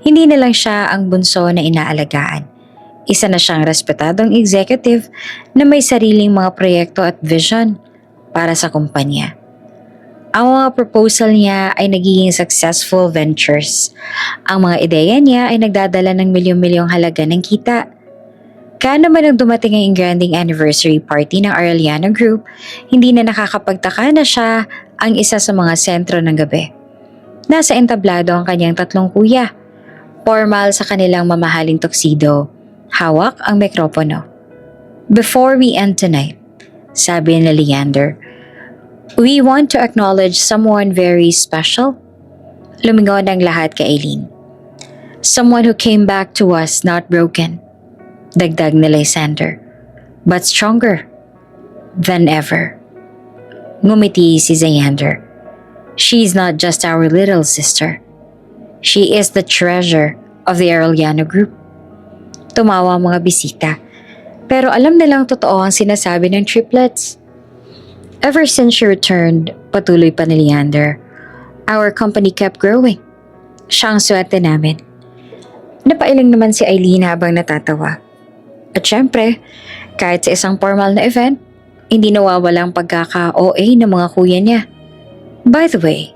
Hindi na lang siya ang bunso na inaalagaan. Isa na siyang respetadong executive na may sariling mga proyekto at vision para sa kumpanya. Ang mga proposal niya ay nagiging successful ventures. Ang mga ideya niya ay nagdadala ng milyon-milyong halaga ng kita. Kaya naman nang dumating ang granding anniversary party ng Arellano Group, hindi na nakakapagtaka na siya ang isa sa mga sentro ng gabi. Nasa entablado ang kanyang tatlong kuya. Formal sa kanilang mamahaling tuxedo. Hawak ang mikropono. "Before we end tonight," sabi ni Leander, "we want to acknowledge someone very special." Lumingon ang lahat kay Aileen. "Someone who came back to us not broken," dagdag ni Lysander, "but stronger than ever." Ngumiti si Xander. "She's not just our little sister. She is the treasure of the Arellano Group." Tumawa ang mga bisita, pero alam nilang totoo ang sinasabi ng triplets. "Ever since she returned," patuloy pa ni Leander, "our company kept growing. Siya ang swerte namin." Napailing naman si Aileen habang natatawa. At syempre, kahit sa isang formal na event, hindi nawawalang pagkaka-OA ng mga kuya niya. By the way,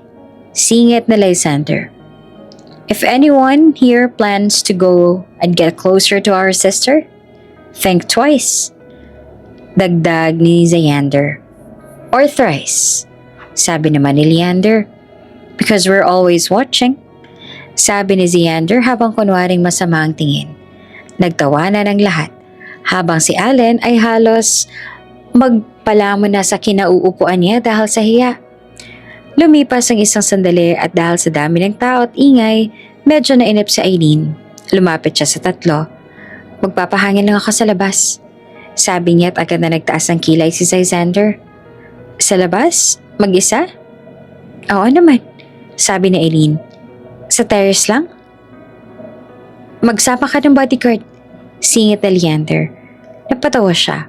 singit na Lysander, "If anyone here plans to go and get closer to our sister, think twice." Dagdag ni Xander, "Or thrice," Sabi naman ni Leander. Because we're always watching. Sabi ni Xander habang kunwaring masama ang tingin. Nagtawanan ang lahat habang si Allen ay halos magpalamon na sa kinauupuan niya dahil sa hiya. Lumipas ang isang sandali at dahil sa dami ng tao at ingay, medyo nainip si Aileen. Lumapit siya sa tatlo. Magpapahangin lang ako sa labas. Sabi niya at agad na nagtaas ang kilay si Xander. Sa labas? Mag-isa? Oo naman. Sabi ni Aileen. Sa terrace lang? Magsama ka ng bodyguard. Singit na Leander. Napatawa siya.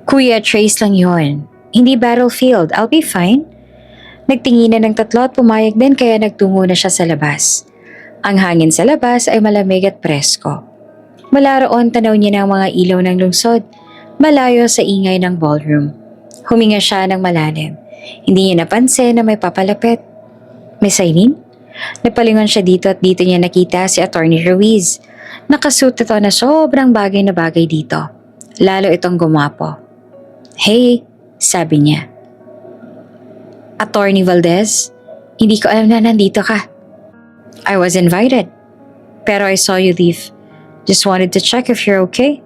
Kuya, Trace lang yun. Hindi battlefield. I'll be fine. Nagtinginan ng tatlo at pumayag din kaya nagtungo na siya sa labas. Ang hangin sa labas ay malamig at presko. Mula roon tanaw niya ng mga ilaw ng lungsod, malayo sa ingay ng ballroom. Huminga siya ng malalim. Hindi niya napansin na may papalapit. Miss Aileen? Napalingon siya dito at dito niya nakita si Attorney Ruiz. Nakasuot ito na sobrang bagay na bagay dito. Lalo itong gumapo. Hey, sabi niya. Attorney Valdez, hindi ko alam na nandito ka. I was invited. Pero I saw you leave. Just wanted to check if you're okay.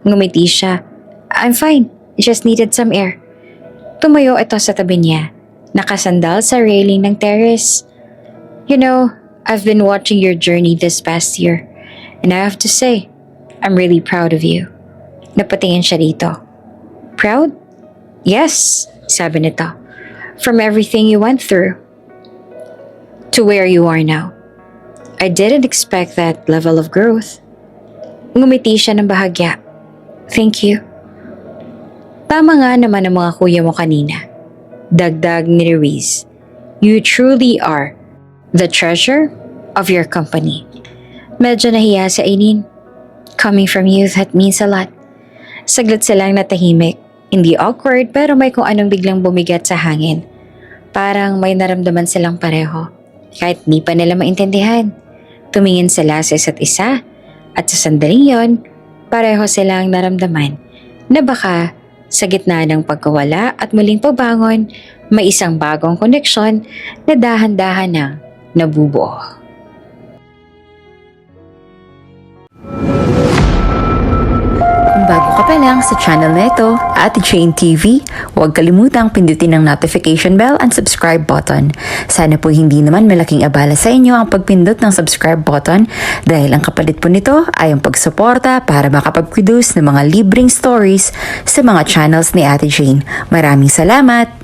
Ngumiti siya. I'm fine. I just needed some air. Tumayo ito sa tabi niya, nakasandal sa railing ng terrace. You know, I've been watching your journey this past year, and I have to say, I'm really proud of you. Napatingin siya dito. Proud? Yes, sabi nito. From everything you went through to where you are now. I didn't expect that level of growth. Ngumiti siya ng bahagya. Thank you. Tama nga naman ang mga kuya mo kanina. Dagdag ni Ruiz. You truly are the treasure of your company. Medyo nahiya si Aileen. Coming from you, that means a lot. Saglit silang natahimik. Hindi awkward pero may kung anong biglang bumigat sa hangin. Parang may naramdaman silang pareho. Kahit di pa nila maintindihan. Tumingin sila sa isa't isa. At sa sandaling yon, pareho silang naramdaman na baka sa gitna ng pagkawala at muling pagbangon, may isang bagong koneksyon na dahan-dahan na nabubuo. Kung bago ka pa lang sa channel na ito, Ate Jane TV, huwag kalimutang pindutin ang notification bell and subscribe button. Sana po hindi naman malaking abala sa inyo ang pagpindot ng subscribe button dahil ang kapalit po nito ay ang pagsuporta para makapag-produce ng mga libreng stories sa mga channels ni Ate Jane. Maraming salamat!